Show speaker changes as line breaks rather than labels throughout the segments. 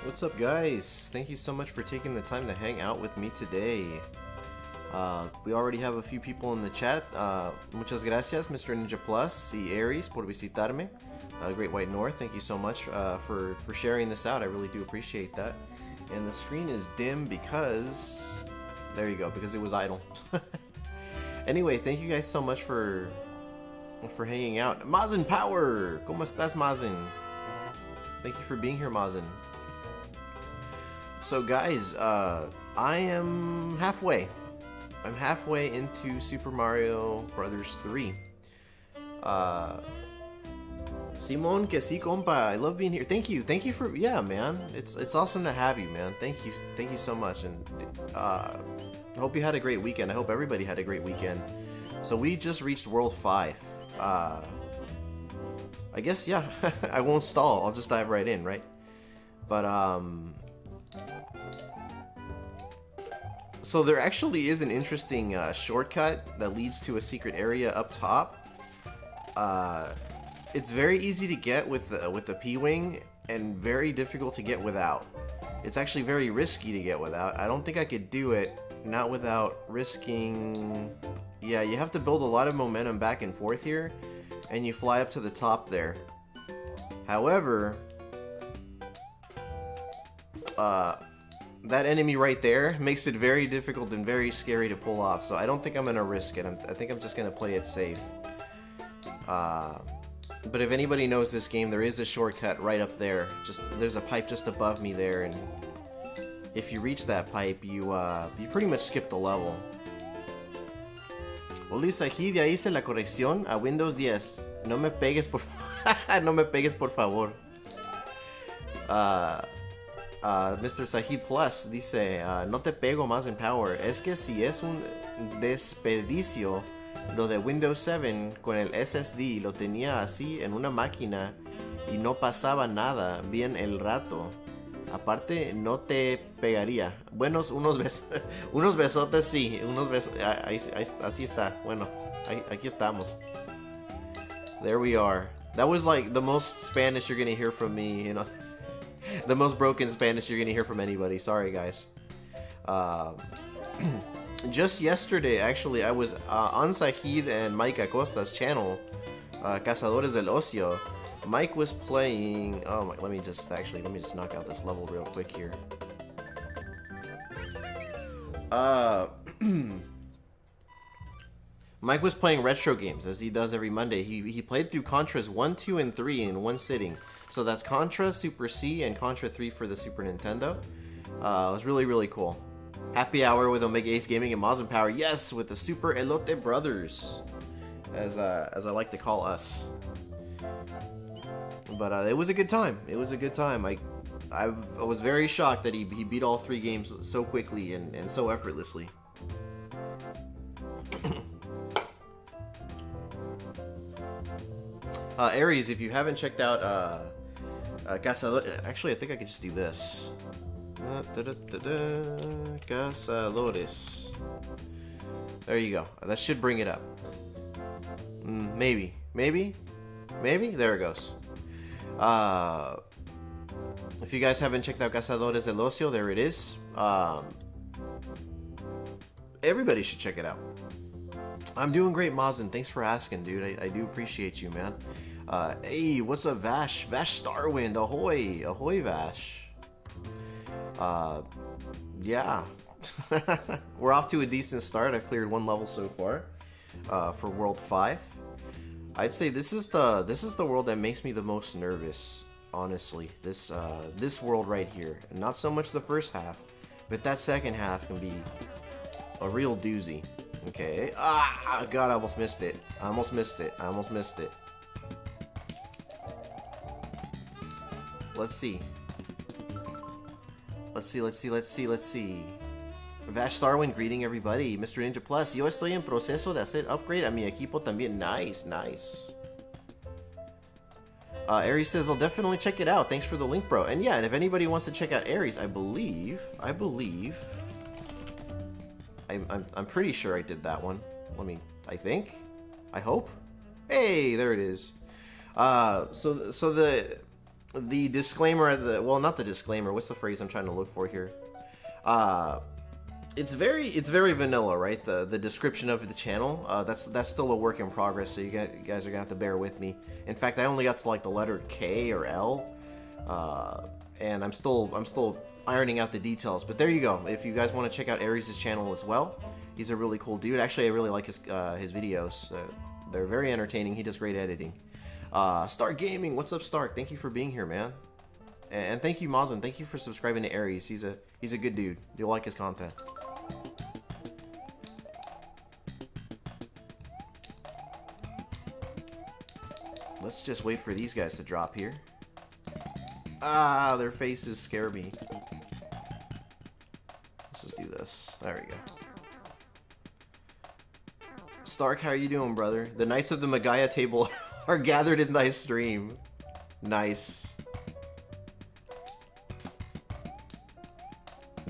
What's up, guys? Thank you so much for taking the time to hang out with me today. We already have a few people in the chat. Muchas gracias, Mr. Ninja Plus y Aries, por visitarme. Great White North, thank you so much for sharing this out. I really do appreciate that. And the screen is dim because... There you go, because it was idle. Anyway, thank you guys so much for hanging out. Mazin Power! ¿Cómo estás, Mazin? Thank you for being here, Mazin. So guys, I am halfway. I'm halfway into Super Mario Brothers 3. Simon, que sí, compa. I love being here. Thank you for, yeah, man. It's awesome to have you, man. Thank you so much. And I hope you had a great weekend. I hope everybody had a great weekend. So we just reached World 5. I guess, yeah, I won't stall. I'll just dive right in, right? But, so there actually is an interesting shortcut that leads to a secret area up top. It's very easy to get with the P-Wing and very difficult to get without. It's actually very risky to get without. I don't think I could do it not without risking... Yeah, you have to build a lot of momentum back and forth here, and you fly up to the top there. However, that enemy right there makes it very difficult and very scary to pull off, so I don't think I'm gonna risk it. I think I'm just gonna play it safe. But if anybody knows this game, there is a shortcut right up there. There's a pipe just above me there, and if you reach that pipe, you pretty much skip the level. Lisa, aquí ya hice la corrección a Windows 10. No me pegues por no me pegues por favor. Mr. Sahid Plus dice, no te pego más en Power. Es que si es un desperdicio lo de Windows 7 con el SSD, lo tenía así en una máquina y no pasaba nada bien el rato. Aparte, no te pegaría. Buenos, unos besotes, sí. Así está. Bueno, aquí estamos. There we are. That was like the most Spanish you're gonna hear from me, you know. The most broken Spanish you're gonna hear from anybody. Sorry, guys. Just yesterday, actually, I was on Sahid and Mike Acosta's channel, Cazadores del Ocio. Mike was playing... Oh my, let me just knock out this level real quick here. Mike was playing retro games, as he does every Monday. He played through Contras 1, 2, and 3 in one sitting. So that's Contra, Super C, and Contra 3 for the Super Nintendo. It was really, really cool. Happy hour with Omega Ace Gaming and Mazin Power. Yes, with the Super Elote Brothers, as I like to call us. But it was a good time. It was a good time. I was very shocked that he beat all 3 games so quickly and so effortlessly. Aries, if you haven't checked out Cazadores... Actually, I think I could just do this. Cazadores. There you go. That should bring it up. Maybe. There it goes. If you guys haven't checked out Cazadores del Ocio, there it is. Everybody should check it out. I'm doing great, Mazin. Thanks for asking, dude. I do appreciate you, man. Hey, what's up, Vash? Vash Starwind, ahoy! Ahoy, Vash. Yeah. We're off to a decent start. I've cleared 1 level so far, for World 5. I'd say this is the world that makes me the most nervous, honestly. This world right here. Not so much the first half, but that second half can be a real doozy. Okay. Ah, God, I almost missed it. I almost missed it. Let's see. Vash Starwind greeting everybody. Mr. Ninja Plus, yo estoy en proceso de hacer upgrade a mi equipo también. Nice. Aries says, I'll definitely check it out. Thanks for the link, bro. And yeah, and if anybody wants to check out Aries, I believe... I'm pretty sure I did that one. I think? I hope? Hey, there it is. So the disclaimer at the, well, not the disclaimer, what's the phrase I'm trying to look for here? It's very vanilla, right? The description of the channel, that's still a work in progress, so you guys are gonna have to bear with me. In fact, I only got to like the letter K or L, and I'm still ironing out the details. But there you go. If you guys want to check out Aries' channel as well, he's a really cool dude. Actually, I really like his videos. They're very entertaining. He does great editing. Stark Gaming, what's up, Stark? Thank you for being here, man. And thank you, Mazin. Thank you for subscribing to Aries. He's a good dude. You'll like his content. Let's just wait for these guys to drop here. Ah, their faces scare me. Let's just do this. There we go. Stark, how are you doing, brother? The Knights of the Magaya table are gathered in thy stream. Nice.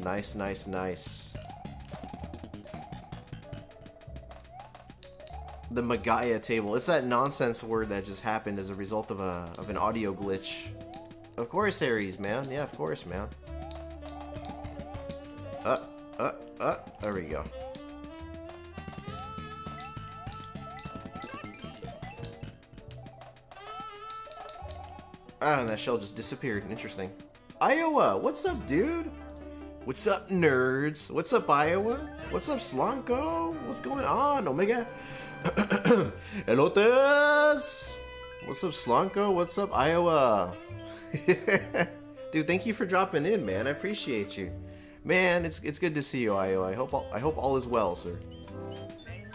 Nice, nice, nice. The Magaya table. It's that nonsense word that just happened as a result of an audio glitch. Of course, Aries, man. Yeah, of course, man. There we go. Ah, and that shell just disappeared. Interesting. Iowa, what's up, dude? What's up, nerds? What's up, Iowa? What's up, Slonko? What's going on, Omega? Elotes! What's up, Slonko? What's up, Iowa? Dude, thank you for dropping in, man. I appreciate you. Man, it's good to see you, Iowa. I hope all is well, sir.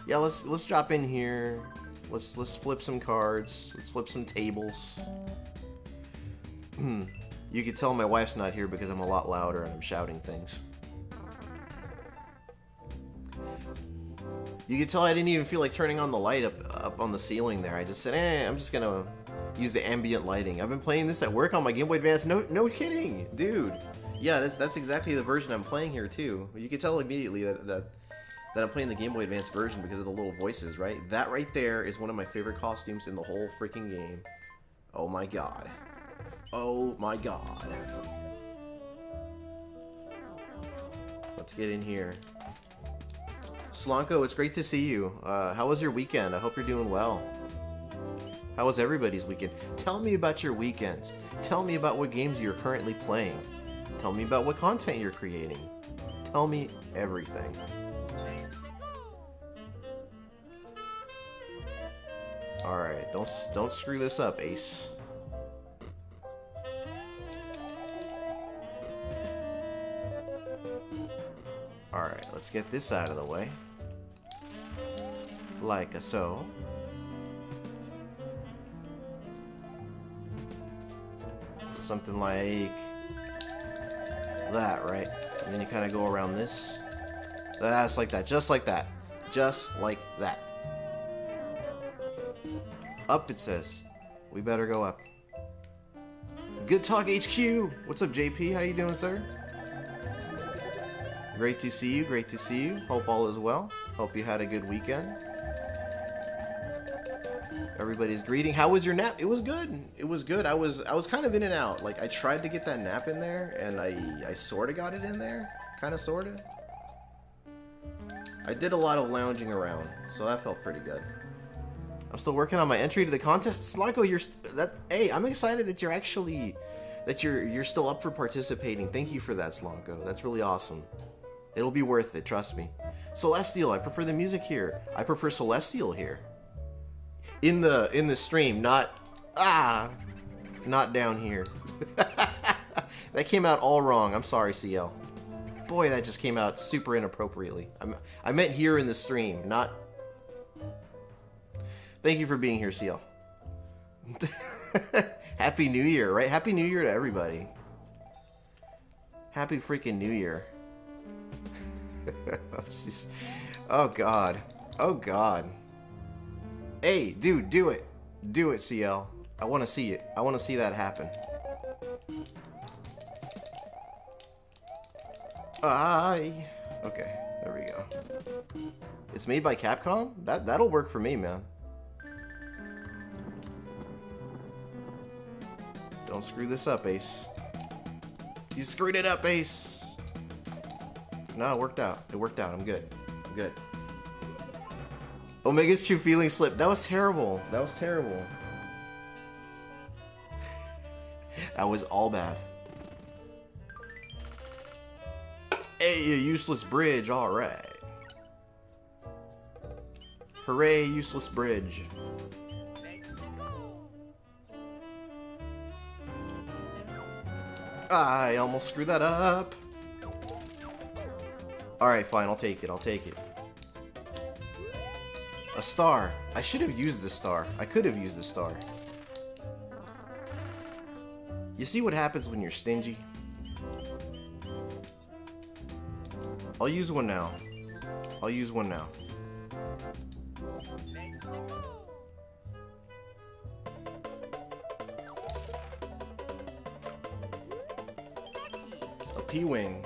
Yeah, let's drop in here. Let's flip some cards. Let's flip some tables. You can tell my wife's not here because I'm a lot louder and I'm shouting things. You can tell I didn't even feel like turning on the light up on the ceiling there. I just said, I'm just gonna use the ambient lighting. I've been playing this at work on my Game Boy Advance. No kidding, dude. Yeah, that's exactly the version I'm playing here too. You can tell immediately that I'm playing the Game Boy Advance version because of the little voices, right? That right there is one of my favorite costumes in the whole freaking game. Oh my god. Oh my god. Let's get in here. Slonko, it's great to see you. How was your weekend? I hope you're doing well. How was everybody's weekend? Tell me about your weekends. Tell me about what games you're currently playing. Tell me about what content you're creating. Tell me everything. Alright, don't screw this up, Ace. Alright, let's get this out of the way. Like so. Something like that, right? And then you kind of go around this. That's like that, just like that. Just like that. Up, it says. We better go up. Good Talk HQ! What's up, JP? How you doing, sir? Great to see you, great to see you. Hope all is well. Hope you had a good weekend. Everybody's greeting. How was your nap? It was good. It was good. I was kind of in and out. Like, I tried to get that nap in there, and I sort of got it in there. Kind of, sort of. I did a lot of lounging around, so that felt pretty good. I'm still working on my entry to the contest. Slonko, hey, I'm excited that you're actually, you're still up for participating. Thank you for that, Slonko. That's really awesome. It'll be worth it, trust me. Celestial, I prefer the music here. I prefer Celestial here. In the stream, not down here. That came out all wrong. I'm sorry, CL. Boy, that just came out super inappropriately. I meant here in the stream, not... Thank you for being here, CL. Happy New Year, right? Happy New Year to everybody. Happy freaking New Year. Oh god. Oh god. Hey, dude, do it. Do it, CL. I want to see it. I want to see that happen. Okay, there we go. It's made by Capcom? That'll work for me, man. Don't screw this up, Ace. You screwed it up, Ace. No, it worked out. It worked out. I'm good. I'm good. Omega's true feelings slipped. That was terrible. That was terrible. That was all bad. Hey, a useless bridge. All right. Hooray, useless bridge. I almost screwed that up. Alright, fine, I'll take it, I'll take it. A star. I should have used the star. I could have used the star. You see what happens when you're stingy? I'll use one now. I'll use one now. A P-Wing.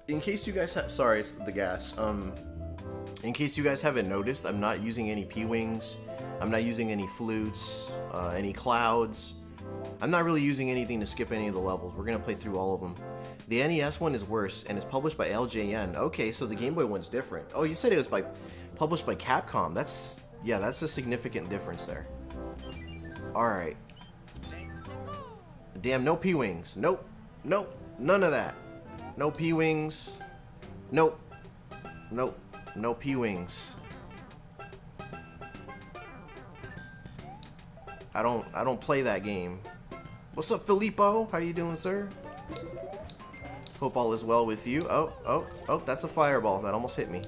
In case you guys have, sorry, it's the gas. In case you guys haven't noticed, I'm not using any P-Wings. I'm not using any flutes, any clouds. I'm not really using anything to skip any of the levels. We're gonna play through all of them. The NES one is worse, and it's published by LJN. Okay, so the Game Boy one's different. Oh, you said it was published by Capcom. That's a significant difference there. All right. Damn, no P-Wings. Nope, nope, none of that. No P-Wings. Nope. Nope. No P-Wings. I don't play that game. What's up, Filippo? How you doing, sir? Hope all is well with you. Oh, that's a fireball. That almost hit me.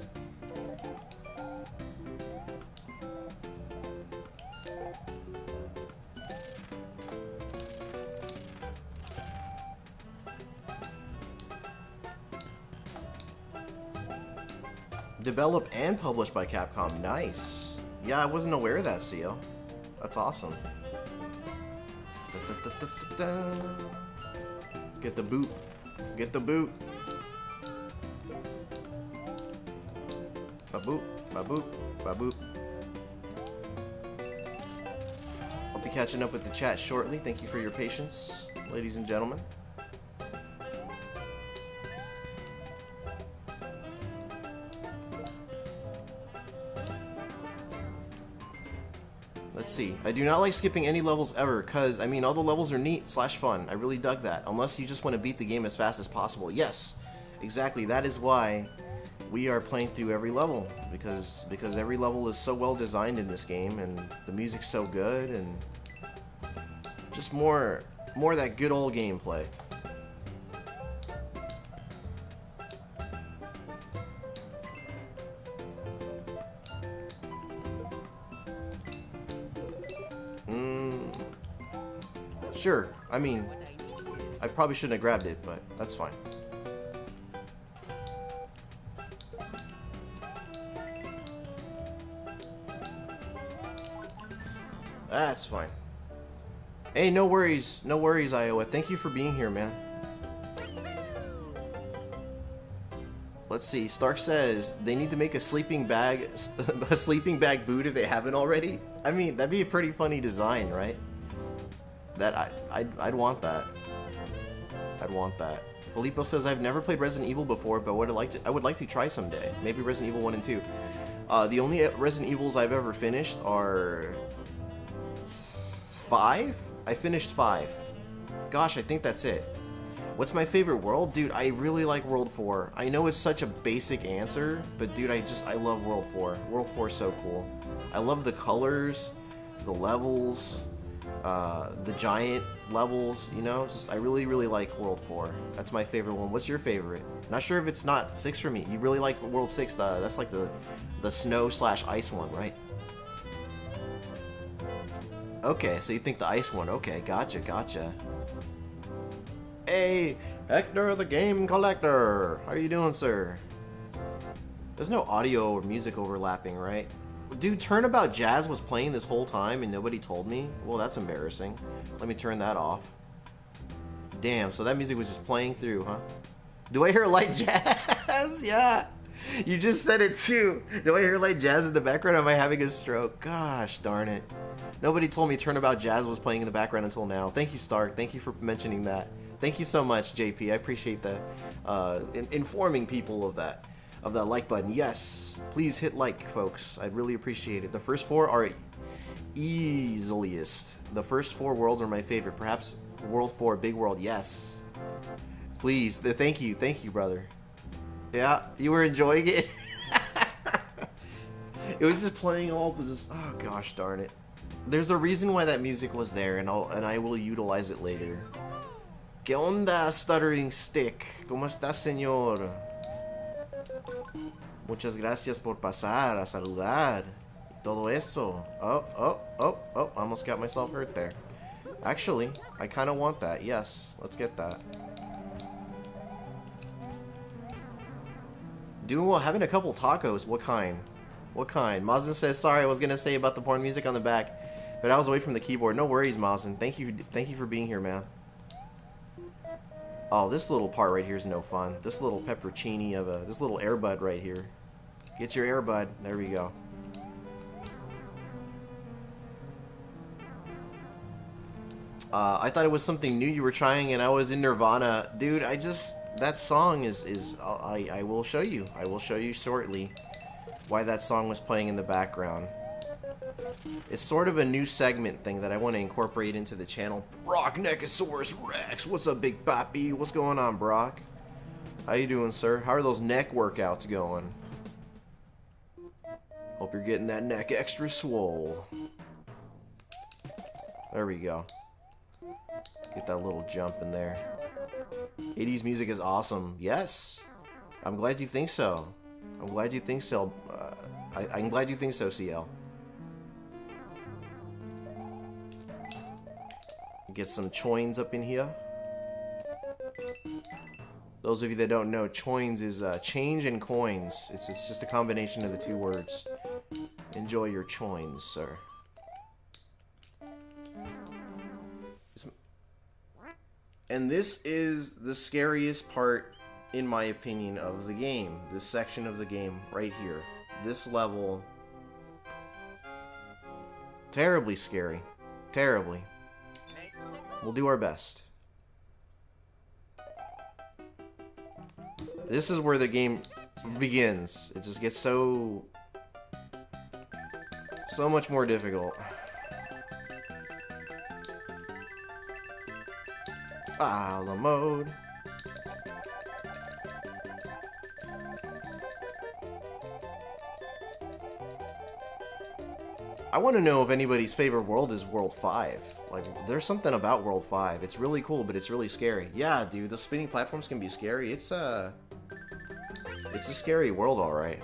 Developed and published by Capcom. Nice. Yeah, I wasn't aware of that, Seal. That's awesome. Get the boot. Get the boot. Ba-boop. Ba-boop. Ba-boop. I'll be catching up with the chat shortly. Thank you for your patience, ladies and gentlemen. Let's see. I do not like skipping any levels ever, because, I mean, all the levels are neat / fun. I really dug that. Unless you just want to beat the game as fast as possible. Yes, exactly. That is why we are playing through every level. Because every level is so well designed in this game, and the music's so good, and just more of that good old gameplay. Sure, I mean, I probably shouldn't have grabbed it, but that's fine. That's fine. Hey, no worries, Iowa. Thank you for being here, man. Let's see. Stark says they need to make a sleeping bag boot if they haven't already. I mean, that'd be a pretty funny design, right? That I'd want that. I'd want that. Filippo says I've never played Resident Evil before, but I would like to try someday. Maybe Resident Evil 1 and 2. The only Resident Evils I've ever finished are 5? I finished 5. Gosh, I think that's it. What's my favorite world? Dude, I really like World 4. I know it's such a basic answer, but dude, I love World 4. World 4 is so cool. I love the colors, the levels, the giant levels, you know? Just I really like World 4. That's my favorite one. What's your favorite? Not sure if it's not 6 for me. You really like World 6, that's like the snow / ice one, right? Okay, so you think the ice one. Okay, gotcha. Hey, Hector the Game Collector. How are you doing, sir? There's no audio or music overlapping, right? Dude, Turnabout Jazz was playing this whole time and nobody told me? Well, that's embarrassing. Let me turn that off. Damn, so that music was just playing through, huh? Do I hear light jazz? Yeah. You just said it too. Do I hear like jazz in the background? Am I having a stroke? Gosh darn it. Nobody told me Turnabout Jazz was playing in the background until now. Thank you, Stark. Thank you for mentioning that. Thank you so much, JP. I appreciate the informing people of that like button. Yes, please hit like, folks. I'd really appreciate it. The first 4 are easiest. The first 4 worlds are my favorite. Perhaps World 4, Big World. Yes. Please. Thank you, brother. Yeah, you were enjoying it. It was just playing all this. Oh gosh darn it. There's a reason why that music was there, and I will utilize it later. ¿Qué onda, Stuttering Stick? ¿Cómo estás, señor? Muchas gracias por pasar a saludar. Todo eso. Oh, I almost got myself hurt there. Actually, I kind of want that. Yes, let's get that. Doing well, having a couple tacos. What kind? What kind? Mazin says, sorry, I was going to say about the porn music on the back, but I was away from the keyboard. No worries, Mazin. Thank you for being here, man. Oh, this little part right here is no fun. This little pepperoncini of this little airbud right here. Get your airbud. There we go. I thought it was something new you were trying, and I was in Nirvana. Dude, that song is I will show you. I will show you shortly why that song was playing in the background. It's sort of a new segment thing that I want to incorporate into the channel. Brock Nechosaurus Rex. What's up, Big Papi? What's going on, Brock? How you doing, sir? How are those neck workouts going? Hope you're getting that neck extra swole. There we go. Get that little jump in there. 80s music is awesome. Yes. I'm glad you think so. I'm glad you think so. I'm glad you think so, CL. Get some choins up in here. Those of you that don't know, choins is change and coins. It's just a combination of the 2 words. Enjoy your choins, sir. And this is the scariest part, in my opinion, of the game. This section of the game right here. This level. Terribly scary. Terribly. We'll do our best. This is where the game begins. It just gets so much more difficult. Ala mode. I want to know if anybody's favorite world is World 5. Like, there's something about World 5. It's really cool, but it's really scary. Yeah, dude, the spinning platforms can be scary. It's a scary world, alright.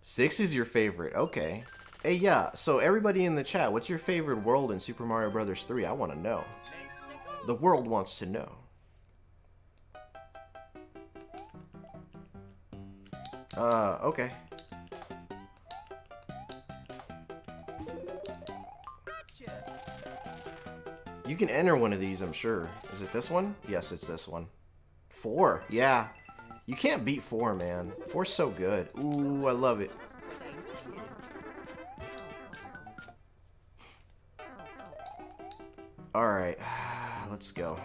6 is your favorite. Okay. Hey, yeah, so everybody in the chat, what's your favorite world in Super Mario Bros. 3? I want to know. The world wants to know. Okay. You can enter one of these, I'm sure. Is it this one? Yes, it's this one. 4, yeah. You can't beat 4, man. 4's so good. Ooh, I love it. Alright, let's go.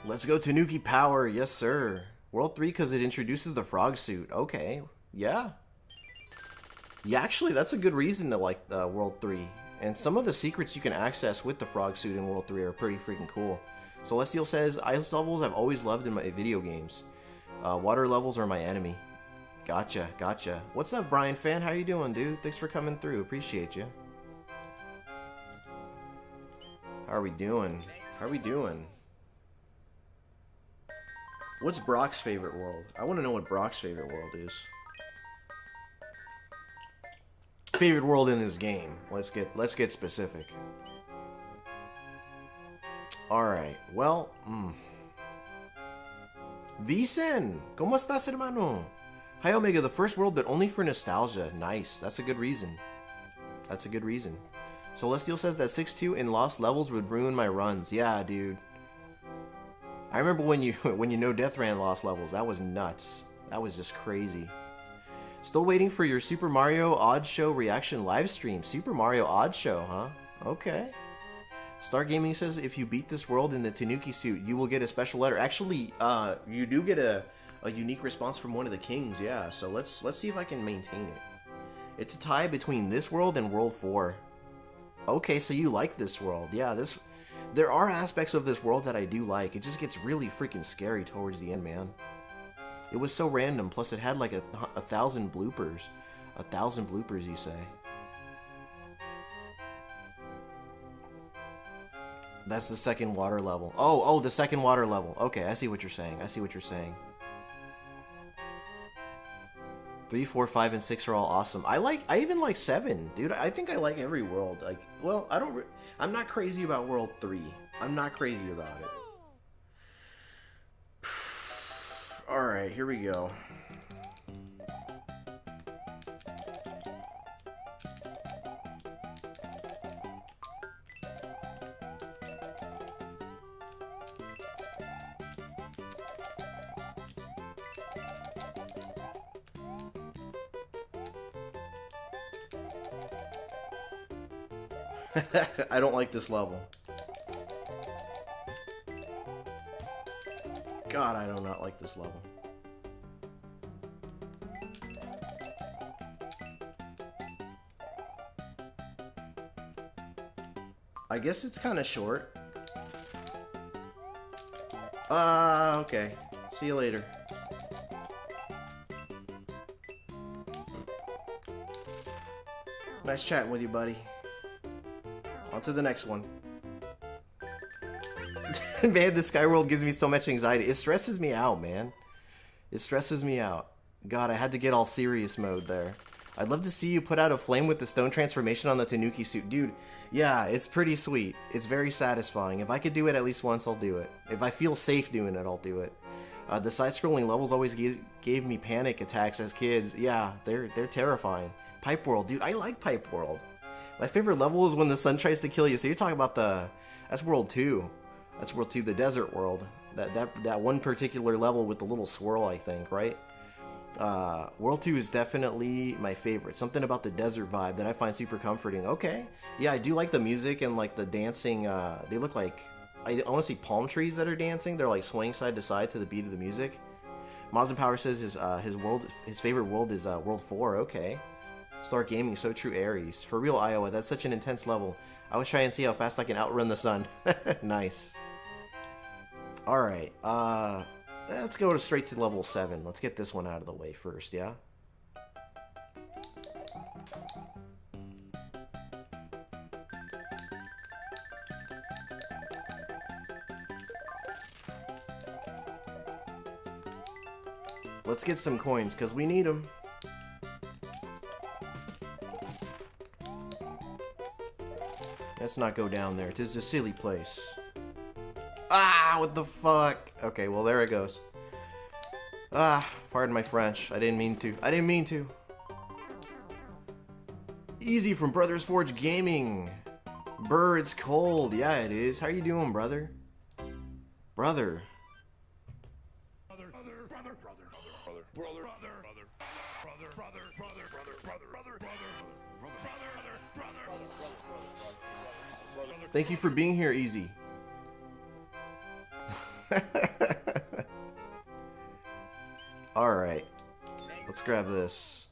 Let's go Tanuki Power, yes sir. World 3 because it introduces the frog suit. Okay, yeah. Yeah, actually, that's a good reason to like World 3. And some of the secrets you can access with the frog suit in World 3 are pretty freaking cool. Celestial says, ice levels I've always loved in my video games. Water levels are my enemy. Gotcha, gotcha. What's up, Brian Fan? How you doing, dude? Thanks for coming through. Appreciate you. How are we doing? How are we doing? What's Brock's favorite world? I want to know what Brock's favorite world is. Favorite world in this game. Let's get specific. All right. Well, Vicen, ¿cómo estás, hermano? Hi, Omega, the first world, but only for nostalgia. Nice. That's a good reason. That's a good reason. Celestial says that 6-2 in lost levels would ruin my runs. Yeah, dude. I remember when you No Death ran lost levels. That was nuts. That was just crazy. Still waiting for your Super Mario Odd Show reaction live stream. Super Mario Odd Show, huh? Okay. Star Gaming says if you beat this world in the Tanuki suit, you will get a special letter. Actually, you do get a unique response from one of the kings, yeah. So let's see if I can maintain it. It's a tie between this world and World 4. Okay, so you like this world. Yeah, there are aspects of this world that I do like. It just gets really freaking scary towards the end, man. It was so random, plus it had like a 1,000 bloopers. 1,000 bloopers, you say? That's the second water level. Oh, the second water level. Okay, I see what you're saying. I see what you're saying. 3, 4, 5, and 6 are all awesome. I even like 7, dude. I think I like every world. Like, well, I'm not crazy about World 3. I'm not crazy about it. Alright, here we go. I don't like this level. God, I do not like this level. I guess it's kind of short. Okay. See you later. Nice chatting with you, buddy. On to the next one. Man, this Skyworld gives me so much anxiety. It stresses me out, man. It stresses me out. God, I had to get all serious mode there. I'd love to see you put out a flame with the stone transformation on the Tanuki suit. Dude, yeah, it's pretty sweet. It's very satisfying. If I could do it at least once, I'll do it. If I feel safe doing it, I'll do it. The side-scrolling levels always gave me panic attacks as kids. Yeah, they're terrifying. Pipe World. Dude, I like Pipe World. My favorite level is when the sun tries to kill you. So you're talking about that's World 2. That's World 2, the desert world. That one particular level with the little swirl, I think, right? World 2 is definitely my favorite. Something about the desert vibe that I find super comforting. Okay. Yeah, I do like the music and like the dancing. They look like, I want to see palm trees that are dancing. They're like swaying side to side to the beat of the music. Mazin Power says his favorite world is World 4. Okay. Star Gaming, so true, Aries. For real, Iowa, that's such an intense level. I was trying to see how fast I can outrun the sun. Nice. Alright, let's go straight to level 7. Let's get this one out of the way first, yeah? Let's get some coins, because we need them. Let's not go down there. 'Tis a silly place. Ah, what the fuck? Okay, well, there it goes. Ah, pardon my French. I didn't mean to. I didn't mean to. Easy from Brothers Forge Gaming. Brr, it's cold. Yeah, it is. How you doing, brother? Brother. Thank you for being here, Easy. Alright. Let's grab this.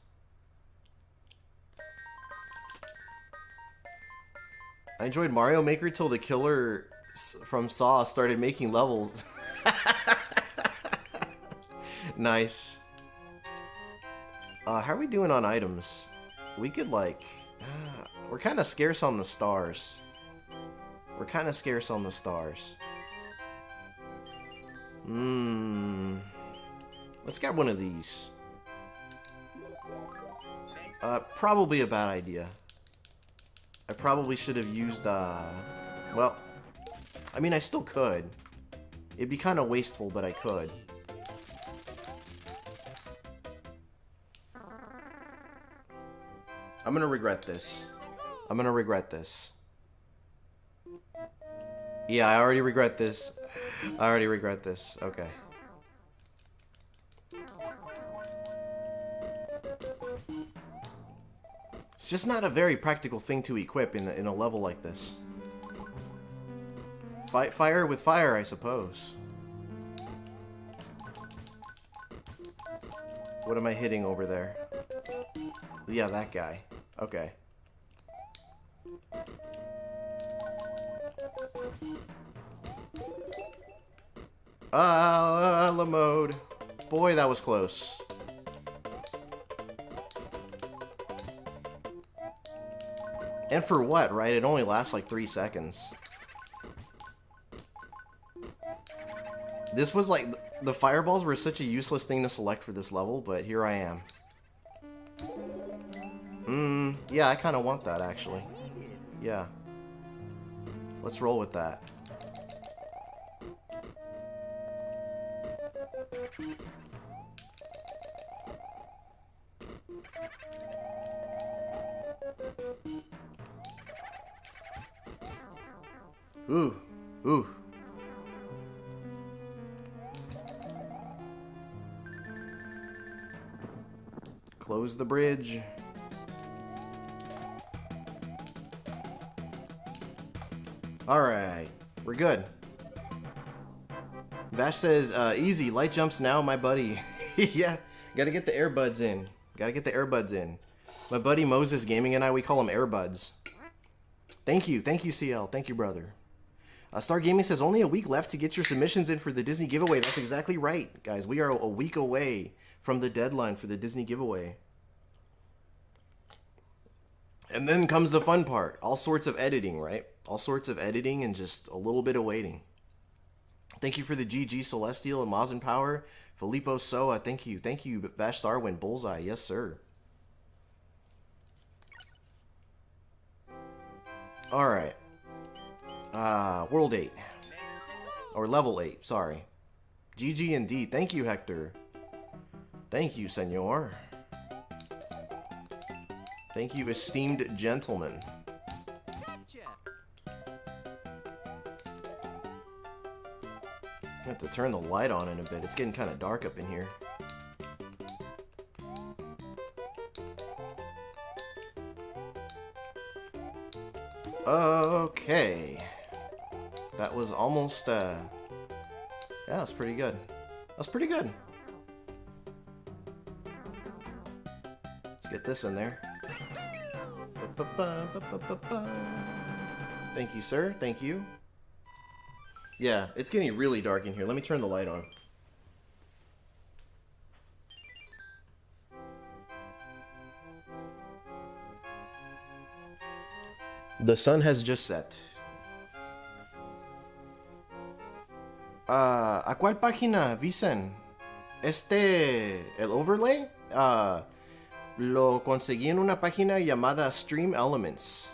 I enjoyed Mario Maker till the killer from Saw started making levels. Nice. How are we doing on items? We could like... we're kind of scarce on the stars. We're kind of scarce on the stars. Let's grab one of these. Probably a bad idea. I probably should have used, well, I mean, I still could. It'd be kind of wasteful, but I could. I'm gonna regret this. I'm gonna regret this. Yeah, I already regret this. I already regret this. Okay. It's just not a very practical thing to equip in a level like this. Fight fire with fire, I suppose. What am I hitting over there? Yeah, that guy. Okay. La mode. Boy, that was close. And for what, right? It only lasts like 3 seconds. This was like... The fireballs were such a useless thing to select for this level, but here I am. Yeah, I kind of want that, actually. Yeah. Let's roll with that. Ooh. Ooh. Close the bridge. Alright, we're good. Vash says, easy, light jumps now, my buddy. Yeah, gotta get the earbuds in. Gotta get the earbuds in. My buddy Moses Gaming and I, we call them earbuds. Thank you, CL. Thank you, brother. Star Gaming says, only a week left to get your submissions in for the Disney giveaway. That's exactly right, guys. We are a week away from the deadline for the Disney giveaway. And then comes the fun part. All sorts of editing, right? All sorts of editing and just a little bit of waiting. Thank you for the GG Celestial and Maz and Power. Filippo Soa, thank you. Thank you, Vash Starwin. Bullseye, yes, sir. Alright. World 8. Or level 8, sorry. GG indeed. Thank you, Hector. Thank you, senor. Thank you, esteemed gentlemen. I have to turn the light on in a bit. It's getting kind of dark up in here. Okay. That was almost, yeah, that's pretty good. That's pretty good. Let's get this in there. Thank you, sir. Thank you. Yeah, it's getting really dark in here. Let me turn the light on. The sun has just set. ¿A cuál página, Vicen? El overlay? Lo conseguí en una página llamada Stream Elements.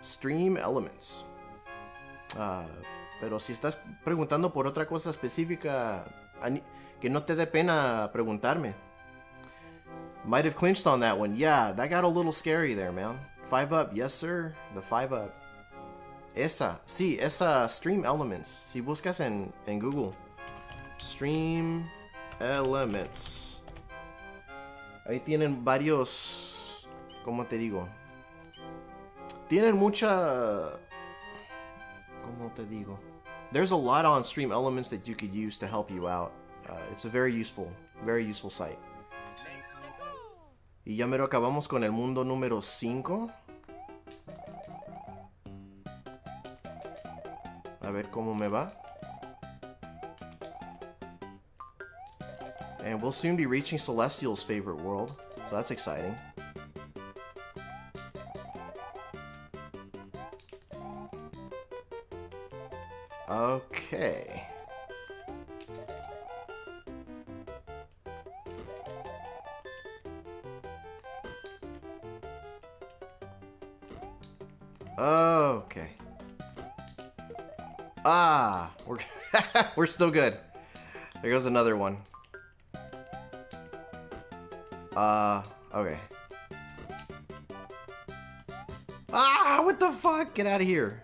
Stream Elements. Pero si estás preguntando por otra cosa específica, que no te dé pena preguntarme. Might have clinched on that one. Yeah, that got a little scary there, man. 5 up, yes sir. The 5 up. Esa, sí, esa Stream Elements. Si buscas en Google. Stream Elements. Ahí tienen varios... ¿Cómo te digo? Tienen mucha... ¿Cómo te digo? There's a lot on Stream Elements that you could use to help you out. It's a very useful site. Y ya mero acabamos con el mundo número 5. A ver cómo me va. And we'll soon be reaching Celestial's favorite world, so that's exciting. Okay. Okay. We're still good. There goes another one. Okay. Ah, what the fuck? Get out of here.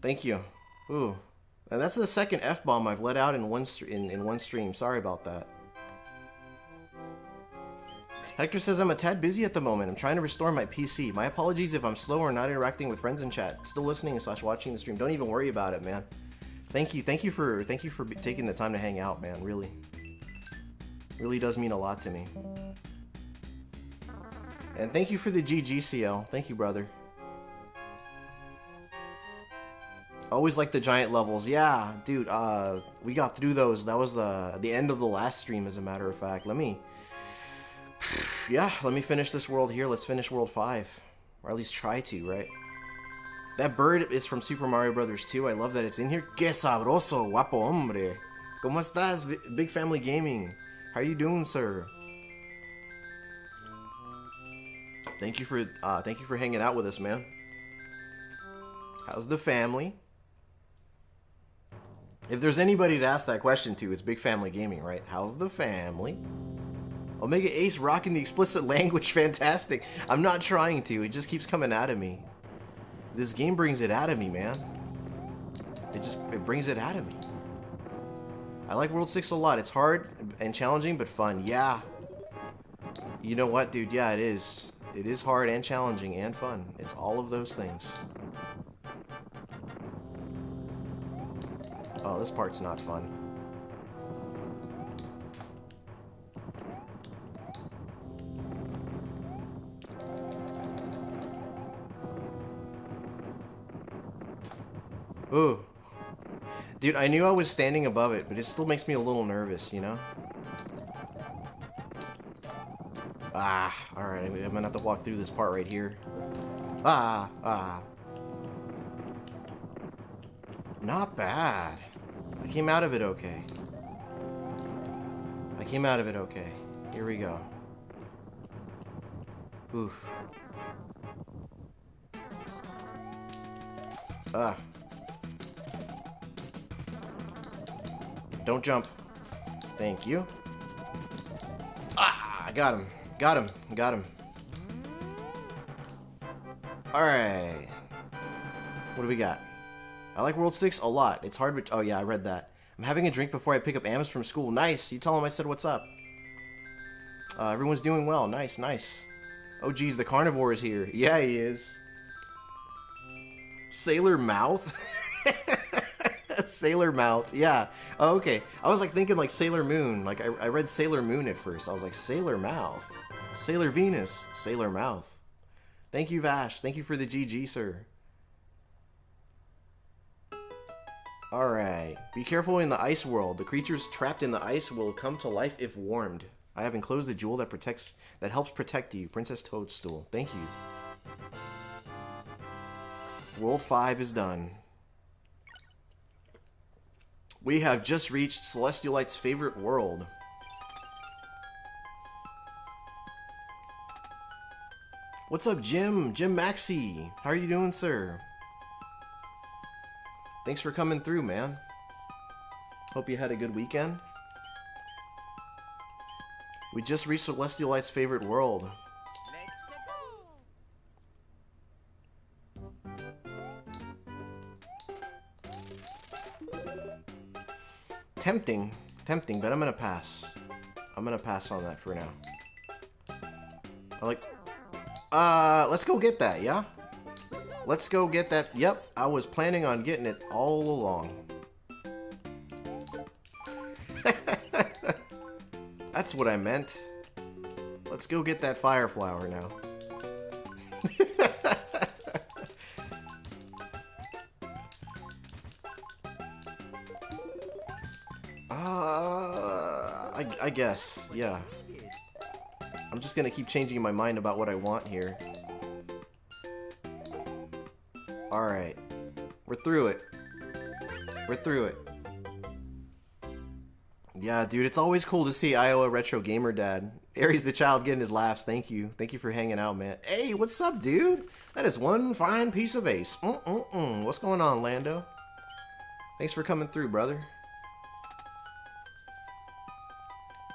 Thank you. Ooh. And that's the second F-bomb I've let out in one stream. Sorry about that. Hector says I'm a tad busy at the moment. I'm trying to restore my PC. My apologies if I'm slow or not interacting with friends in chat. Still listening / watching the stream. Don't even worry about it, man. Thank you for taking the time to hang out, man. Really does mean a lot to me. And thank you for the GGCL. Thank you, brother. Always like the giant levels. Yeah, dude, we got through those. That was the end of the last stream, as a matter of fact. Let me finish this world here. Let's finish World 5. Or at least try to, right? That bird is from Super Mario Brothers 2. I love that it's in here. Que sabroso, guapo hombre. ¿Cómo estás, Big Family Gaming? How are you doing, sir? Thank you for hanging out with us, man. How's the family? If there's anybody to ask that question to, it's Big Family Gaming, right? How's the family? Omega Ace rocking the explicit language, fantastic. I'm not trying to, it just keeps coming out of me. This game brings it out of me, man. It brings it out of me. I like World 6 a lot. It's hard and challenging, but fun. Yeah. You know what, dude? Yeah, it is. It is hard and challenging and fun. It's all of those things. Oh, this part's not fun. Ooh. Dude, I knew I was standing above it, but it still makes me a little nervous, you know? Ah, alright, I'm gonna have to walk through this part right here. Not bad. I came out of it okay. Here we go. Oof. Don't jump. Thank you. I got him. Got him. Alright. What do we got? I like World 6 a lot. It's hard, but... Oh, yeah, I read that. I'm having a drink before I pick up Amos from school. Nice. You tell him I said what's up. Everyone's doing well. Nice. Oh, geez, the carnivore is here. Yeah, he is. Sailor Mouth? Sailor Mouth. Yeah. Oh, okay. I was, thinking, Sailor Moon. I read Sailor Moon at first. I was like, Sailor Mouth. Sailor Venus. Sailor Mouth. Thank you, Vash. Thank you for the GG, sir. Alright. Be careful in the ice world. The creatures trapped in the ice will come to life if warmed. I have enclosed the jewel that helps protect you. Princess Toadstool. Thank you. World 5 is done. We have just reached Celestialite's favorite world. What's up, Jim? Jim Maxey. How are you doing, sir? Thanks for coming through, man. Hope you had a good weekend. We just reached Celestialite's favorite world. Tempting, but I'm gonna pass. I'm gonna pass on that for now. Let's go get that, yeah? Let's go get that. Yep, I was planning on getting it all along. That's what I meant. Let's go get that fire flower now. I guess, yeah. I'm just gonna keep changing my mind about what I want here. Alright. We're through it. Yeah, dude, it's always cool to see Iowa Retro Gamer Dad. Aries the child getting his laughs. Thank you. Thank you for hanging out, man. Hey, what's up, dude? That is one fine piece of ace. What's going on, Lando? Thanks for coming through, brother.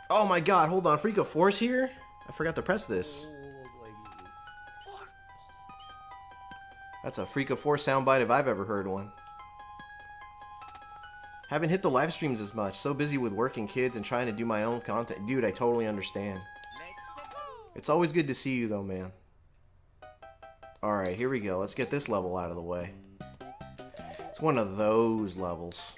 Oh my god, hold on. Freak of Force here? I forgot to press this. That's a Freak of Force soundbite if I've ever heard one. Haven't hit the live streams as much. So busy with work and kids and trying to do my own content. Dude, I totally understand. It's always good to see you though, man. Alright, here we go. Let's get this level out of the way. It's one of those levels.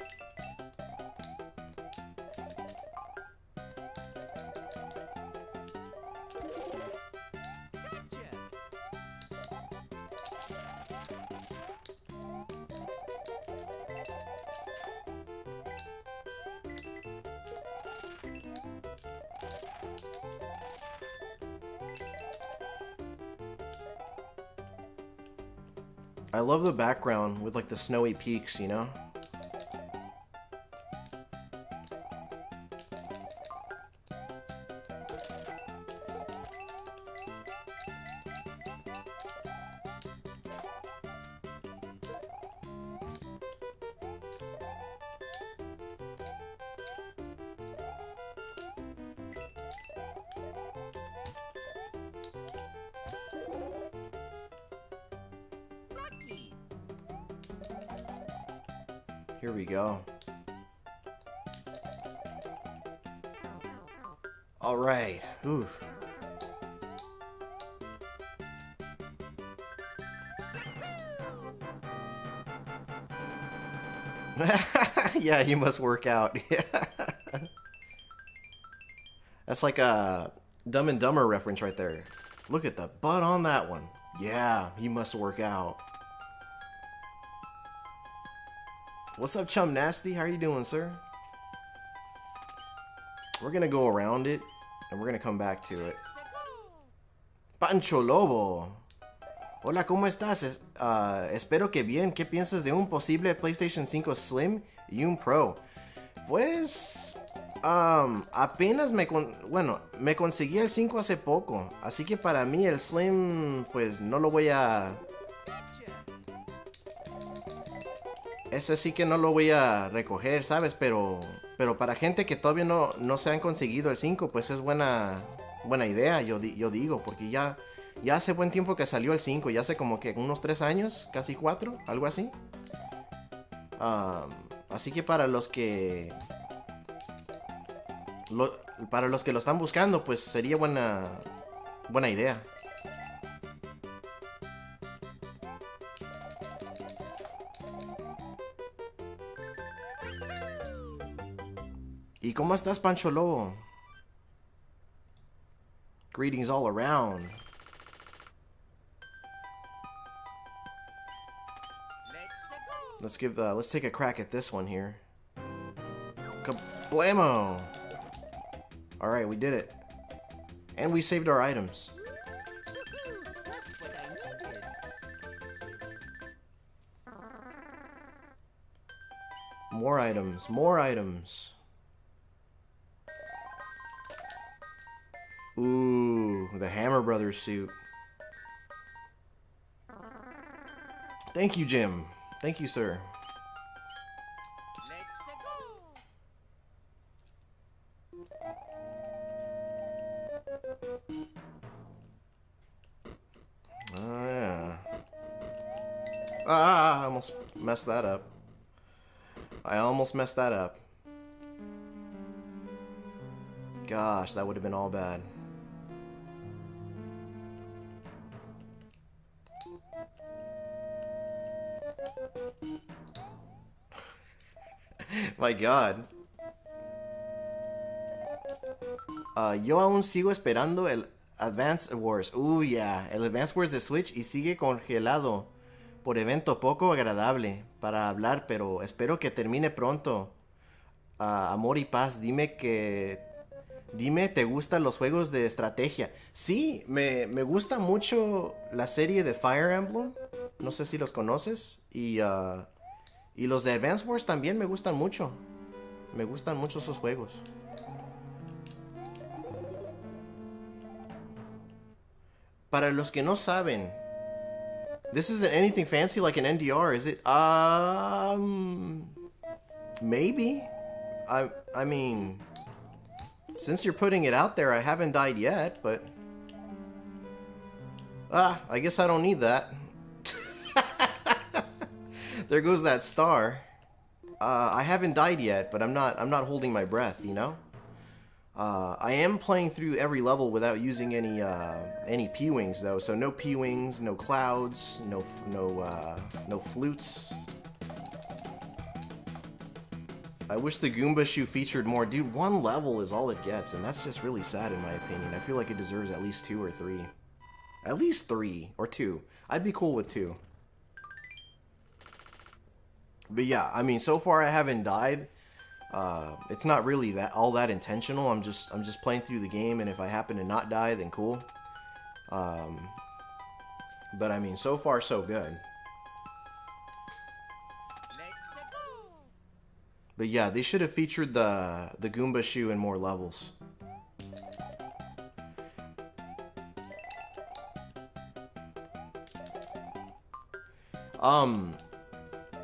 I love the background with like the snowy peaks, you know? Here we go. All right. Oof. Yeah, you must work out. That's like a Dumb and Dumber reference right there. Look at the butt on that one. Yeah, he must work out. What's up, Chum Nasty? How are you doing, sir? We're gonna go around it, and we're gonna come back to it. Pancho Lobo. Hola, ¿cómo estás? Espero que bien. ¿Qué piensas de un posible PlayStation 5 Slim y un Pro? Pues... apenas me conseguí el 5 hace poco. Así que para mí el Slim, pues no lo voy a... Ese sí que no lo voy a recoger, ¿sabes? Pero para gente que todavía no se han conseguido el 5, pues es buena idea, yo digo, porque ya hace buen tiempo que salió el 5, ya hace como que unos 3 años, casi 4, algo así. Así que para los que lo están buscando, pues sería buena idea. ¿Y cómo estás, Pancho Lobo? Greetings all around. Let's take a crack at this one here. Kablamo! Alright, we did it. And we saved our items. More items, more items. Ooh, the Hammer Brothers suit. Thank you, Jim. Thank you, sir. Oh, yeah. I almost messed that up. Gosh, that would have been all bad. My God. Yo aún sigo esperando el Advance Wars. Yeah, el Advance Wars de Switch y sigue congelado por evento poco agradable para hablar, pero espero que termine pronto. Amor y paz, dime, ¿te gustan los juegos de estrategia? Sí, me gusta mucho la serie de Fire Emblem. No sé si los conoces. Y los de Advance Wars también me gustan mucho. Me gustan mucho esos juegos. Para los que no saben, this isn't anything fancy like an NDR, is it? Maybe. I mean, Since you're putting it out there, I haven't died yet, but... I guess I don't need that. There goes that star. I haven't died yet, but I'm not holding my breath, you know? I am playing through every level without using any P-Wings, though. So no P-Wings, no clouds, no flutes. I wish the Goomba shoe featured more. Dude, one level is all it gets, and that's just really sad in my opinion. I feel like it deserves at least 2 or 3. At least 3 or 2. I'd be cool with 2. But yeah, I mean, so far I haven't died. It's not really all that intentional. I'm just playing through the game, and if I happen to not die, then cool. But I mean, so far so good. But yeah, they should have featured the Goomba shoe in more levels.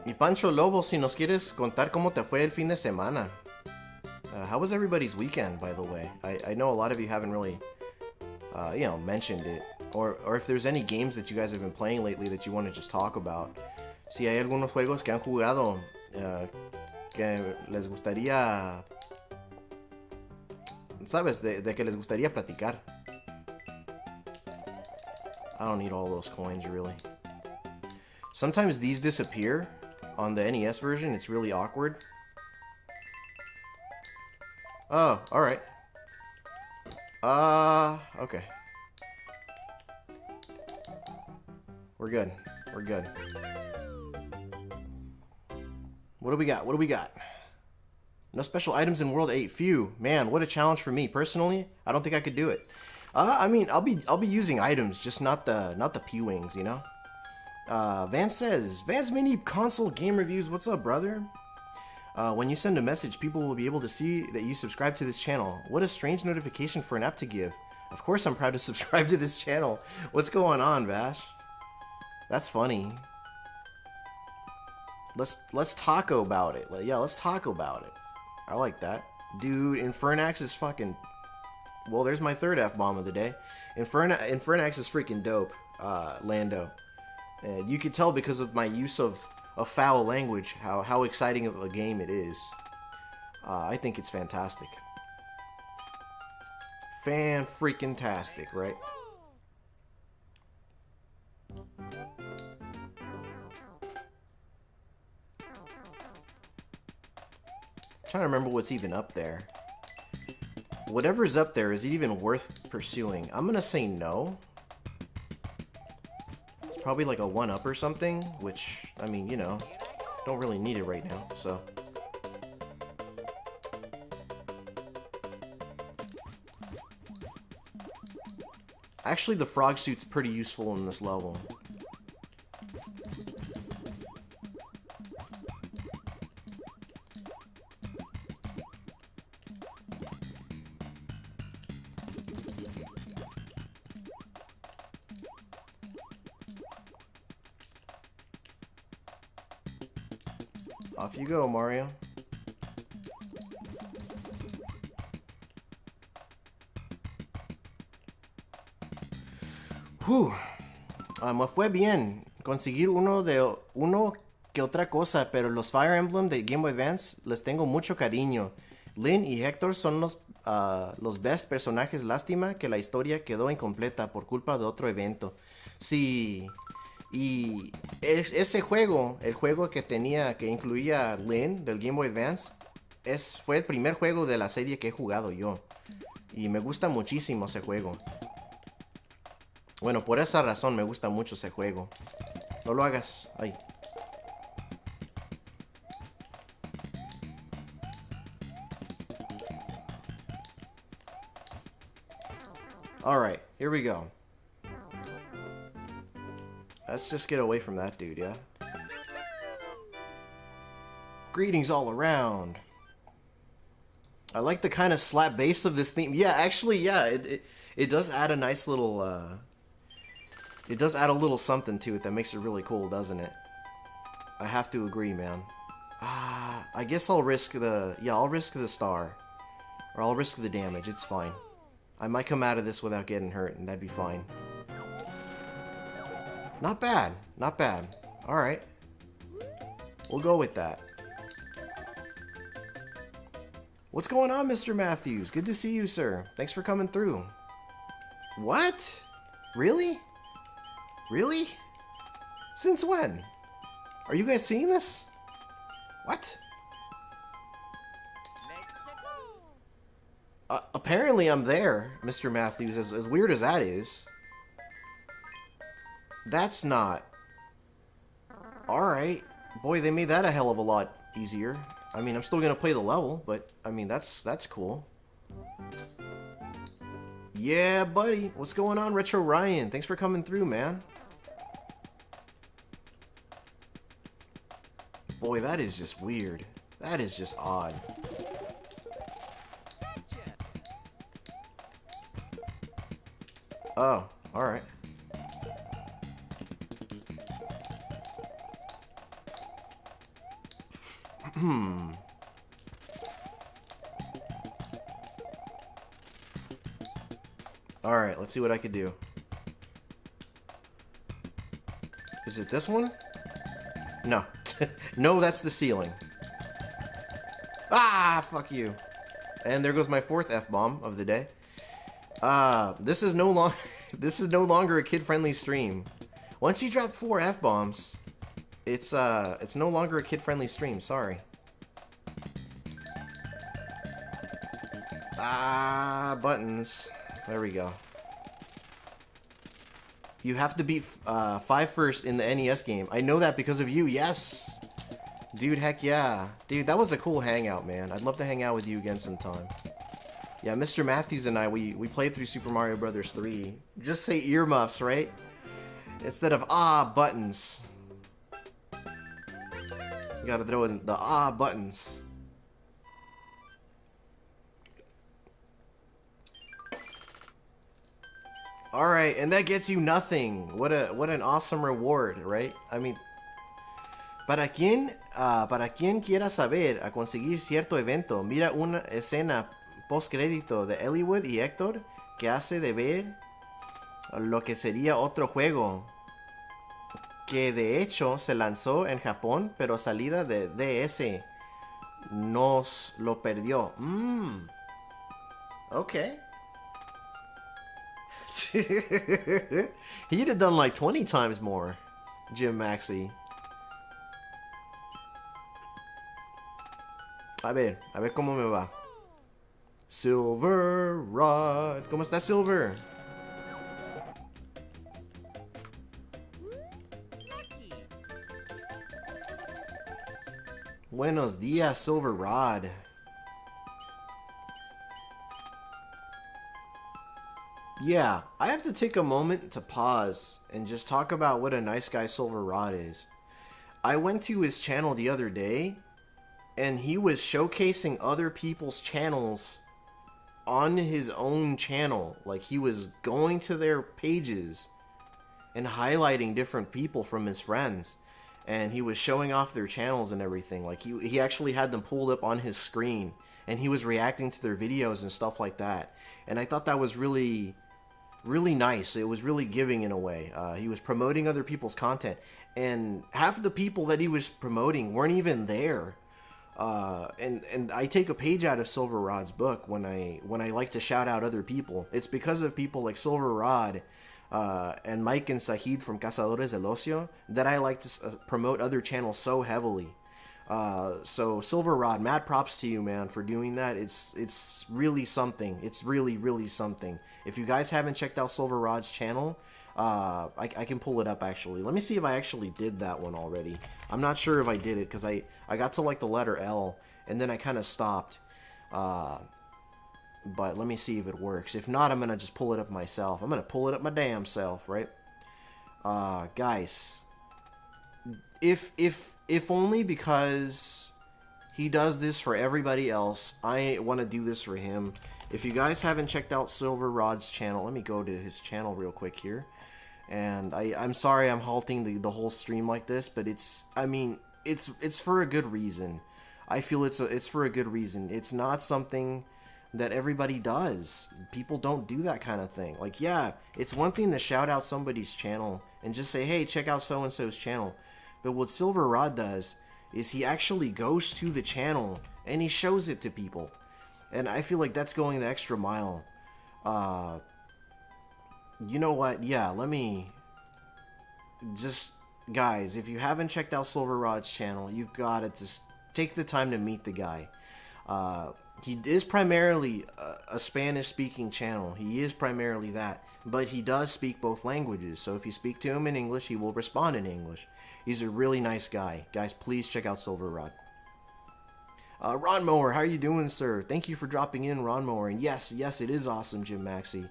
Y Pancho Lobo, si nos quieres contar cómo te fue el fin de semana. How was everybody's weekend, by the way? I know a lot of you haven't really, you know, mentioned it. Or if there's any games that you guys have been playing lately that you want to just talk about. Si hay algunos juegos que han jugado que les gustaría... ¿Sabes? De que les gustaría platicar. I don't need all those coins, really. Sometimes these disappear on the NES version. It's really awkward. Oh, alright. Okay. We're good. We're good. What do we got? What do we got? No special items in World 8. Phew. Man, what a challenge for me. Personally, I don't think I could do it. I mean, I'll be using items, just not the P-Wings, you know? Vance says, Vance Mini Console Game Reviews, what's up, brother? When you send a message, people will be able to see that you subscribe to this channel. What a strange notification for an app to give. Of course I'm proud to subscribe to this channel. What's going on, Vash? That's funny. Let's taco about it. Yeah, let's talk about it. I like that. Dude, Infernax is fucking... Well, there's my third F-bomb of the day. Infernax is freaking dope, Lando. You could tell because of my use of foul language how exciting of a game it is. I think it's fantastic. Fan-freaking-tastic, right? Trying to remember what's even up there. Whatever's up there, is it even worth pursuing? I'm gonna say no. It's probably like a 1-up or something, which, I mean, you know, don't really need it right now, so. Actually, the frog suit's pretty useful in this level. Off you go, Mario. Me fue bien conseguir uno que otra cosa, pero los Fire Emblem de Game Boy Advance les tengo mucho cariño. Lynn y Hector son los best personajes. Lástima que la historia quedó incompleta por culpa de otro evento. Sí. Y ese juego, el juego que incluía Lynn del Game Boy Advance, fue el primer juego de la serie que he jugado yo. Y me gusta muchísimo ese juego. Bueno, por esa razón me gusta mucho ese juego. No lo hagas. Ay. Alright, here we go. Let's just get away from that dude, yeah? Greetings all around. I like the kind of slap bass of this theme. Yeah, actually, yeah, it does add a nice little, it does add a little something to it that makes it really cool, doesn't it? I have to agree, man. I guess I'll risk the star. Or I'll risk the damage, it's fine. I might come out of this without getting hurt, and that'd be fine. Not bad, not bad. Alright. We'll go with that. What's going on, Mr. Matthews? Good to see you, sir. Thanks for coming through. What? Really? Really? Since when? Are you guys seeing this? What? Apparently I'm there, Mr. Matthews, as weird as that is. That's not... Alright. Boy, they made that a hell of a lot easier. I mean, I'm still gonna play the level, but, I mean, that's cool. Yeah, buddy. What's going on, Retro Ryan? Thanks for coming through, man. Boy, that is just weird. That is just odd. Oh, alright. Alright, let's see what I could do. Is it this one? No. No, that's the ceiling. Ah, fuck you. And there goes my fourth F-bomb of the day. This is no longer a kid-friendly stream. Once you drop 4 F-bombs, it's no longer a kid-friendly stream, sorry. Ah, buttons. There we go. You have to beat 5 first in the NES game. I know that because of you, yes! Dude, heck yeah. Dude, that was a cool hangout, man. I'd love to hang out with you again sometime. Yeah, Mr. Matthews and I, we played through Super Mario Bros. 3. Just say earmuffs, right? Instead of buttons. You gotta throw in the buttons. Alright, and that gets you nothing. What an awesome reward, right? I mean, para quien quiera saber a conseguir cierto evento, mira una escena post-crédito de Ellwood y Héctor que hace de ver lo que sería otro juego que de hecho se lanzó en Japón, pero salida de DS nos lo perdió. Okay. He'd have done like 20 times more, Jim Maxey. A ver cómo me va. Silver Rod. ¿Cómo está, Silver? Buenos días, Silver Rod. Yeah, I have to take a moment to pause and just talk about what a nice guy Silver Rod is. I went to his channel the other day, and he was showcasing other people's channels on his own channel. Like, he was going to their pages and highlighting different people from his friends. And he was showing off their channels and everything. Like, he actually had them pulled up on his screen, and he was reacting to their videos and stuff like that. And I thought that was really nice. It was really giving in a way. He was promoting other people's content, and half of the people that he was promoting weren't even there. And I take a page out of Silver Rod's book when I like to shout out other people. It's because of people like Silver Rod and Mike and Sahid from Cazadores del Ocio that I like to promote other channels so heavily. So Silver Rod, mad props to you, man, for doing that. It's really something. It's really something. If you guys haven't checked out Silver Rod's channel, I can pull it up actually. Let me see if I actually did that one already. I'm not sure if I did it because I got to like the letter L and then I kind of stopped. But let me see if it works. If not, I'm gonna just pull it up myself. I'm gonna pull it up my damn self, right? Guys, if only because he does this for everybody else, I want to do this for him. If you guys haven't checked out Silver Rod's channel, let me go to his channel real quick here. And I'm sorry I'm halting the whole stream like this, but it's for a good reason. I feel it's for a good reason. It's not something that everybody does. People don't do that kind of thing. Like, yeah, it's one thing to shout out somebody's channel and just say, hey, check out so-and-so's channel. But what Silver Rod does is he actually goes to the channel and he shows it to people. And I feel like that's going the extra mile. You know what? Yeah, let me just, guys, if you haven't checked out Silver Rod's channel, you've got to just take the time to meet the guy. He is primarily a Spanish-speaking channel. He is primarily that. But he does speak both languages. So if you speak to him in English, he will respond in English. He's a really nice guy. Guys, please check out Silver Rod. Ron Mower, how are you doing, sir? Thank you for dropping in, Ron Mower. And yes, it is awesome, Jim Maxey.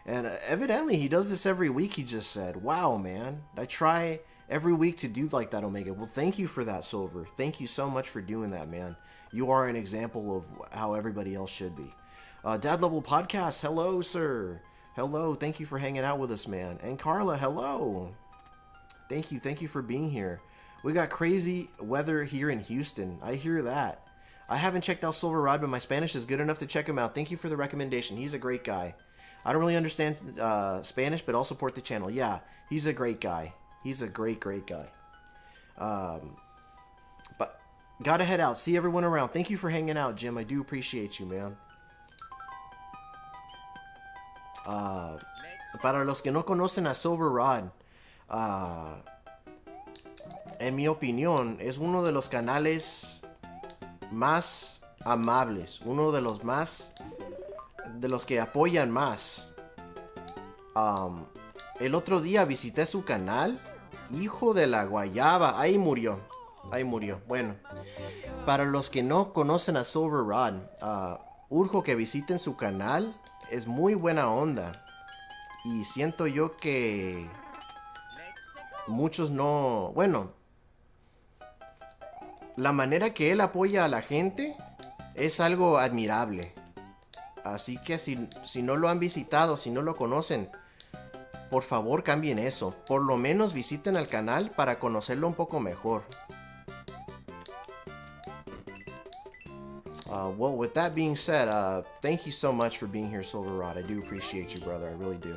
And evidently, he does this every week, he just said. Wow, man. I try every week to do like that, Omega. Well, thank you for that, Silver. Thank you so much for doing that, man. You are an example of how everybody else should be. Dad Level Podcast, hello, sir. Hello, thank you for hanging out with us, man. And Carla, hello. Thank you for being here. We got crazy weather here in Houston. I hear that. I haven't checked out Silver Rod, but my Spanish is good enough to check him out. Thank you for the recommendation. He's a great guy. I don't really understand Spanish, but I'll support the channel. Yeah, he's a great guy. He's a great guy. But gotta head out. See everyone around. Thank you for hanging out, Jim. I do appreciate you, man. Para los que no conocen a Silver Rod, en mi opinión, es uno de los canales más amables, uno de los más, de los que apoyan más. El otro día visité su canal, hijo de la guayaba, ahí murió. Bueno, para los que no conocen a Silver Rod, urjo que visiten su canal, es muy buena onda. Y siento yo que muchos no, bueno, la manera que él apoya a la gente es algo admirable. Así que si no lo han visitado, si no lo conocen, por favor cambien eso. Por lo menos visiten el canal para conocerlo un poco mejor. Well, with that being said, thank you so much for being here, Silver Rod. I do appreciate you, brother. I really do.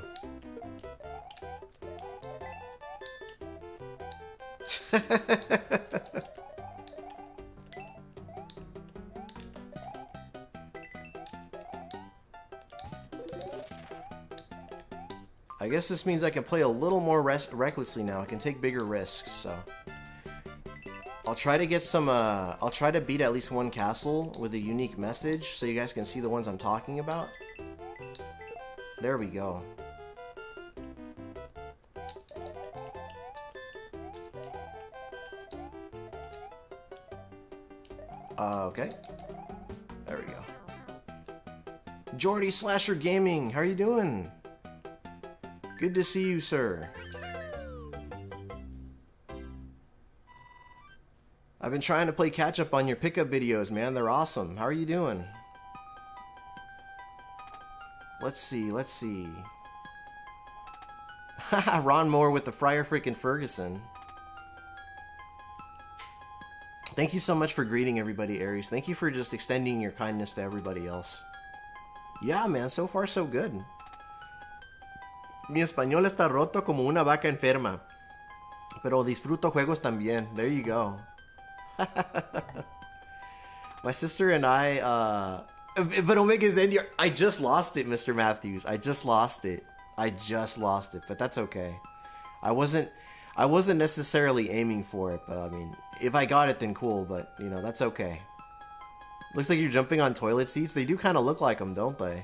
I guess this means I can play a little more recklessly now. I can take bigger risks, so I'll try to get some, I'll try to beat at least one castle with a unique message so you guys can see the ones I'm talking about. There we go. Okay. There we go. Jordy Slasher Gaming, how are you doing? Good to see you, sir. I've been trying to play catch up on your pickup videos, man. They're awesome. How are you doing? Let's see. Ron Moore with the Friar freaking Ferguson. Thank you so much for greeting everybody, Aries. Thank you for just extending your kindness to everybody else. Yeah, man. So far, so good. Mi español está roto como una vaca enferma. Pero disfruto juegos también. There you go. My sister and I, but Omega's end year. I just lost it, Mr. Matthews. I just lost it. But that's okay. I wasn't necessarily aiming for it, but I mean, if I got it, then cool. But you know, that's okay. Looks like you're jumping on toilet seats. They do kind of look like them, don't they?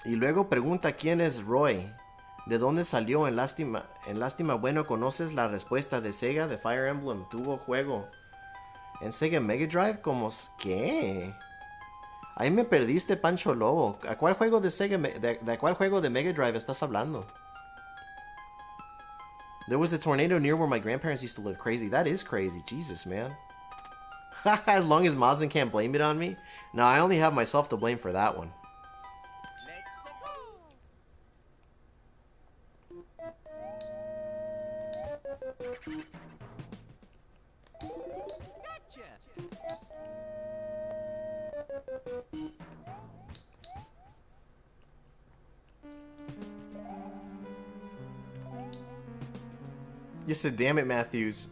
Y luego pregunta quién es Roy. ¿De dónde salió en Lástima? Bueno, ¿conoces la respuesta de Sega de Fire Emblem? Tuvo juego en Sega Mega Drive. ¿Cómo qué? Ahí me perdiste, Pancho Lobo. ¿A cuál juego de Sega de cuál juego de Mega Drive estás hablando? There was a tornado near where my grandparents used to live. Crazy. That is crazy. Jesus, man. As long as Mazen can't blame it on me. No, I only have myself to blame for that one. You said, damn it, Matthews.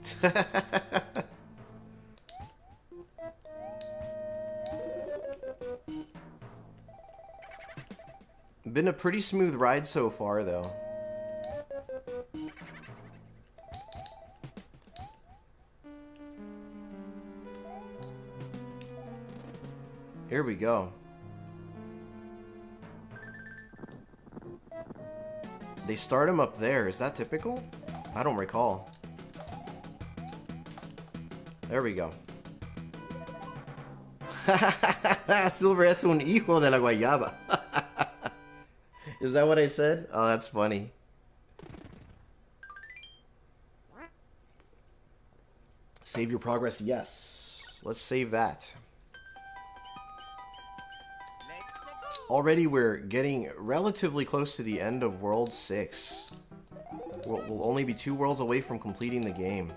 Been a pretty smooth ride so far, though. Here we go. They start him up there. Is that typical? I don't recall. There we go. Silver es un hijo de la guayaba. Is that what I said? Oh, that's funny. Save your progress, yes. Let's save that. Already we're getting relatively close to the end of World 6. We'll only be 2 worlds away from completing the game.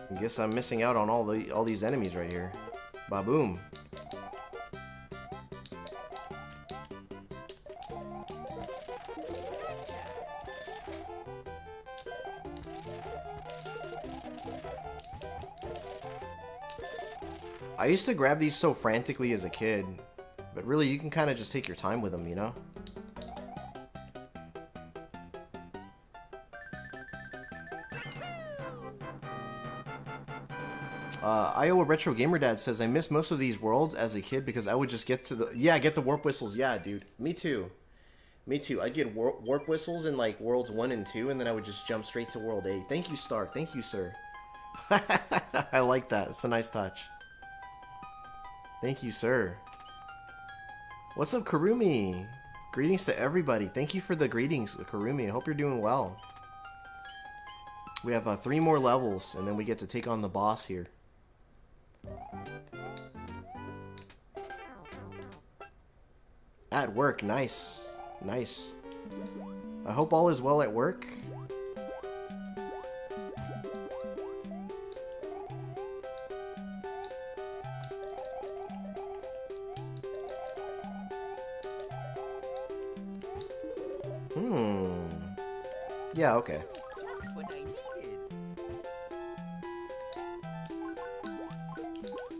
I guess I'm missing out on all these enemies right here. Ba-boom. I used to grab these so frantically as a kid, but really you can kind of just take your time with them, you know? Iowa Retro Gamer Dad says, I missed most of these worlds as a kid because I would just get to the... Yeah, get the warp whistles. Yeah, dude. Me too. Me too. I'd get warp whistles in like worlds 1 and 2, and then I would just jump straight to world 8. Thank you, Stark. Thank you, sir. I like that. It's a nice touch. Thank you, sir. What's up, Karumi? Greetings to everybody. Thank you for the greetings, Karumi. I hope you're doing well. We have 3 more levels, and then we get to take on the boss here. At work, nice. Nice. I hope all is well at work. Yeah, okay.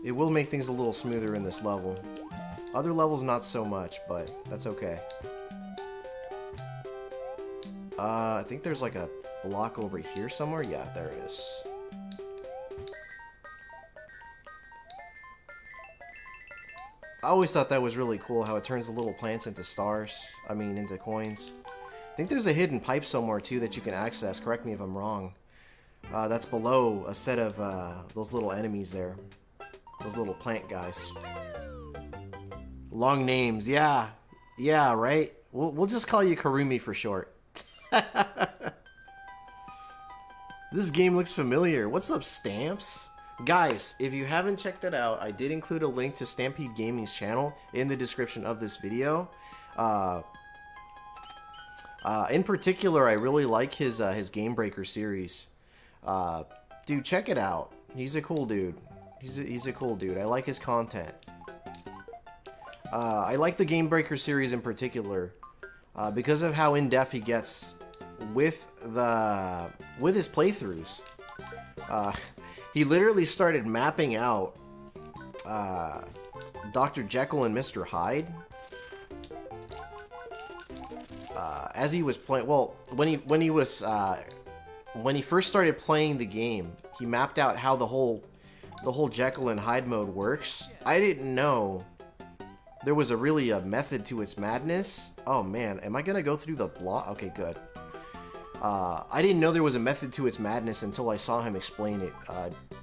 It will make things a little smoother in this level. Other levels not so much, but that's okay. I think there's like a block over here somewhere. Yeah, there it is. I always thought that was really cool how it turns the little plants into stars. I mean, into coins. I think there's a hidden pipe somewhere too that you can access. Correct me if I'm wrong. That's below a set of those little enemies there. Those little plant guys. Long names, yeah. Yeah, right? We'll just call you Karumi for short. This game looks familiar. What's up, Stamps? Guys, if you haven't checked it out, I did include a link to Stampede Gaming's channel in the description of this video. In particular, I really like his Game Breaker series. Dude, check it out. He's a cool dude. He's a cool dude. I like his content. I like the Game Breaker series in particular because of how in-depth he gets with his playthroughs. He literally started mapping out Dr. Jekyll and Mr. Hyde as he was playing. Well, when he first started playing the game, he mapped out how the whole Jekyll and Hyde mode works. I didn't know there was really a method to its madness. Oh man, am I gonna go through the block? Okay, good. I didn't know there was a method to its madness until I saw him explain it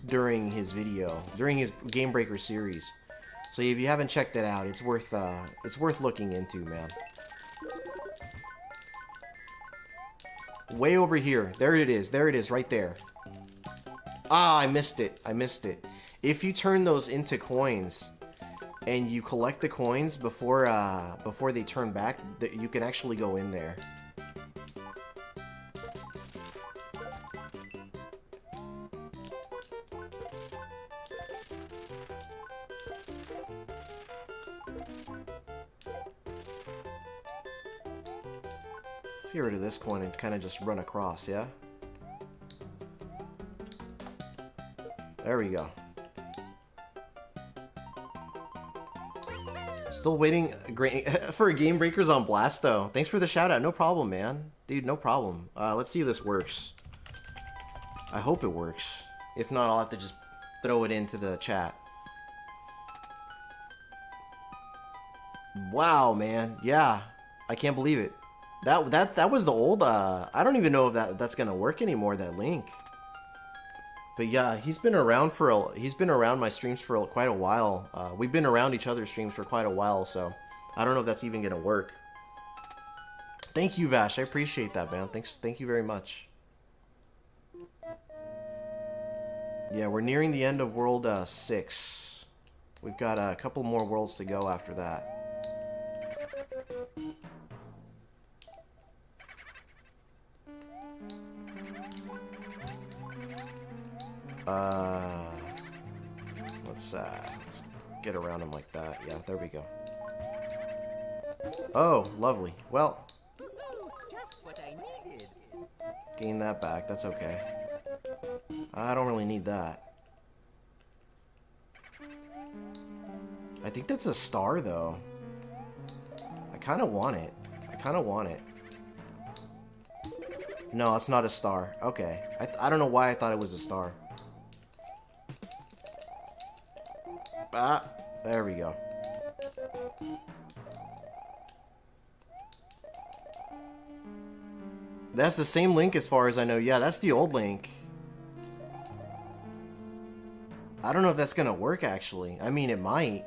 during his video, during his Game Breaker series. So if you haven't checked it out, it's worth looking into, man. Way over here. There it is. There it is, right there. Ah, I missed it. I missed it. If you turn those into coins and you collect the coins before they turn back, you can actually go in there. Let's get rid of this coin and kind of just run across, yeah? There we go. Still waiting for Game Breakers on Blasto. Thanks for the shout out. No problem, man. Dude, no problem. Let's see if this works. I hope it works. If not, I'll have to just throw it into the chat. Wow, man. Yeah. I can't believe it. That was the old I don't even know if that's gonna work anymore, that link. But yeah, he's been around my streams for quite a while. We've been around each other's streams for quite a while, so I don't know if that's even gonna work. Thank you, Vash. I appreciate that, man. Thank you very much. Yeah, we're nearing the end of World 6. We've got a couple more worlds to go after that. Let's get around him like that. Yeah, there we go. Oh, lovely. Well, gain that back. That's okay. I don't really need that. I think that's a star, though. I kind of want it. No, it's not a star. Okay. I don't know why I thought it was a star. Ah, there we go. That's the same link as far as I know. Yeah, that's the old link. I don't know if that's gonna work, actually. I mean, it might.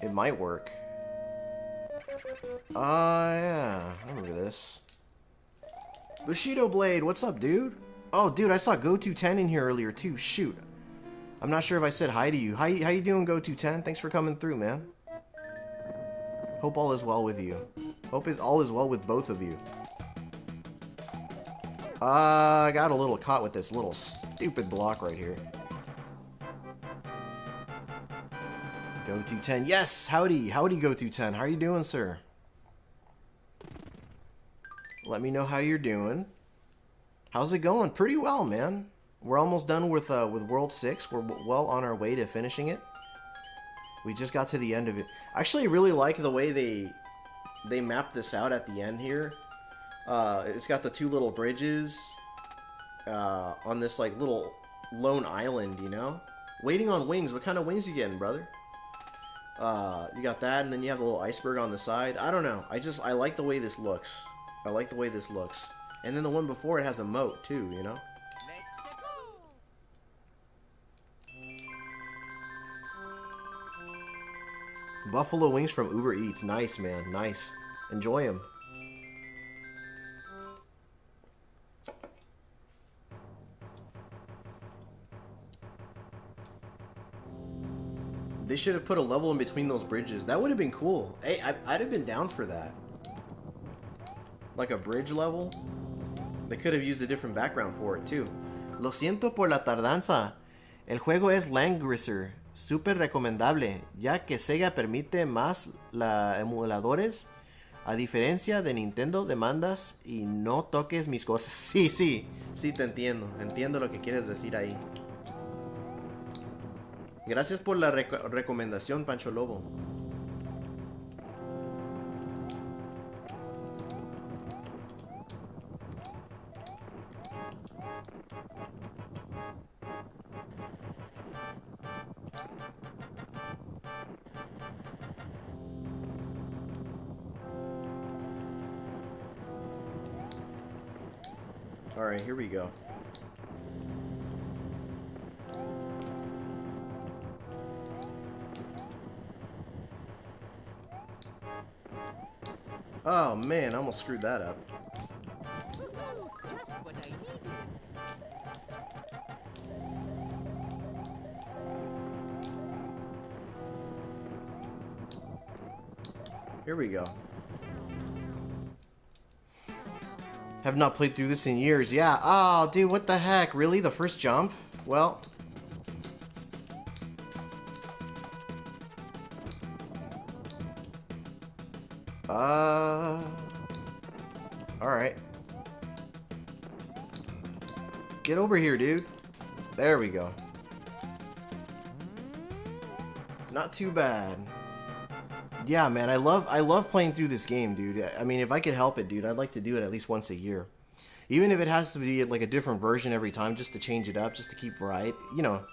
It might work. Yeah. I remember this. Bushido Blade, what's up, dude? Oh, dude, I saw Go210 in here earlier, too. Shoot. I'm not sure if I said hi to you. How you doing, Go210? Thanks for coming through, man. Hope all is well with you. Hope all is well with both of you. I got a little caught with this little stupid block right here. Go210. Yes! Howdy! Howdy, Go210. How are you doing, sir? Let me know how you're doing. How's it going? Pretty well, man. We're almost done with World 6. We're well on our way to finishing it. We just got to the end of it. I actually really like the way they mapped this out at the end here. It's got the two little bridges on this like little lone island, you know? Waiting on wings. What kind of wings you getting, brother? You got that, and then you have a little iceberg on the side. I don't know. I like the way this looks. I like the way this looks. And then the one before it has a moat too, you know? Buffalo wings from Uber Eats. Nice, man. Nice. Enjoy them. They should have put a level in between those bridges. That would have been cool. Hey, I'd have been down for that. Like a bridge level. They could have used a different background for it too. Lo siento por la tardanza. El juego es Langrisser. Súper recomendable, ya que Sega permite más emuladores. A diferencia de Nintendo, demandas y no toques mis cosas. Sí, te entiendo. Entiendo lo que quieres decir ahí. Gracias por la recomendación, Pancho Lobo. Alright, here we go. Oh man, I almost screwed that up. Here we go. Have not played through this in years. Yeah. Oh, dude, what the heck? Really? The first jump? Well. Alright. Get over here, dude. There we go. Not too bad. Yeah, man, I love playing through this game, dude. I mean, if I could help it, dude, I'd like to do it at least once a year. Even if it has to be like a different version every time, just to change it up, just to keep variety, you know,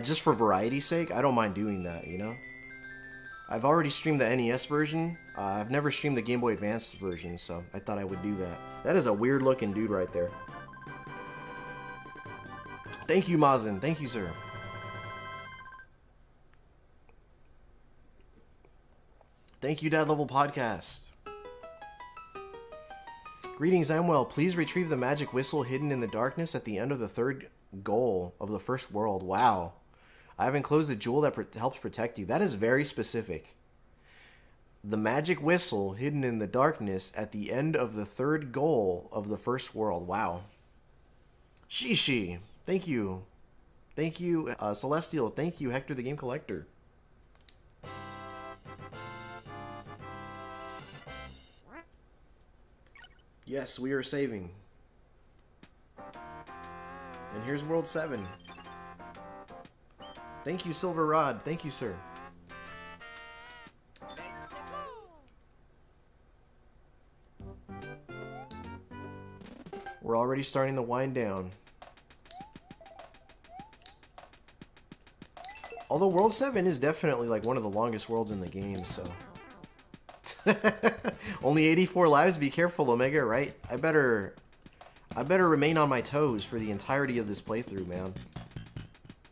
just for variety's sake, I don't mind doing that, you know? I've already streamed the NES version. I've never streamed the Game Boy Advance version, so I thought I would do that. That is a weird looking dude right there. Thank you, Mazin. Thank you, sir. Thank you, Dad Level Podcast. Greetings, I'm well. Please retrieve the magic whistle hidden in the darkness at the end of the third goal of the first world. Wow. I have enclosed a jewel that helps protect you. That is very specific. The magic whistle hidden in the darkness at the end of the third goal of the first world. Wow. Shishi. Thank you. Thank you, Celestial. Thank you, Hector the Game Collector. Yes, we are saving. And here's World 7. Thank you, Silver Rod. Thank you, sir. We're already starting to wind down. Although World 7 is definitely like one of the longest worlds in the game, so... Only 84 lives? Be careful, Omega, right? I better remain on my toes for the entirety of this playthrough, man.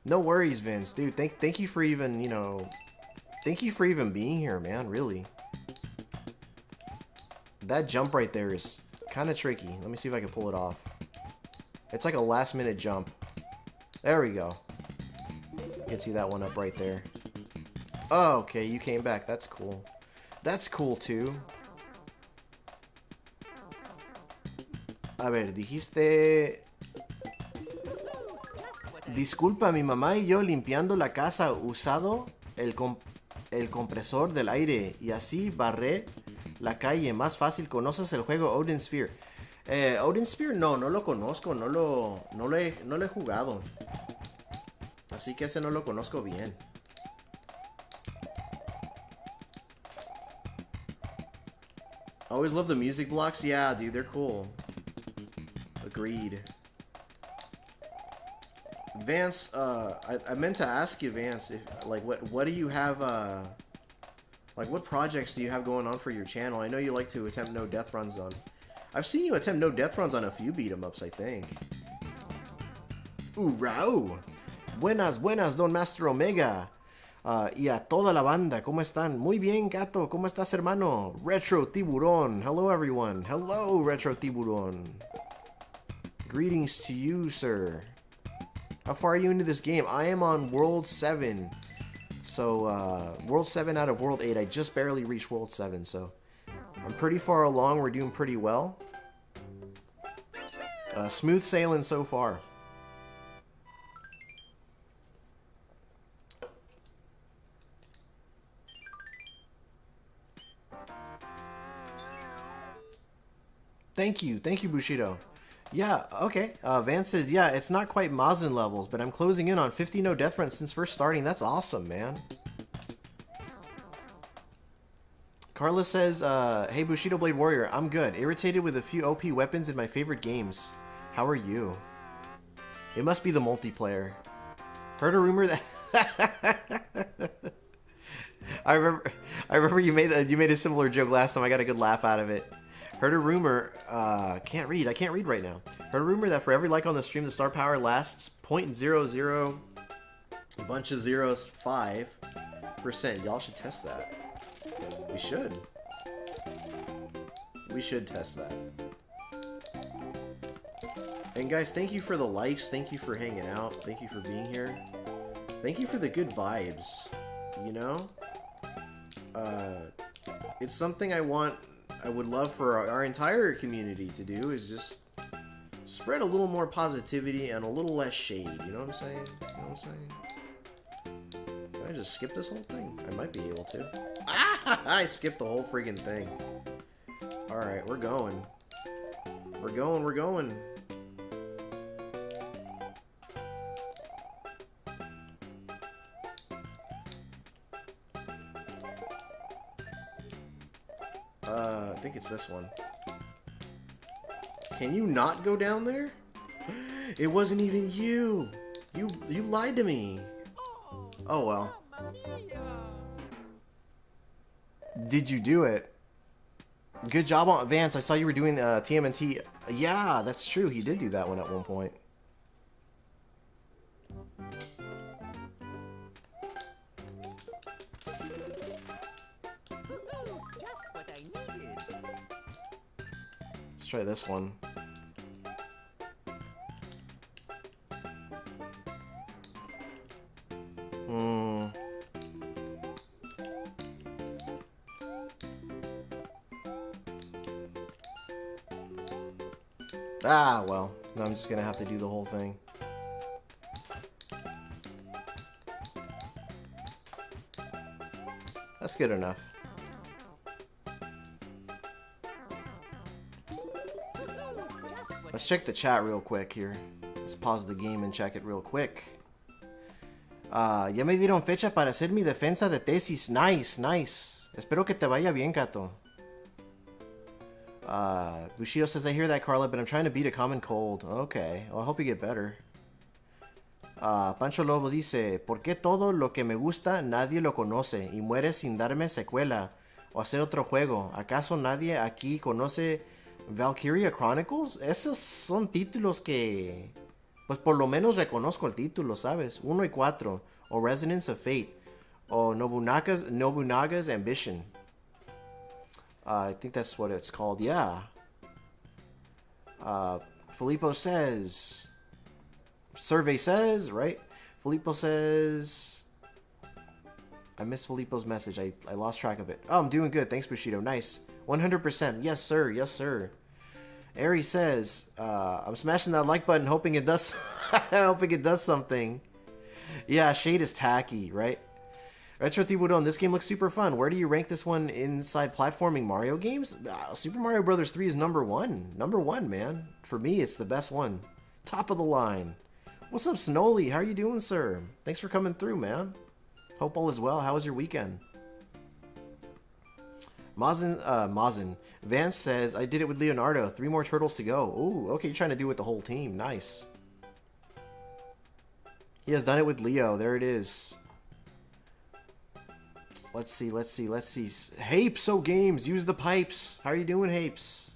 No worries, Vince. Dude, thank you for even, you know... Thank you for even being here, man, really. That jump right there is kind of tricky. Let me see if I can pull it off. It's like a last-minute jump. There we go. You can see that one up right there. Oh, okay, you came back. That's cool. That's cool, too. A ver, dijiste... Disculpa, mi mamá y yo limpiando la casa usado el compresor del aire y así barré la calle. Más fácil. ¿Conoces el juego Odin Sphere? Odin Sphere no lo conozco. No lo he jugado. Así que ese no lo conozco bien. I always love the music blocks. Yeah, dude, they're cool. Agreed. Vance, I meant to ask you, Vance, if like what do you have like what projects do you have going on for your channel? I know you like to attempt no death runs on. I've seen you attempt no death runs on a few beat 'em ups, I think. Raúl. Buenas, Don Master Omega. Y a toda la banda, ¿cómo están? Muy bien, Gato, ¿cómo estás, hermano? Retro Tiburón. Hello, everyone. Hello, Retro Tiburón. Greetings to you, sir. How far are you into this game? I am on World 7. So, World 7 out of World 8. I just barely reached World 7, so I'm pretty far along. We're doing pretty well. Smooth sailing so far. Thank you, Bushido. Yeah, okay. Vance says, yeah, it's not quite Mazin levels, but I'm closing in on 50 no death runs since first starting. That's awesome, man. Carla says, hey, Bushido Blade Warrior, I'm good. Irritated with a few OP weapons in my favorite games. How are you? It must be the multiplayer. Heard a rumor that... I remember you made a similar joke last time. I got a good laugh out of it. Heard a rumor, I can't read right now. Heard a rumor that for every like on the stream, the star power lasts 0.00, a bunch of zeros, 5%. Y'all should test that. We should. We should test that. And guys, thank you for the likes. Thank you for hanging out. Thank you for being here. Thank you for the good vibes. You know? It's something I would love for our entire community to do, is just spread a little more positivity and a little less shade. You know what I'm saying? You know what I'm saying? Can I just skip this whole thing? I might be able to. Ah! I skipped the whole friggin' thing. Alright, we're going. We're going, we're going. I think it's this one. Can you not go down there? It wasn't even you. You lied to me. Oh well. Did you do it? Good job on Vance. I saw you were doing TMNT. Yeah, that's true. He did do that one at one point. Let's try this one. Ah, well, I'm just gonna have to do the whole thing. That's good enough. Let's check the chat real quick here. Let's pause the game and check it real quick. Ya me dieron fecha para hacer mi defensa de tesis. Nice, nice. Espero que te vaya bien, Kato. Bushido says, I hear that, Carla, but I'm trying to beat a common cold. Okay, well, I hope you get better. Pancho Lobo dice, ¿por qué todo lo que me gusta nadie lo conoce y muere sin darme secuela o hacer otro juego? ¿Acaso nadie aquí conoce Valkyria Chronicles? Esos son títulos que, pues por lo menos reconozco el título, ¿sabes? 1 y 4, o Resonance of Fate, o Nobunaga's Ambition. I think that's what it's called, yeah. Filippo says... Survey says, right? Filippo says... I missed Filippo's message. I lost track of it. Oh, I'm doing good. Thanks, Bushido. Nice. 100%. Yes, sir. Yes, sir. Ari says, I'm smashing that like button, hoping it does... hoping it does something. Yeah, Shade is tacky, right? Retro Tiburon, this game looks super fun. Where do you rank this one inside platforming Mario games? Super Mario Bros. 3 is number one. Number one, man. For me, it's the best one. Top of the line. What's up, Snowly? How are you doing, sir? Thanks for coming through, man. Hope all is well. How was your weekend? Mazin. Vance says, I did it with Leonardo. 3 more turtles to go. Ooh, okay, you're trying to do it with the whole team. Nice. He has done it with Leo. There it is. Let's see. Hapeso Games, use the pipes. How are you doing, Hapes?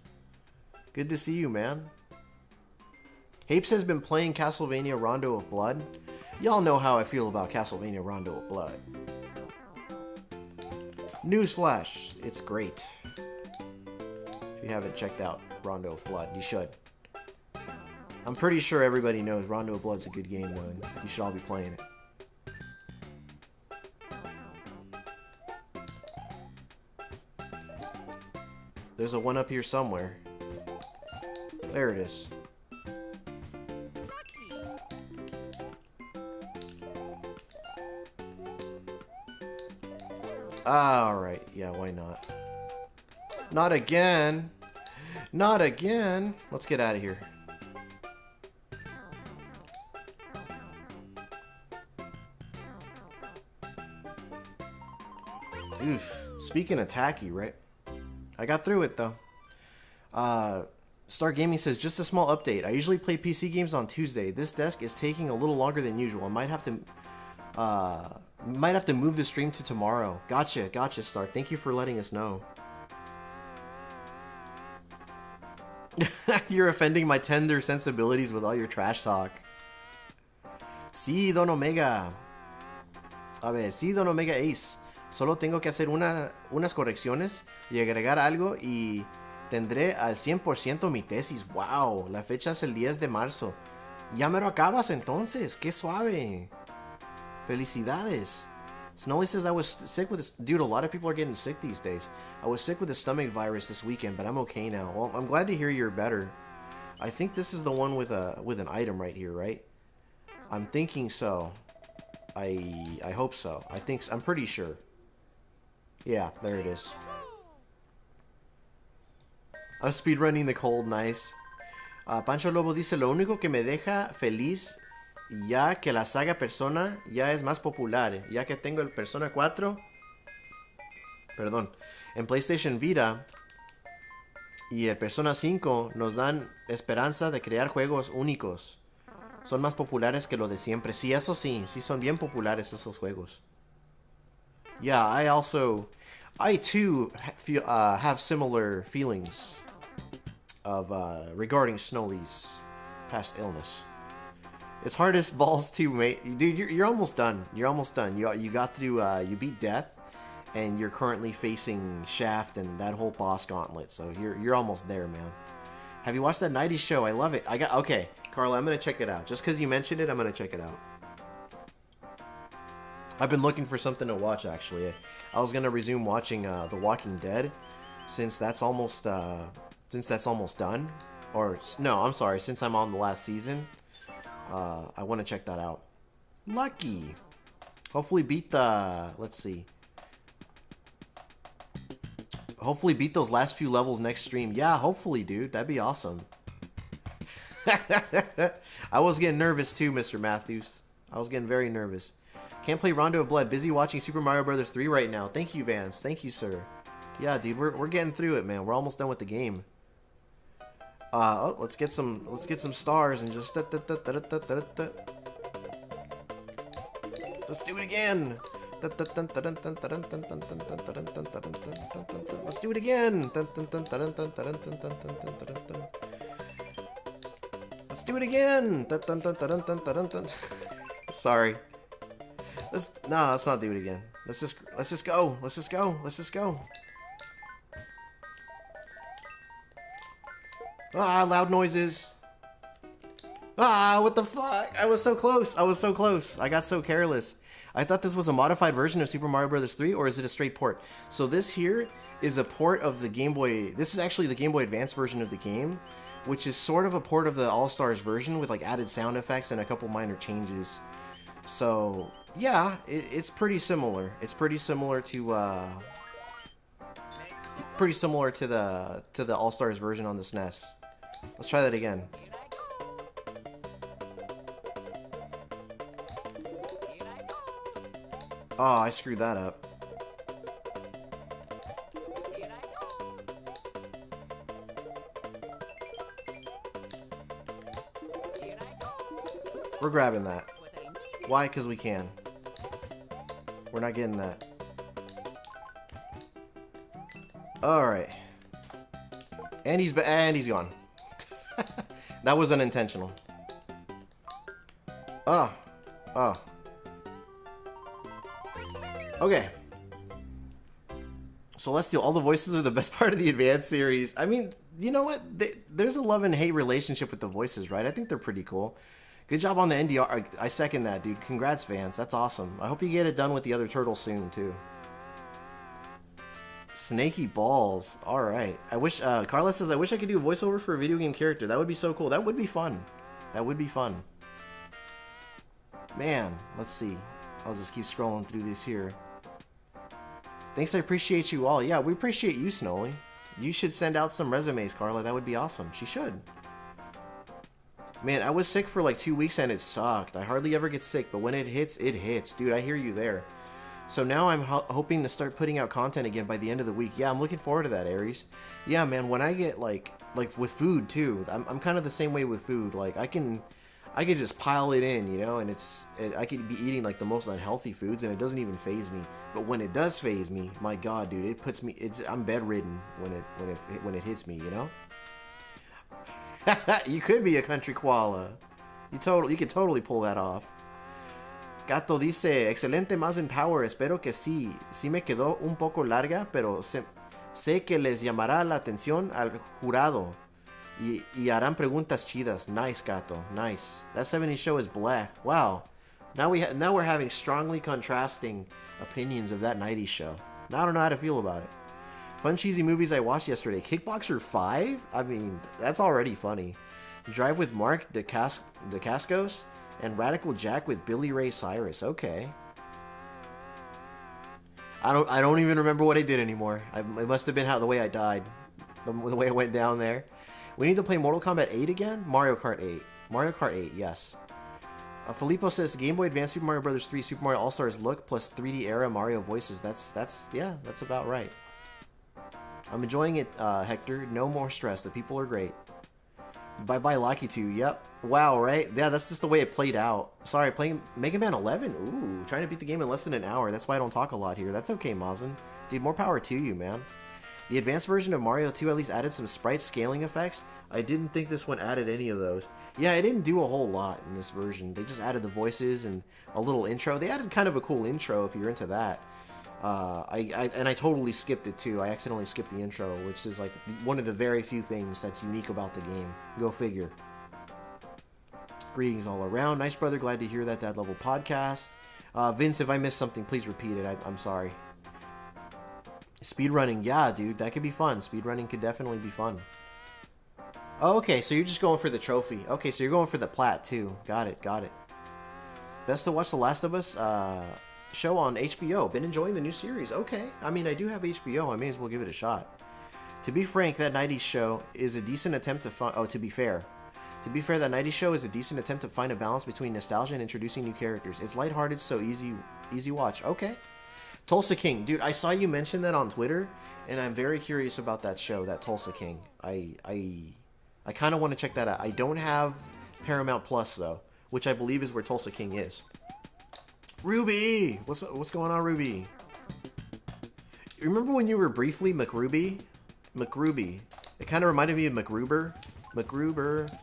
Good to see you, man. Hapes has been playing Castlevania Rondo of Blood. Y'all know how I feel about Castlevania Rondo of Blood. Newsflash, it's great. If you haven't checked out Rondo of Blood, you should. I'm pretty sure everybody knows Rondo of Blood's a good game, though, and you should all be playing it. There's a one up here somewhere. There it is. Alright, yeah, why not? Not again! Not again! Let's get out of here. Oof. Speaking of tacky, right? I got through it, though. Star Gaming says, just a small update. I usually play PC games on Tuesday. This desk is taking a little longer than usual. I might have to move the stream to tomorrow. Gotcha, Star. Thank you for letting us know. You're offending my tender sensibilities with all your trash talk. Sí, Don Omega. A ver, sí, Don Omega Ace. Solo tengo que hacer unas correcciones y agregar algo y tendré al 100% mi tesis. Wow, la fecha es el 10 de marzo. Ya me lo acabas entonces. Qué suave. Felicidades. Snowly says I was sick with this. Dude, a lot of people are getting sick these days. I was sick with a stomach virus this weekend, but I'm okay now. Well, I'm glad to hear you're better. I think this is the one with an item right here, right? I'm thinking so. I hope so. I'm pretty sure. Yeah, there it is. I'm speedrunning the cold, nice. Pancho Lobo dice, lo único que me deja feliz ya que la saga Persona ya es más popular, ya que tengo el Persona 4, perdón, en PlayStation Vita y el Persona 5 nos dan esperanza de crear juegos únicos. Son más populares que lo de siempre. Sí, eso sí, sí son bien populares esos juegos. Yeah, I too feel, have similar feelings of regarding Snowy's past illness. It's hard as balls too, mate. Dude, you're almost done. You're almost done. You got through. You beat death, and you're currently facing Shaft and that whole boss gauntlet. So you're almost there, man. Have you watched that 90s show? I love it. Okay, Carla, I'm gonna check it out. Just because you mentioned it, I'm gonna check it out. I've been looking for something to watch, actually. I was gonna resume watching The Walking Dead, since that's almost done. Or no, I'm sorry, since I'm on the last season. I want to check that out. Lucky. Hopefully beat the... Let's see. Hopefully beat those last few levels next stream. Yeah, hopefully, dude. That'd be awesome. I was getting nervous too, Mr. Matthews. I was getting very nervous. Can't play Rondo of Blood. Busy watching Super Mario Bros. 3 right now. Thank you, Vance. Thank you, sir. Yeah, dude, we're getting through it, man. We're almost done with the game. Oh, let's get some stars and just let's do it again. Let's do it again. Let's do it again. Sorry. Let's not do it again. Let's just go. Let's just go. Ah, loud noises. Ah, what the fuck? I was so close. I got so careless. I thought this was a modified version of Super Mario Bros. 3, or is it a straight port? So this here is a port of the Game Boy. This is actually the Game Boy Advance version of the game, which is sort of a port of the All-Stars version with like added sound effects and a couple minor changes. So yeah, it's pretty similar. It's pretty similar to the All-Stars version on the SNES. Let's try that again. Oh, I screwed that up. We're grabbing that. Why? Because we can. We're not getting that. Alright. And he's gone. That was unintentional. Oh. Okay. So let's see. All the voices are the best part of the Advanced series. I mean, you know what? There's a love and hate relationship with the voices, right? I think they're pretty cool. Good job on the NDR. I second that, dude. Congrats, Vance. That's awesome. I hope you get it done with the other turtles soon, too. Snaky balls. Alright. I wish, Carla says, I wish I could do a voiceover for a video game character. That would be so cool. That would be fun. That would be fun. Man, let's see. I'll just keep scrolling through this here. Thanks, I appreciate you all. Yeah, we appreciate you, Snowy. You should send out some resumes, Carla. That would be awesome. She should. Man, I was sick for like 2 weeks and it sucked. I hardly ever get sick, but when it hits, it hits. Dude, I hear you there. So now I'm hoping to start putting out content again by the end of the week. Yeah, I'm looking forward to that, Aries. Yeah, man, when I get like with food too, I'm kind of the same way with food. Like I can just pile it in, you know, and I could be eating like the most unhealthy foods and it doesn't even faze me. But when it does faze me, my God, dude, it puts me. I'm bedridden when it hits me, you know. You could be a country koala. You could totally pull that off. Gato dice, excelente, más en power. Espero que sí. Sí me quedó un poco larga, pero sé que les llamará la atención al jurado. Y harán preguntas chidas. Nice, Gato. Nice. That 70s show is blah. Wow. Now we're having strongly contrasting opinions of that 90s show. Now I don't know how to feel about it. Fun cheesy movies I watched yesterday. Kickboxer 5? I mean, that's already funny. Drive with Mark DeCascos and Radical Jack with Billy Ray Cyrus. Okay. I don't even remember what I did anymore. It must have been the way I died. The way it went down there. We need to play Mortal Kombat 8 again? Mario Kart 8. Mario Kart 8, yes. Filippo says Game Boy Advance Super Mario Bros. 3 Super Mario All-Stars look plus 3D era Mario voices. That's about right. I'm enjoying it, Hector. No more stress. The people are great. Bye-bye, Lucky 2. Yep. Wow, right? Yeah, that's just the way it played out. Sorry, playing Mega Man 11? Ooh, trying to beat the game in less than an hour. That's why I don't talk a lot here. That's okay, Mazin. Dude, more power to you, man. The advanced version of Mario 2 at least added some sprite scaling effects. I didn't think this one added any of those. Yeah, it didn't do a whole lot in this version. They just added the voices and a little intro. They added kind of a cool intro if you're into that. I totally skipped it too. I accidentally skipped the intro, which is like one of the very few things that's unique about the game. Go figure. Greetings all around. Nice brother, glad to hear that Dad Level podcast. Vince, if I missed something, please repeat it. I'm sorry. Speedrunning, yeah, dude, that could be fun. Speedrunning could definitely be fun. Oh, okay, so you're just going for the trophy. Okay, so you're going for the plat too. Got it. Best to watch The Last of Us show on HBO. Been enjoying the new series. Okay, I mean, I do have HBO. I may as well give it a shot. To be frank, that 90s show is a decent attempt to find... Oh, to be fair, that 90s show is a decent attempt to find a balance between nostalgia and introducing new characters. It's lighthearted, so easy watch. Okay. Tulsa King. Dude, I saw you mention that on Twitter, and I'm very curious about that show, that Tulsa King. I kind of want to check that out. I don't have Paramount Plus, though, which I believe is where Tulsa King is. Ruby! What's going on, Ruby? Remember when you were briefly McRuby? McRuby. It kind of reminded me of McRuber. McRuber.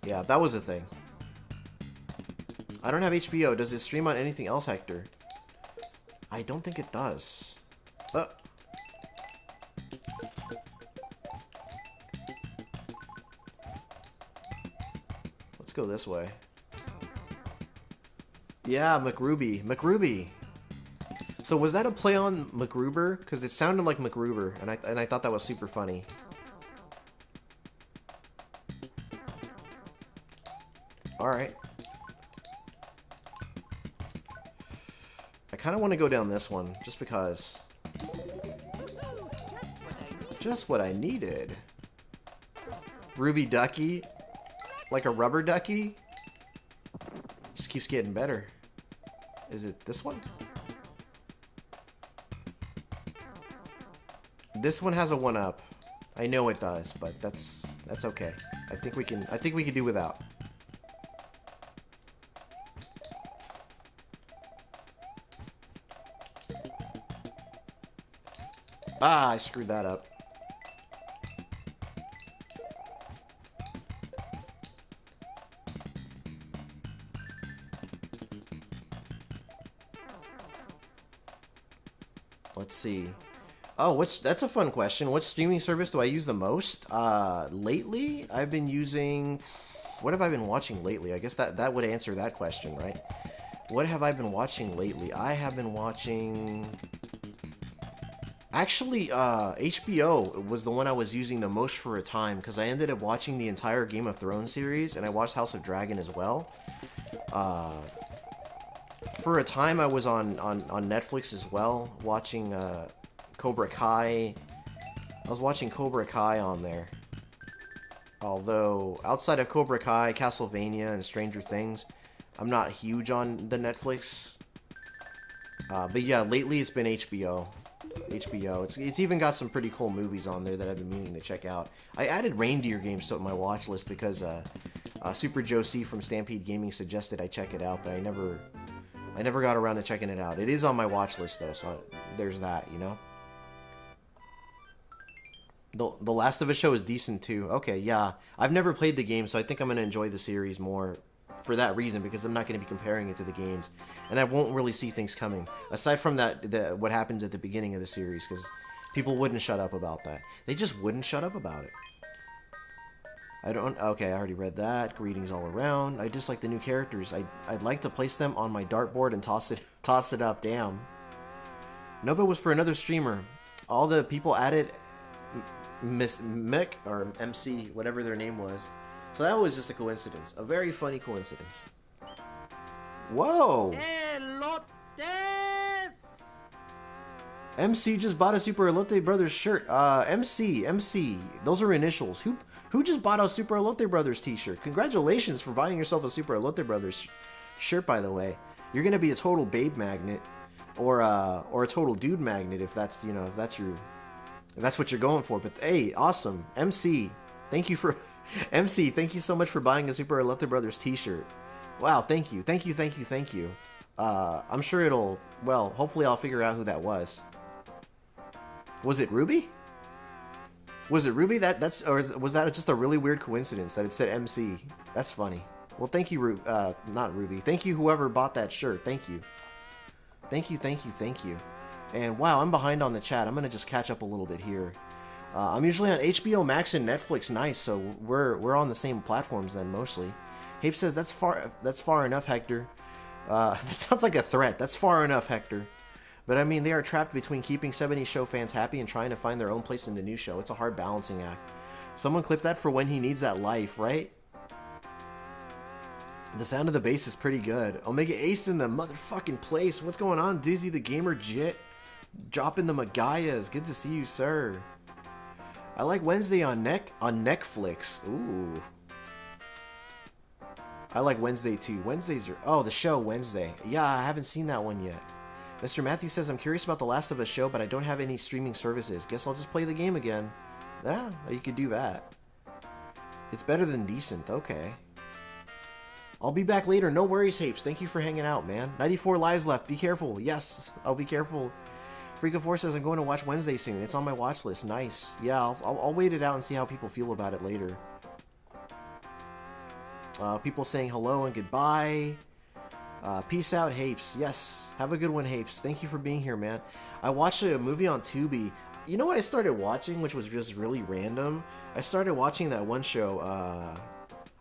Yeah, that was a thing. I don't have HBO. Does it stream on anything else, Hector? I don't think it does. Let's go this way. Yeah, McRuby. So was that a play on McRuber? Because it sounded like McRuber, and I thought that was super funny. All right. I kind of want to go down this one, just because. Just what I needed. Ruby Ducky? Like a rubber ducky? Just keeps getting better. Is it this one? This one has a 1-up. I know it does, but that's okay. I think we can do without. Ah, I screwed that up. Let's see. Oh, that's a fun question. What streaming service do I use the most? Lately, I've been using... What have I been watching lately? I guess that would answer that question, right? What have I been watching lately? I have been watching... Actually, HBO was the one I was using the most for a time, because I ended up watching the entire Game of Thrones series, and I watched House of Dragon as well. For a time, I was on Netflix as well, watching Cobra Kai. I was watching Cobra Kai on there. Although, outside of Cobra Kai, Castlevania, and Stranger Things, I'm not huge on the Netflix. But yeah, lately it's been HBO. It's even got some pretty cool movies on there that I've been meaning to check out. I added reindeer games to my watch list because Super Joe C from Stampede Gaming suggested I check it out, but I never got around to checking it out. It is on my watch list though, so there's that, you know. The Last of Us show is decent too. Okay, yeah. I've never played the game, so I think I'm gonna enjoy the series more for that reason, because I'm not going to be comparing it to the games, and I won't really see things coming aside from what happens at the beginning of the series, because people wouldn't shut up about that. They just wouldn't shut up about it. Okay, I already read that. Greetings all around. I just like the new characters. I'd like to place them on my dartboard and toss it up. Damn. Nova was for another streamer. All the people added Miss Mick or MC, whatever their name was. So that was just a coincidence. A very funny coincidence. Whoa! MC just bought a Super Elote Brothers shirt. MC. Those are initials. Who just bought a Super Elote Brothers t-shirt? Congratulations for buying yourself a Super Elote Brothers shirt, by the way. You're gonna be a total babe magnet, or a total dude magnet if that's, you know, if that's what you're going for. But hey, awesome. MC, thank you for MC, thank you so much for buying a Super Elote Brothers t-shirt. Wow, thank you. I'm sure it'll, well, hopefully I'll figure out who that was. Was it Ruby? Was it Ruby? Or was that just a really weird coincidence that it said MC? That's funny. Well, thank you, not Ruby. Thank you, whoever bought that shirt. Thank you. Thank you. And wow, I'm behind on the chat. I'm gonna just catch up a little bit here. I'm usually on HBO Max and Netflix. Nice. So we're on the same platforms then, mostly. Hape says that's far enough, Hector. That sounds like a threat. That's far enough, Hector. But I mean, they are trapped between keeping 70s show fans happy and trying to find their own place in the new show. It's a hard balancing act. Someone clip that for when he needs that life, right? The sound of the bass is pretty good. Omega Ace in the motherfucking place. What's going on, Dizzy the Gamer Jit? Dropping the Magayas. Good to see you, sir. I like Wednesday on Netflix. Ooh. I like Wednesday too. Wednesdays are... Oh, the show Wednesday. Yeah, I haven't seen that one yet. Mr. Matthew says, I'm curious about The Last of Us show, but I don't have any streaming services. Guess I'll just play the game again. Yeah, you could do that. It's better than decent. Okay. I'll be back later. No worries, Hapes. Thank you for hanging out, man. 94 lives left. Be careful. Yes, I'll be careful. Freak of 4 says, I'm going to watch Wednesday soon. It's on my watch list. Nice. Yeah, I'll wait it out and see how people feel about it later. People saying hello and goodbye. Peace out, Hapes. Yes, have a good one, Hapes. Thank you for being here, man. I watched a movie on Tubi. You know what I started watching, which was just really random? I started watching that one show,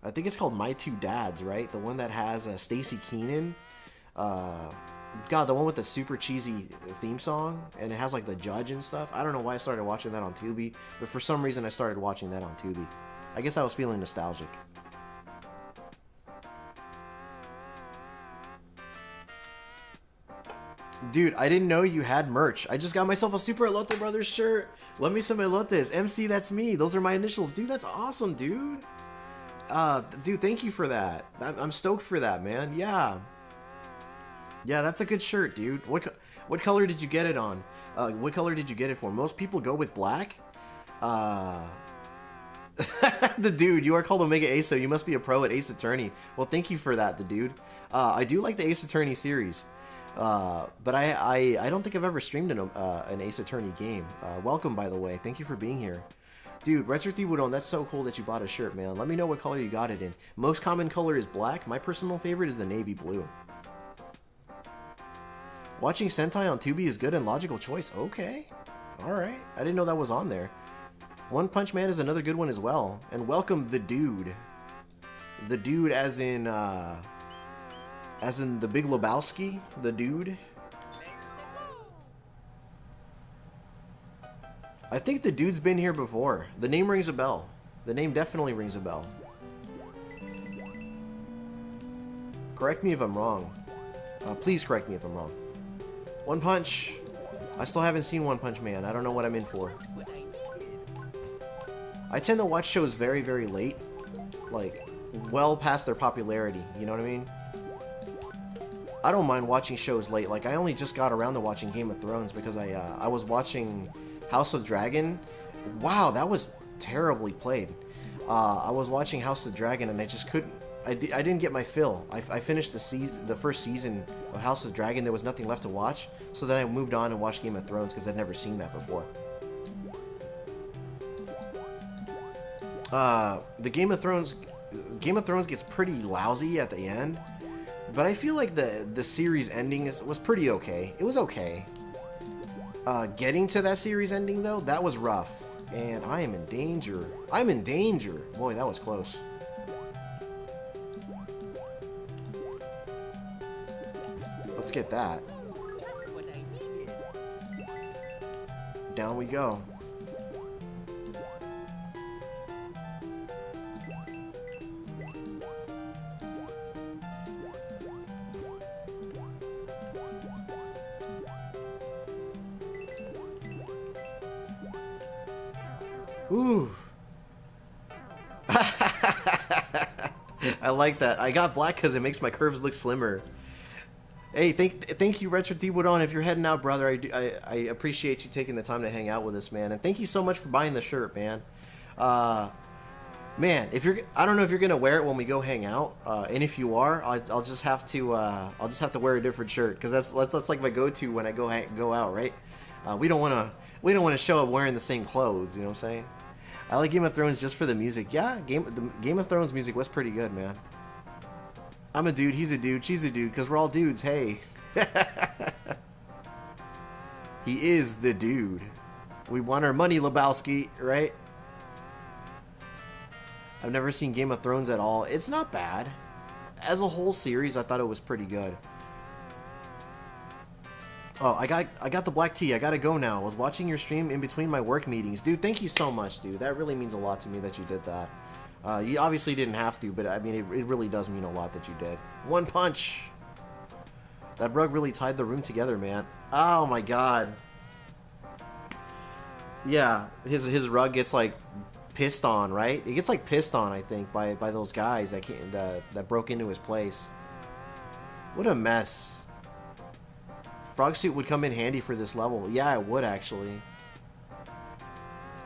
I think it's called My Two Dads, right? The one that has Stacey Keenan. God, the one with the super cheesy theme song, and it has like the judge and stuff. I don't know why I started watching that on Tubi, but for some reason I started watching that on Tubi. I guess I was feeling nostalgic. Dude, I didn't know you had merch. I just got myself a Super Elote Brothers shirt. Love me some elotes. MC, that's me. Those are my initials. Dude, that's awesome, dude. Dude, thank you for that. I'm stoked for that, man. Yeah. Yeah, that's a good shirt, dude. What color did you get it on? What color did you get it for? Most people go with black. The dude, you are called Omega Ace, so you must be a pro at Ace Attorney. Well, thank you for that, the dude. I do like the Ace Attorney series. But I don't think I've ever streamed an Ace Attorney game. Welcome, by the way. Thank you for being here. Dude, Retro Thiewudon, that's so cool that you bought a shirt, man. Let me know what color you got it in. Most common color is black. My personal favorite is the navy blue. Watching Sentai on Tubi is good and logical choice. Okay. Alright. I didn't know that was on there. One Punch Man is another good one as well. And welcome the dude. The dude as in the Big Lebowski, the dude. I think the dude's been here before. The name rings a bell. The name definitely rings a bell. Correct me if I'm wrong. Please correct me if I'm wrong. One Punch. I still haven't seen One Punch Man. I don't know what I'm in for. I tend to watch shows very, very late. Like, well past their popularity. You know what I mean? I don't mind watching shows late. Like, I only just got around to watching Game of Thrones because I was watching House of Dragon. Wow, that was terribly played. I was watching House of Dragon and I just couldn't. I didn't get my fill. I finished the first season of House of Dragon. There was nothing left to watch. So then I moved on and watched Game of Thrones because I'd never seen that before. The Game of Thrones gets pretty lousy at the end. But I feel like the series ending was pretty okay. It was okay. Getting to that series ending, though, that was rough. And I am in danger. I'm in danger. Boy, that was close. Let's get that. Down we go. Ooh. I like that. I got black because it makes my curves look slimmer. Hey, thank you, Retro Tiburon. If you're heading out, brother, I appreciate you taking the time to hang out with us, man. And thank you so much for buying the shirt, man. Man, I don't know if you're gonna wear it when we go hang out. And if you are, I'll just have to wear a different shirt because that's like my go-to when I go out, right? We don't wanna show up wearing the same clothes. You know what I'm saying? I like Game of Thrones just for the music. Yeah, the Game of Thrones music was pretty good, man. I'm a dude, he's a dude, she's a dude, because we're all dudes, hey. He is the dude. We want our money, Lebowski, right? I've never seen Game of Thrones at all. It's not bad. As a whole series, I thought it was pretty good. Oh, I got the black tea. I gotta go now. I was watching your stream in between my work meetings. Dude, thank you so much, dude. That really means a lot to me that you did that. You obviously didn't have to, but I mean, it really does mean a lot that you did. One punch! That rug really tied the room together, man. Oh my god. Yeah, his rug gets, like, pissed on, right? It gets, like, pissed on, I think, by those guys that broke into his place. What a mess. Frog suit would come in handy for this level. Yeah, it would, actually.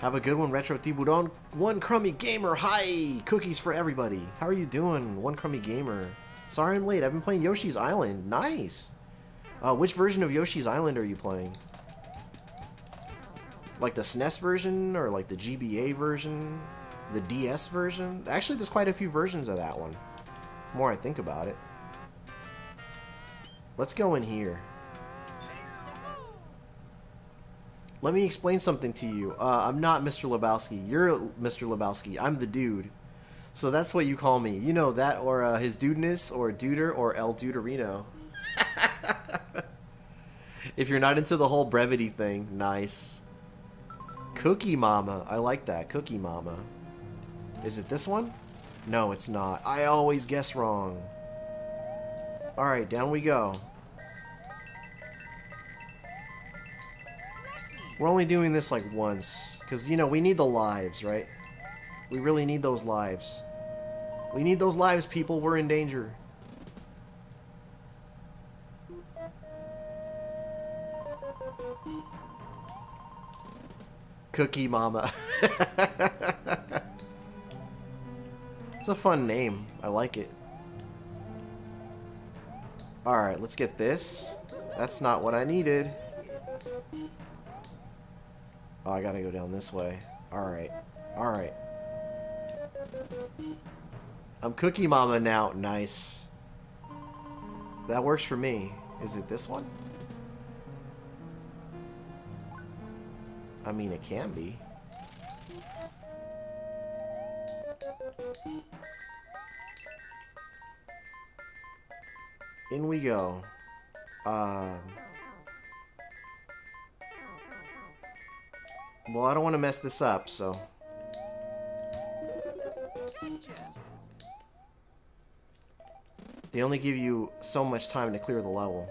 Have a good one, Retro Tiburon. One Crummy Gamer. Hi! Cookies for everybody. How are you doing, One Crummy Gamer? Sorry I'm late. I've been playing Yoshi's Island. Nice! Which version of Yoshi's Island are you playing? Like the SNES version? Or like the GBA version? The DS version? Actually, there's quite a few versions of that one. The more I think about it. Let's go in here. Let me explain something to you. I'm not Mr. Lebowski. You're Mr. Lebowski. I'm the dude. So that's what you call me. You know that, or his dudeness, or Duder, or El Duderino. If you're not into the whole brevity thing, nice. Cookie Mama. I like that. Cookie Mama. Is it this one? No, it's not. I always guess wrong. Alright, down we go. We're only doing this like once, because, you know, we need the lives, right? We really need those lives. We need those lives, people. We're in danger. Cookie Mama. It's a fun name. I like it. Alright, let's get this. That's not what I needed. Oh, I gotta go down this way. Alright. Alright. I'm Cookie Mama now. Nice. That works for me. Is it this one? I mean, it can be. In we go. Well, I don't want to mess this up, so... They only give you so much time to clear the level.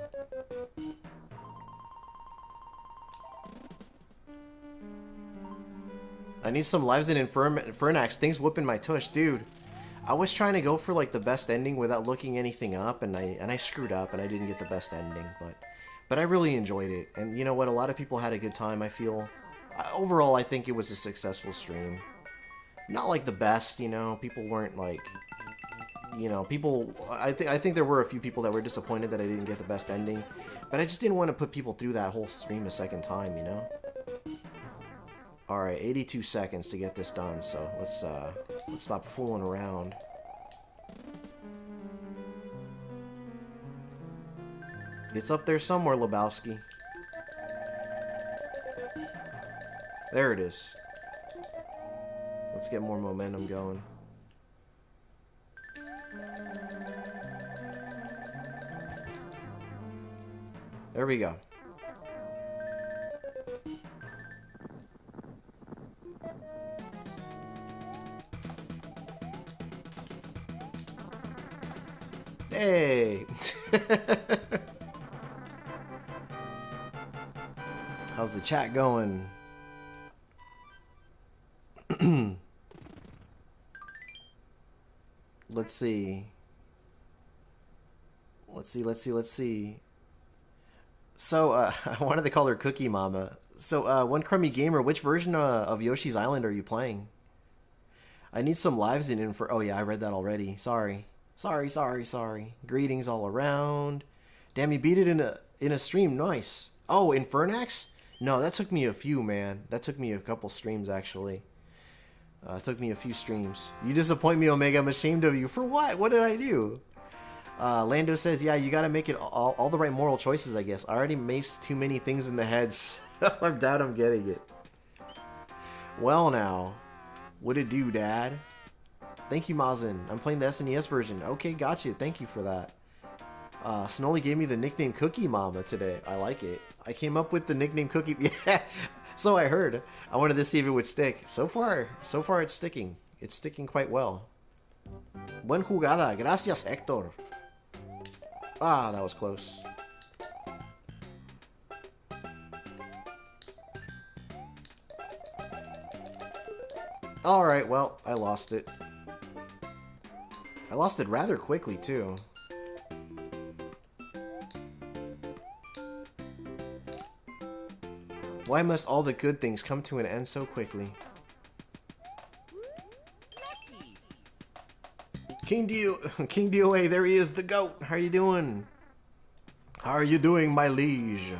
I need some lives in Infernax. Things whooping my tush. Dude, I was trying to go for like the best ending without looking anything up, and I screwed up and I didn't get the best ending, but I really enjoyed it. And you know what? A lot of people had a good time, I feel. Overall, I think it was a successful stream. Not like the best, you know. People weren't like, you know, people. I think there were a few people that were disappointed that I didn't get the best ending, but I just didn't want to put people through that whole stream a second time, you know. All right, 82 seconds to get this done. So let's stop fooling around. It's up there somewhere, Lebowski. There it is. Let's get more momentum going. There we go. Hey! How's the chat going? Let's see. Let's see. So, I wanted to call her Cookie Mama. So, One Crummy Gamer, which version of Yoshi's Island are you playing? I need some lives in info. Oh yeah, I read that already. Sorry. Greetings all around. Damn, you beat it in a stream. Nice. Oh, Infernax? No, that took me a few, man. That took me a couple streams, actually. It took me a few streams. You disappoint me, Omega. I'm ashamed of you. For what? What did I do? Lando says, yeah, you gotta make it all the right moral choices, I guess. I already maced too many things in the heads. I doubt I'm getting it. Well, now. What it do, Dad? Thank you, Mazin. I'm playing the SNES version. Okay, gotcha. Thank you for that. Snolly gave me the nickname Cookie Mama today. I like it. I came up with the nickname Cookie... Yeah, so I heard. I wanted to see if it would stick. So far it's sticking. It's sticking quite well. Buen jugada. Gracias, Hector. Ah, that was close. Alright, well, I lost it. I lost it rather quickly, too. Why must all the good things come to an end so quickly? King DOA, there he is, the goat. How are you doing? How are you doing, my liege?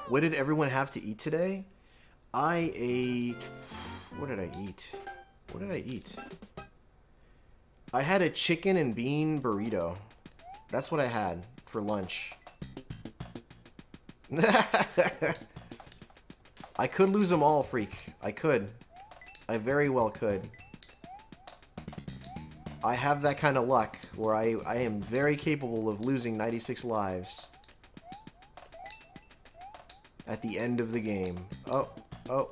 What did everyone have to eat today? I ate... What did I eat? What did I eat? I had a chicken and bean burrito. That's what I had for lunch. I could lose them all, freak. I could. I very well could. I have that kind of luck where I am very capable of losing 96 lives at the end of the game. Oh,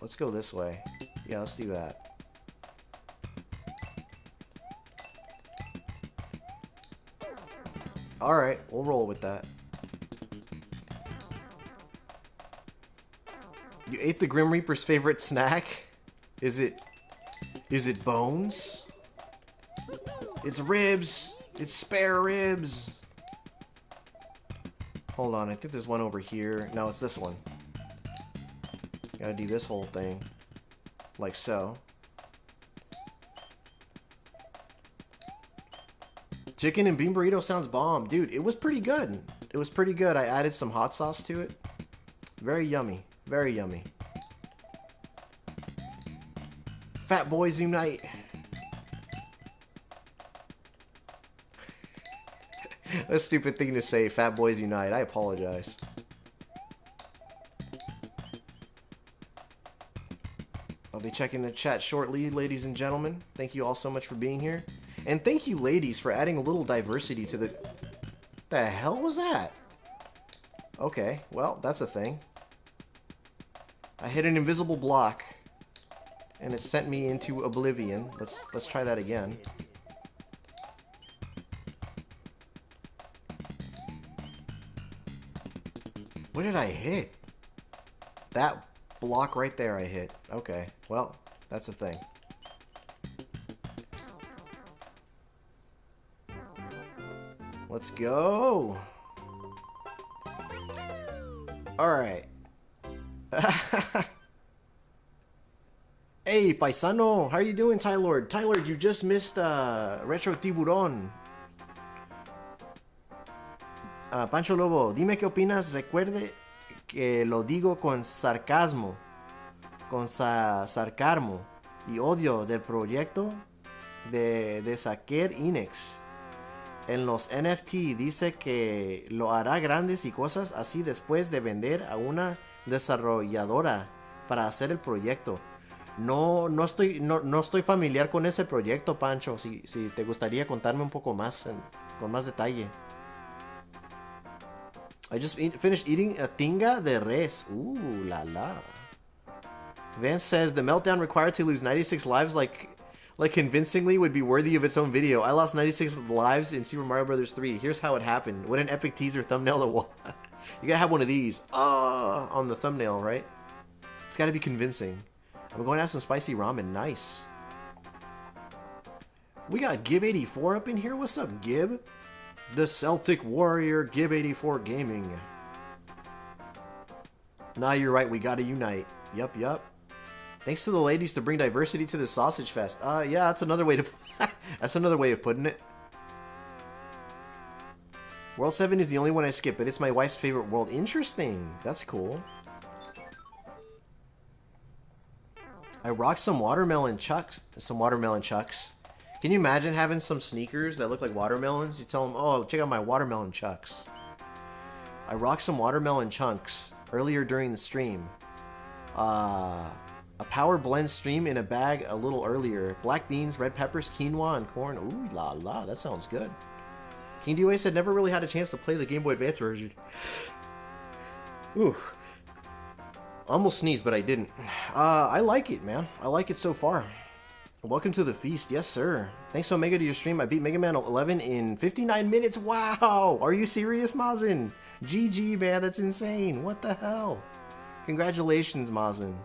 let's go this way. Yeah, let's do that. Alright, we'll roll with that. You ate the Grim Reaper's favorite snack? Is it bones? It's ribs! It's spare ribs! Hold on, I think there's one over here. No, it's this one. Gotta do this whole thing. Like so. Chicken and bean burrito sounds bomb. Dude, it was pretty good. It was pretty good. I added some hot sauce to it. Very yummy. Very yummy. Fat boys unite. A stupid thing to say, fat boys unite. I apologize. I'll be checking the chat shortly, ladies and gentlemen. Thank you all so much for being here. And thank you, ladies, for adding a little diversity to the... The hell was that? Okay, well, that's a thing. I hit an invisible block, and it sent me into oblivion. Let's try that again. What did I hit? That block right there I hit. Okay, well, that's a thing. Let's go! Alright. Hey, paisano! How are you doing, Tylord? Tylord, you just missed Retro Tiburon. Pancho Lobo, dime qué opinas. Recuerde que lo digo con sarcasmo. Con sarcasmo y odio del proyecto de Saker Inex. En los NFT dice que lo hará grandes y cosas así después de vender a una desarrolladora para hacer el proyecto. No estoy familiar con ese proyecto, Pancho. Si te gustaría contarme un poco más, con más detalle. I just finished eating a tinga de res. Ooh la la. Vance says the meltdown required to lose 96 lives like convincingly would be worthy of its own video. I lost 96 lives in Super Mario Bros. 3. Here's how it happened. What an epic teaser thumbnail it was. You gotta have one of these. On the thumbnail, right? It's gotta be convincing. I'm going to have some spicy ramen. Nice. We got Gib84 up in here. What's up, Gib? The Celtic Warrior, Gib84 Gaming. Nah, you're right. We gotta unite. Yup, yup. Thanks to the ladies to bring diversity to the sausage fest. Yeah, that's another way to. That's another way of putting it. World 7 is the only one I skip, but it's my wife's favorite world. Interesting. That's cool. I rocked some watermelon chucks. Can you imagine having some sneakers that look like watermelons? You tell them, oh, check out my watermelon chucks. I rocked some watermelon chunks earlier during the stream. A power blend stream in a bag a little earlier. Black beans, red peppers, quinoa, and corn. Ooh la la, that sounds good. King Dway said never really had a chance to play the Game Boy Advance version. Ooh. Almost sneezed, but I didn't. I like it, man. I like it so far. Welcome to the feast. Yes, sir. Thanks, Omega, to your stream. I beat Mega Man 11 in 59 minutes. Wow! Are you serious, Mazin? GG, man. That's insane. What the hell? Congratulations, Mazin.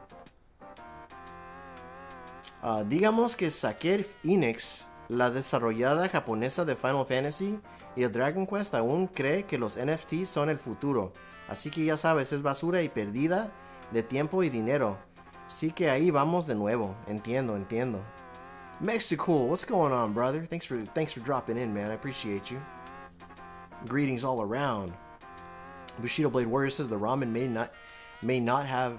Digamos que Square Enix, la desarrollada japonesa de Final Fantasy y el Dragon Quest, aún cree que los NFTs son el futuro. Así que ya sabes, es basura y perdida de tiempo y dinero. Sí que ahí vamos de nuevo. Entiendo, entiendo. Mexicool, what's going on, brother? Thanks for dropping in, man. I appreciate you. Greetings all around. Bushido Blade Warrior says the ramen may not have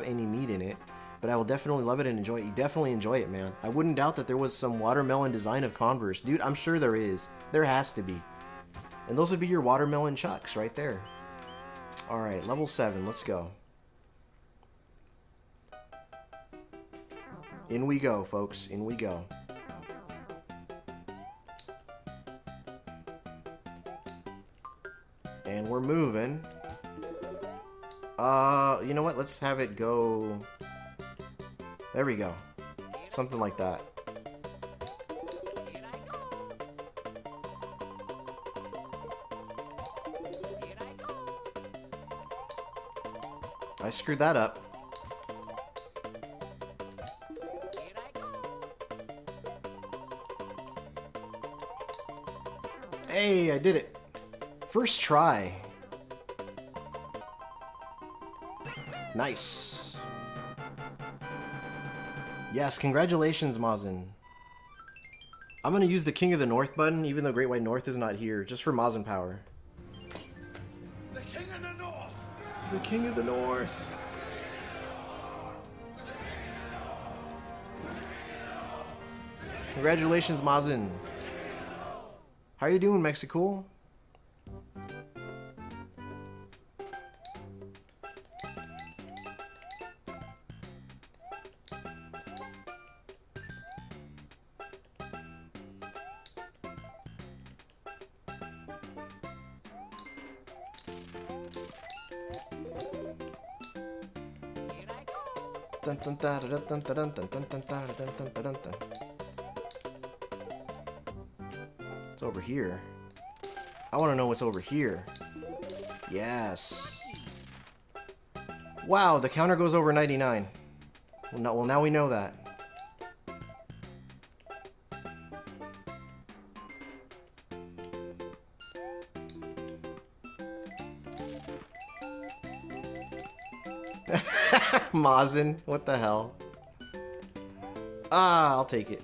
any meat in it, but I will definitely love it and enjoy it. You definitely enjoy it, man. I wouldn't doubt that there was some watermelon design of Converse. Dude, I'm sure there is. There has to be. And those would be your watermelon chucks right there. Alright, level 7. Let's go. In we go, folks. In we go. And we're moving. You know what? Let's have it go... There we go. Something like that. I screwed that up. Hey, I did it. First try. Nice. Yes, congratulations, Mazin. I'm gonna use the King of the North button, even though Great White North is not here, just for Mazin power.
The King of the North!
The King of the North. Congratulations, Mazin. How you doing, Mexicool? It's over here. I want to know what's over here. Yes. Wow, the counter goes over 99. Well, now we know that. Mazin, what the hell? Ah, I'll take it.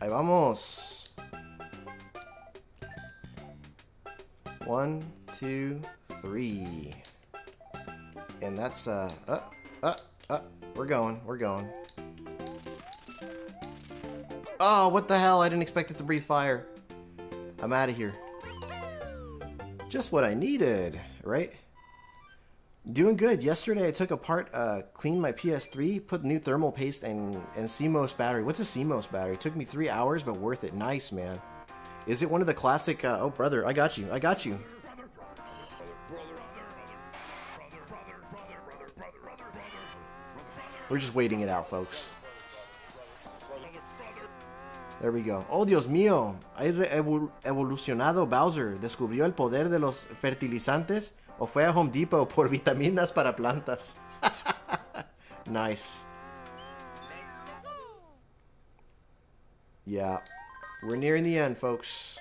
Ahí vamos. 1, 2, 3. And that's we're going. Oh, what the hell? I didn't expect it to breathe fire. I'm out of here. Just what I needed, right? Doing good. Yesterday I took apart, cleaned my PS3, put new thermal paste and CMOS battery. What's a CMOS battery? It took me 3 hours, but worth it. Nice, man. Is it one of the classic, oh, brother, I got you. We're just waiting it out, folks. There we go. Oh, Dios mío. ¿Ha evolucionado Bowser? ¿Descubrió el poder de los fertilizantes? ¿O fue a Home Depot por vitaminas para plantas? Nice. Yeah. We're nearing the end, folks.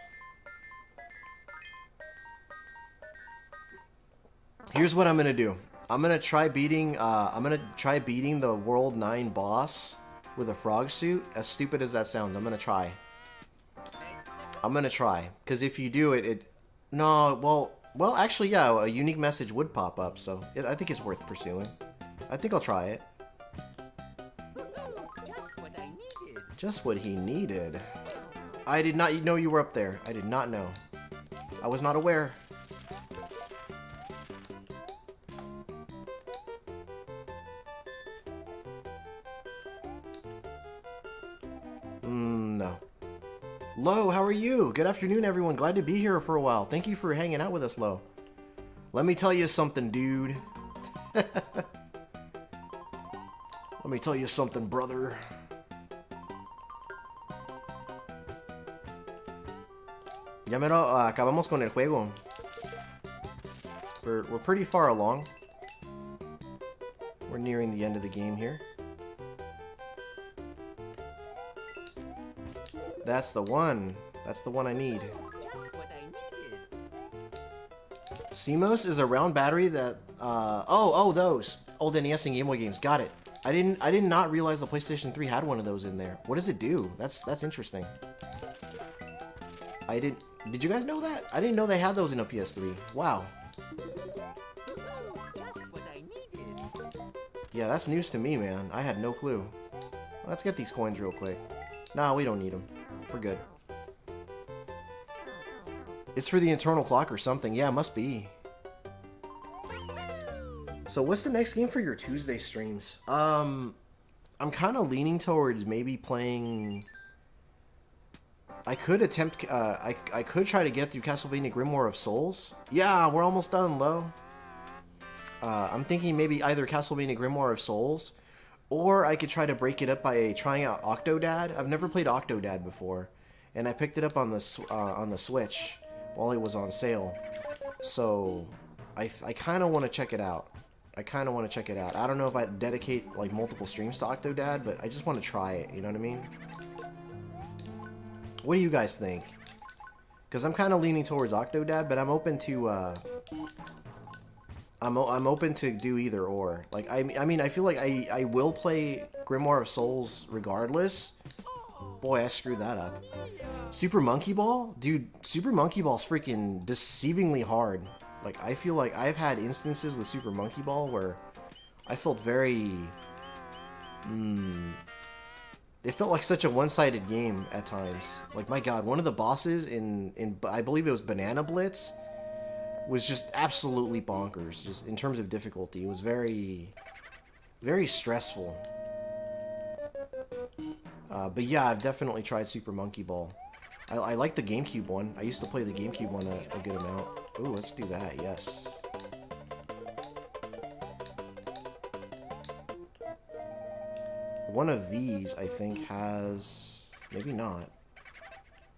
Here's what I'm gonna do. I'm gonna try beating the World 9 boss with a frog suit. As stupid as that sounds, I'm gonna try. Because if you do it, no, well, actually, yeah, a unique message would pop up, so I think it's worth pursuing. I think I'll try it. Just what he needed. I did not know you were up there. I did not know. I was not aware. No. Lo, how are you? Good afternoon, everyone. Glad to be here for a while. Thank you for hanging out with us, Lo. Let me tell you something, dude. Let me tell you something, brother. Ya mero, acabamos con el juego. We're pretty far along. We're nearing the end of the game here. That's the one. That's the one I need. CMOS is a round battery that oh those old NES and Game Boy games. Got it. I did not realize the PlayStation 3 had one of those in there. What does it do? That's interesting. Did you guys know that? I didn't know they had those in a PS3. Wow. Yeah, that's news to me, man. I had no clue. Let's get these coins real quick. Nah, we don't need them. We're good. It's for the internal clock or something. Yeah, it must be. So what's the next game for your Tuesday streams? I'm kind of leaning towards maybe playing... I could attempt... I could try to get through Castlevania Grimoire of Souls. Yeah, we're almost done, Lo. I'm thinking maybe either Castlevania Grimoire of Souls, or I could try to break it up by trying out Octodad. I've never played Octodad before, and I picked it up on the Switch while it was on sale. So I kind of want to check it out. I don't know if I'd dedicate like multiple streams to Octodad, but I just want to try it. You know what I mean? What do you guys think? Because I'm kind of leaning towards Octodad, but I'm open to I'm open to do either or. Like I mean I feel like I will play Grimoire of Souls regardless. Boy, I screwed that up. Super Monkey Ball? Dude, Super Monkey Ball's freaking deceivingly hard. Like I feel like I've had instances with Super Monkey Ball where I felt very it felt like such a one-sided game at times. Like my god, one of the bosses in I believe it was Banana Blitz was just absolutely bonkers, just in terms of difficulty. It was very, very stressful. But yeah, I've definitely tried Super Monkey Ball. I like the GameCube one. I used to play the GameCube one a good amount. Ooh, let's do that, yes. One of these, I think, has... Maybe not.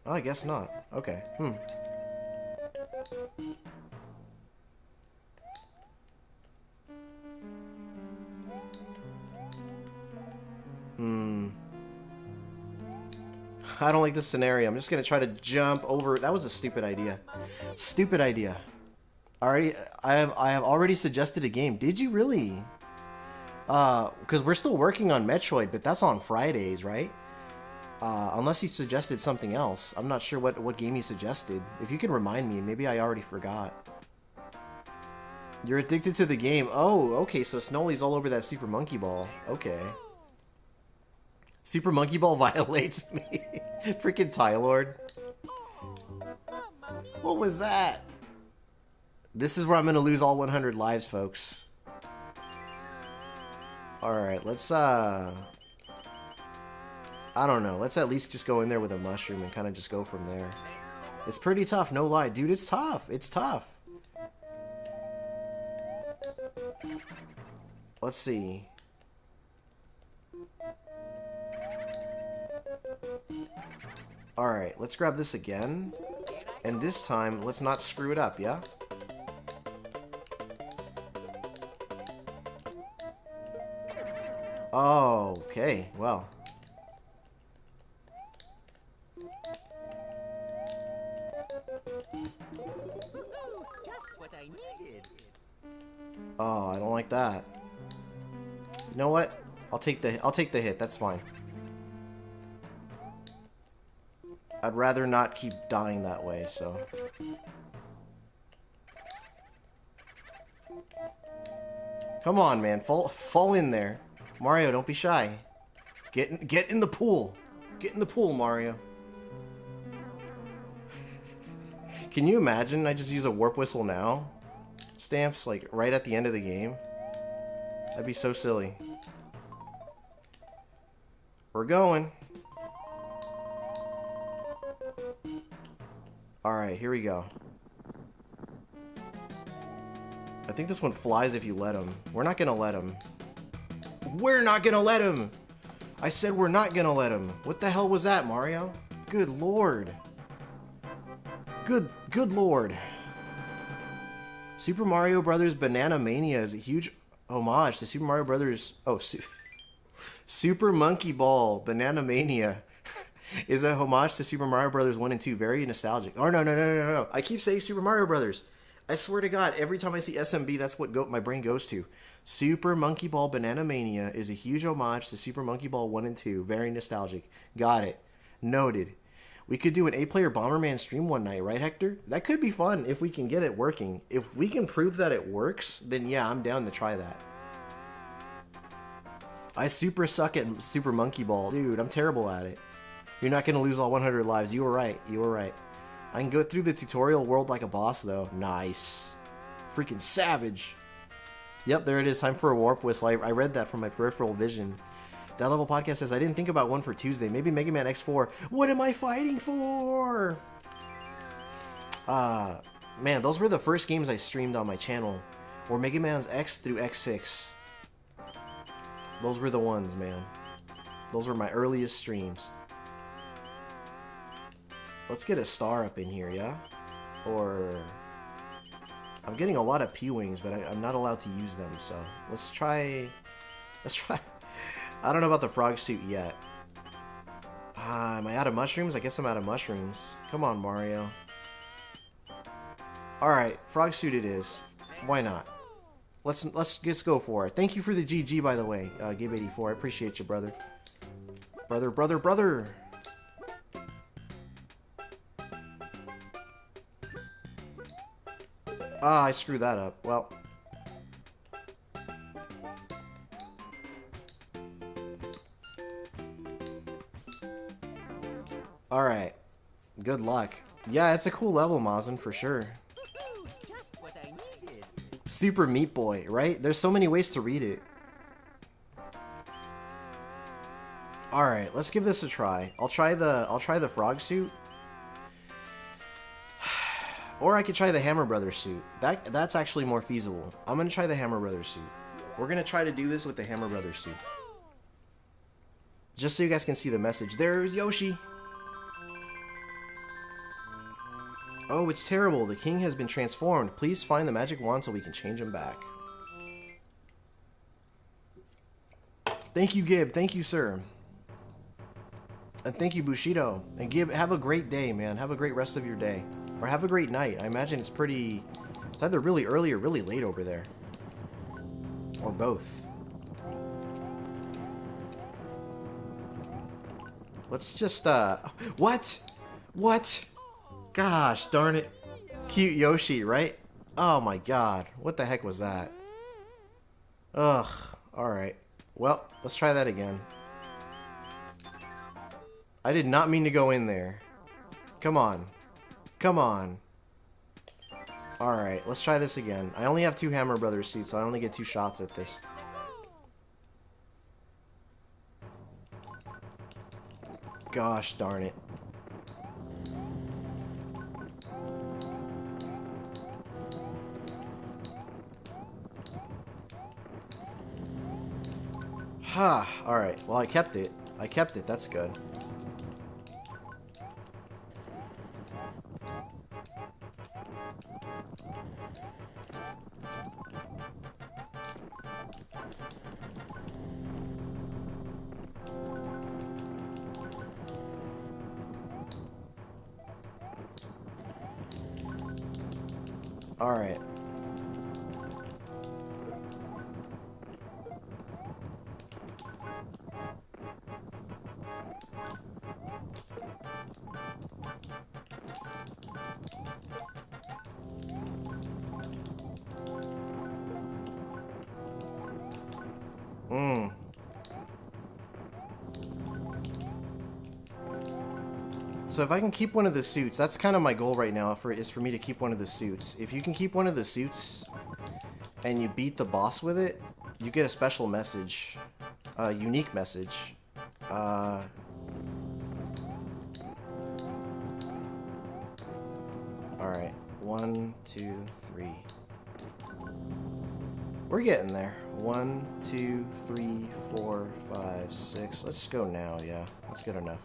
Oh, I guess not. Okay, I don't like this scenario. I'm just gonna try to jump over. That was a stupid idea. Stupid idea. I have already suggested a game. Did you really? Because we're still working on Metroid, but that's on Fridays, right? Unless he suggested something else. I'm not sure what game he suggested. If you can remind me, maybe I already forgot. You're addicted to the game. Oh, okay, so Snowly's all over that Super Monkey Ball. Okay. Super Monkey Ball violates me. Freaking Tylord. What was that? This is where I'm gonna lose all 100 lives, folks. Alright, let's, I don't know. Let's at least just go in there with a mushroom and kind of just go from there. It's pretty tough, no lie. Dude, it's tough. It's tough. Let's see. Alright, let's grab this again. And this time, let's not screw it up, yeah? Oh, okay, well. Oh, I don't like that. You know what? I'll take the hit. That's fine. I'd rather not keep dying that way, so. Come on, man. Fall in there. Mario, don't be shy. Get in the pool. Get in the pool, Mario. Can you imagine I just use a warp whistle now? Stamps, like, right at the end of the game? That'd be so silly. We're going. Alright, here we go. I think this one flies if you let him. We're not gonna let him. We're not gonna let him! I said we're not gonna let him. What the hell was that, Mario? Good lord. Good lord. Super Mario Brothers Banana Mania is a huge homage to Super Mario Brothers... Oh, Super Monkey Ball Banana Mania is a homage to Super Mario Brothers 1 and 2. Very nostalgic. Oh, no. I keep saying Super Mario Brothers. I swear to God, every time I see SMB, that's what my brain goes to. Super Monkey Ball Banana Mania is a huge homage to Super Monkey Ball 1 and 2. Very nostalgic. Got it. Noted. We could do an 8-player Bomberman stream one night, right, Hector? That could be fun if we can get it working. If we can prove that it works, then yeah, I'm down to try that. I super suck at Super Monkey Ball. Dude, I'm terrible at it. You're not going to lose all 100 lives. You were right. You were right. I can go through the tutorial world like a boss, though. Nice. Freaking savage. Yep, there it is. Time for a warp whistle. I read that from my peripheral vision. That Level Podcast says, I didn't think about one for Tuesday. Maybe Mega Man X4. What am I fighting for? Man, those were the first games I streamed on my channel. Were Mega Man's X through X6. Those were the ones, man. Those were my earliest streams. Let's get a star up in here, yeah? Or... I'm getting a lot of P-Wings, but I'm not allowed to use them, so... Let's try... I don't know about the frog suit yet. Am I out of mushrooms? I guess I'm out of mushrooms. Come on, Mario. Alright, frog suit it is. Why not? Let's just go for it. Thank you for the GG, by the way, Gabe84. I appreciate you, brother. Brother. Ah, I screwed that up. Well. Alright. Good luck. Yeah, it's a cool level, Mazin, for sure. Super Meat Boy, right? There's so many ways to read it. Alright, let's give this a try. I'll try the frog suit. Or I could try the Hammer Brothers suit. That's actually more feasible. I'm gonna try the Hammer Brothers suit. We're gonna try to do this with the Hammer Brothers suit. Just so you guys can see the message. There's Yoshi. Oh, it's terrible. The king has been transformed. Please find the magic wand so we can change him back. Thank you, Gib. Thank you, sir. And thank you, Bushido. And Gib, have a great day, man. Have a great rest of your day. Or have a great night. I imagine it's either really early or really late over there. Or both. Let's just, What? What? Gosh, darn it. Cute Yoshi, right? Oh my god. What the heck was that? Ugh. Alright. Well, let's try that again. I did not mean to go in there. Come on. Come on. Alright, let's try this again. I only have 2 Hammer Brothers suits, so I only get 2 shots at this. Gosh darn it. Ha! Alright, well I kept it. That's good. Alright. So if I can keep one of the suits, that's kind of my goal right now, is for me to keep one of the suits. If you can keep one of the suits and you beat the boss with it, you get a special message. A unique message. Alright. 1, 2, 3. We're getting there. 1, 2, 3, 4, 5, 6. Let's go now, yeah. That's good enough.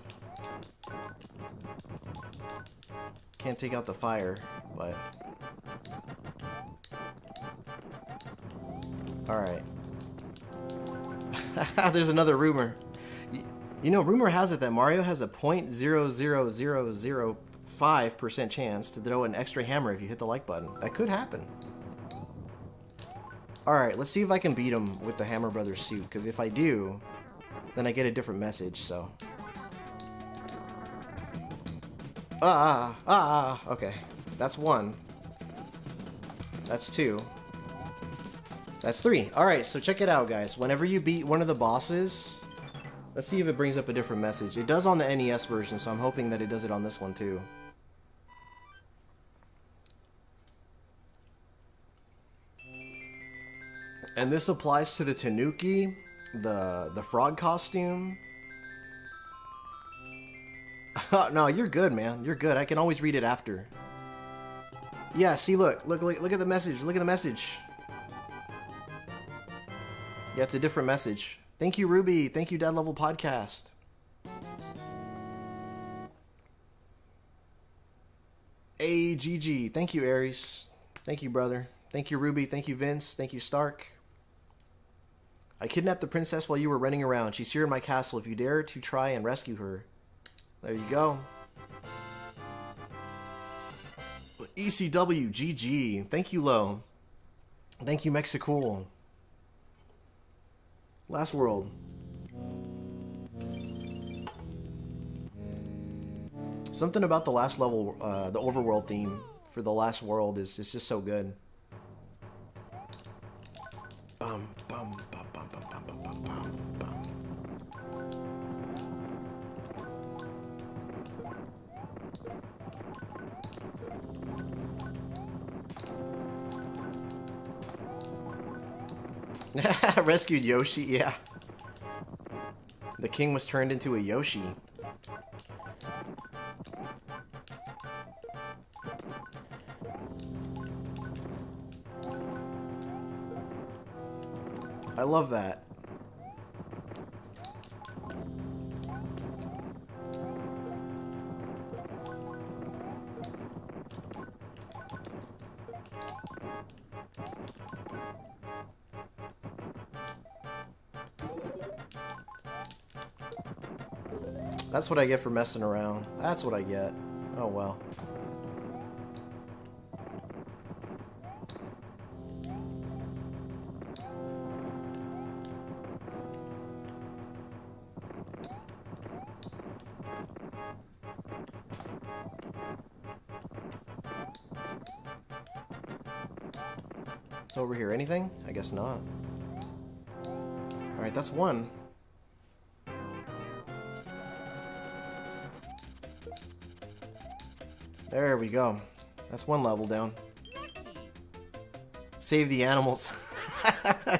Can't take out the fire, but... Alright. There's another rumor. You know, rumor has it that Mario has a 0.00005% chance to throw an extra hammer if you hit the like button. That could happen. Alright, let's see if I can beat him with the Hammer Brothers suit, because if I do, then I get a different message, so... Okay. That's 1. That's 2. That's 3. Alright, so check it out, guys. Whenever you beat one of the bosses... Let's see if it brings up a different message. It does on the NES version, so I'm hoping that it does it on this one, too. And this applies to the Tanuki, the frog costume... No, you're good, man. You're good. I can always read it after. Yeah, see, look at the message. Look at the message. Yeah, it's a different message. Thank you, Ruby. Thank you, Dad Level Podcast. Hey, GG. Thank you, Aries. Thank you, brother. Thank you, Ruby. Thank you, Vince. Thank you, Stark. I kidnapped the princess while you were running around. She's here in my castle. If you dare to try and rescue her. There you go. ECW, GG. Thank you, Lo. Thank you, Mexicool. Last World. Something about the last level, the overworld theme for the last world is just so good. Bum, bum, bum, bum, bum, bum, bum, bum, bum. Rescued Yoshi, yeah. The king was turned into a Yoshi. I love that. That's what I get for messing around. That's what I get. Oh well. It's over here. Anything? I guess not. Alright, that's 1. There we go. That's 1 level down. Save the animals.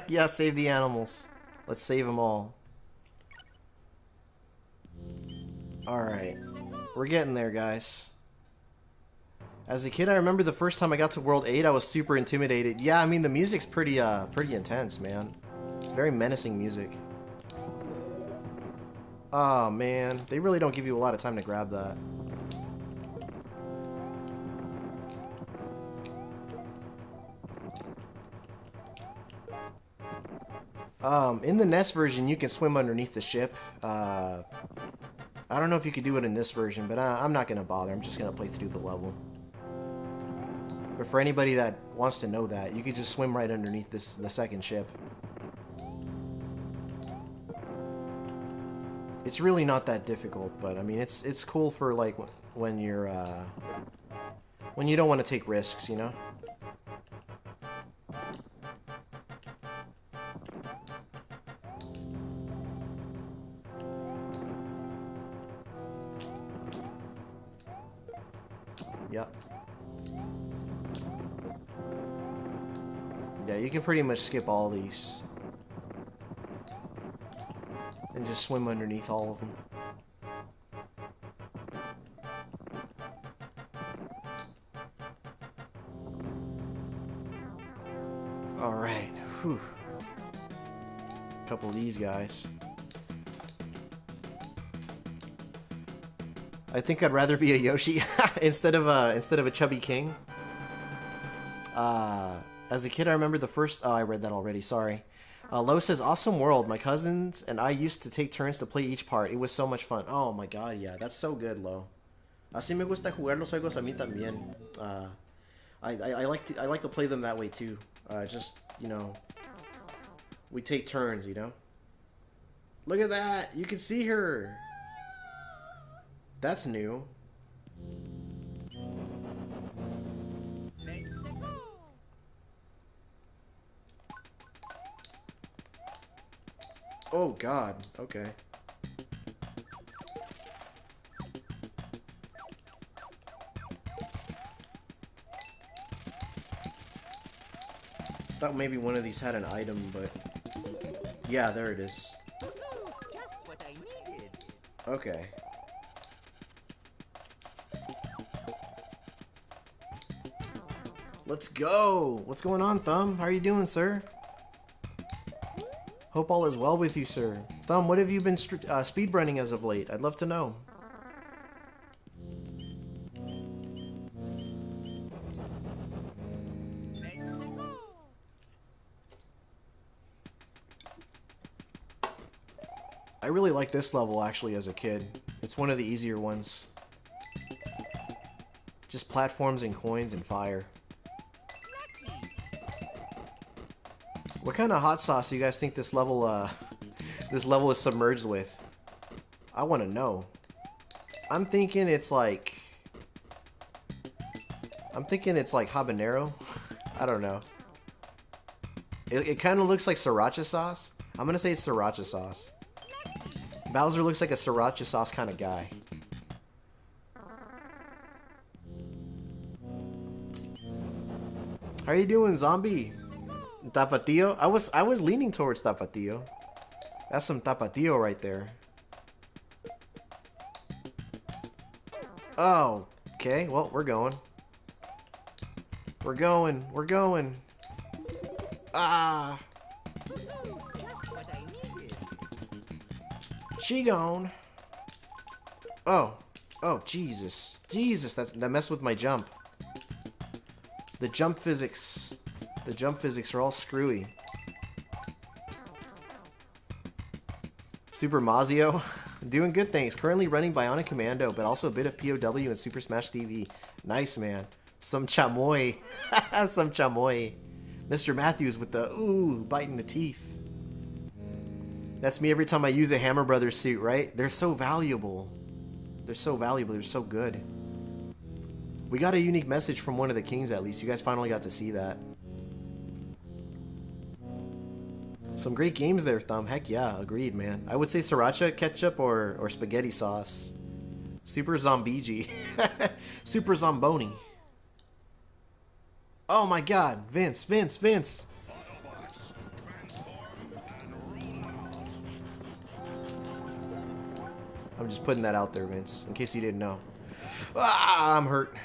Yeah, save the animals. Let's save them all. Alright. We're getting there, guys. As a kid, I remember the first time I got to World 8, I was super intimidated. Yeah, I mean, the music's pretty intense, man. It's very menacing music. Oh, man. They really don't give you a lot of time to grab that. In the NES version, you can swim underneath the ship. I don't know if you could do it in this version, but I'm not going to bother. I'm just going to play through the level. But for anybody that wants to know that, you could just swim right underneath the second ship. It's really not that difficult, but I mean, it's cool for like when you're when you don't want to take risks, you know? Yep. Yeah, you can pretty much skip all these. And just swim underneath all of them. Alright. Whew. Couple of these guys. I think I'd rather be a Yoshi instead of a chubby king. As a kid, I remember the first... Oh, I read that already. Sorry. Lo says, awesome world. My cousins and I used to take turns to play each part. It was so much fun. Oh my god, yeah. That's so good, Lo. Así me gusta jugar los juegos a mí también. I like to play them that way too. Just, you know, we take turns, you know? Look at that! You can see her! That's new. Oh god, okay. Thought maybe one of these had an item, but yeah, there it is.
Just what I needed.
Okay. Let's go! What's going on, Thumb? How are you doing, sir? Hope all is well with you, sir. Thumb, what have you been speedrunning as of late? I'd love to know. I really like this level, actually, as a kid. It's one of the easier ones. Just platforms and coins and fire. What kind of hot sauce do you guys think this level is submerged with? I want to know. I'm thinking it's like habanero. I don't know. It kind of looks like sriracha sauce. I'm gonna say it's sriracha sauce. Bowser looks like a sriracha sauce kind of guy. How are you doing, zombie? Tapatio? I was leaning towards Tapatio. That's some Tapatio right there. Oh, okay. Well, we're going. We're going. We're going. Ah. She gone. Oh. Oh, Jesus. Jesus, that messed with my jump. The jump physics. The jump physics are all screwy. Super Mazio. Doing good things. Currently running Bionic Commando, but also a bit of POW and Super Smash TV. Nice, man. Some chamoy. Some chamoy. Mr. Matthews with the, ooh, biting the teeth. That's me every time I use a Hammer Brothers suit, right? They're so valuable. They're so valuable. They're so good. We got a unique message from one of the kings, at least. You guys finally got to see that. Some great games there, Thumb. Heck yeah, agreed, man. I would say sriracha ketchup or spaghetti sauce. Super Zombiji. Super Zomboni. Oh my god, Vince, Vince, Vince. I'm just putting that out there, Vince, in case you didn't know. Ah, I'm hurt.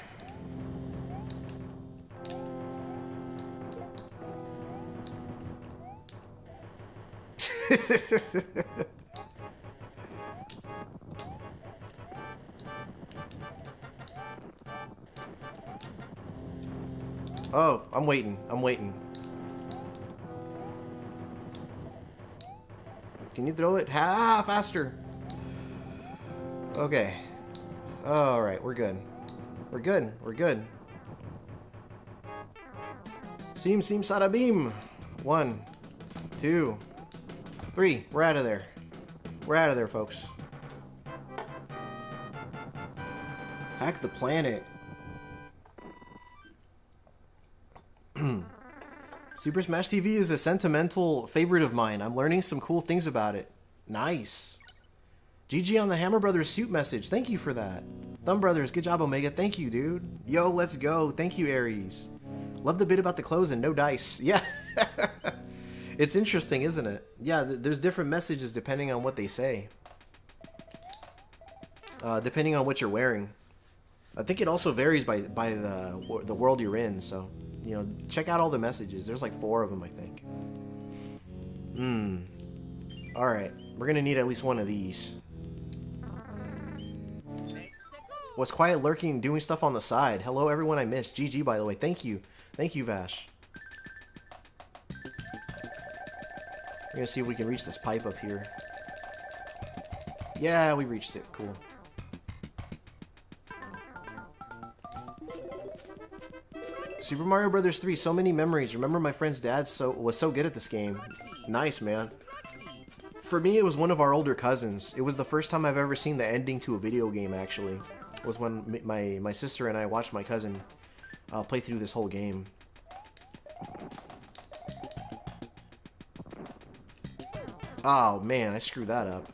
Oh, I'm waiting. I'm waiting. Can you throw it? Ha, faster. Okay. Alright, we're good. We're good. We're good. Seam, Sarabim. 1, 2, 3. We're out of there. We're out of there, folks. Hack the planet. Super Smash TV is a sentimental favorite of mine. I'm learning some cool things about it. Nice. GG on the Hammer Brothers suit message. Thank you for that. Thumb Brothers, good job, Omega. Thank you, dude. Yo, let's go. Thank you, Aries. Love the bit about the clothes and no dice. Yeah. It's interesting, isn't it? Yeah, there's different messages depending on what they say. Depending on what you're wearing. I think it also varies by the world you're in, so, you know, check out all the messages. There's like 4 of them, I think. Alright, we're gonna need at least one of these. Was quiet lurking, doing stuff on the side. Hello, everyone I missed. GG, by the way. Thank you. Thank you, Vash. We're gonna see if we can reach this pipe up here. Yeah, we reached it. Cool. Super Mario Brothers 3, so many memories. Remember my friend's dad was so good at this game. Nice, man. For me, it was one of our older cousins. It was the first time I've ever seen the ending to a video game, actually. It was when my sister and I watched my cousin play through this whole game. Oh, man, I screwed that up.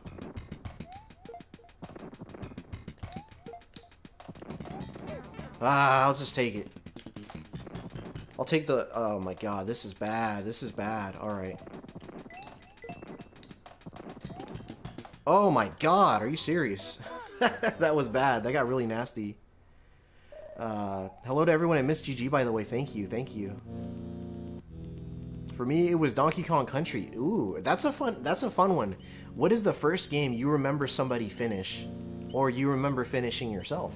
I'll just take it. I'll take the... Oh, my God, this is bad. This is bad. All right. Oh, my God, are you serious? That was bad. That got really nasty. Hello to everyone. I missed GG, by the way. Thank you. Thank you. For me, it was Donkey Kong Country. Ooh, that's a fun one. What is the first game you remember somebody finish, or you remember finishing yourself?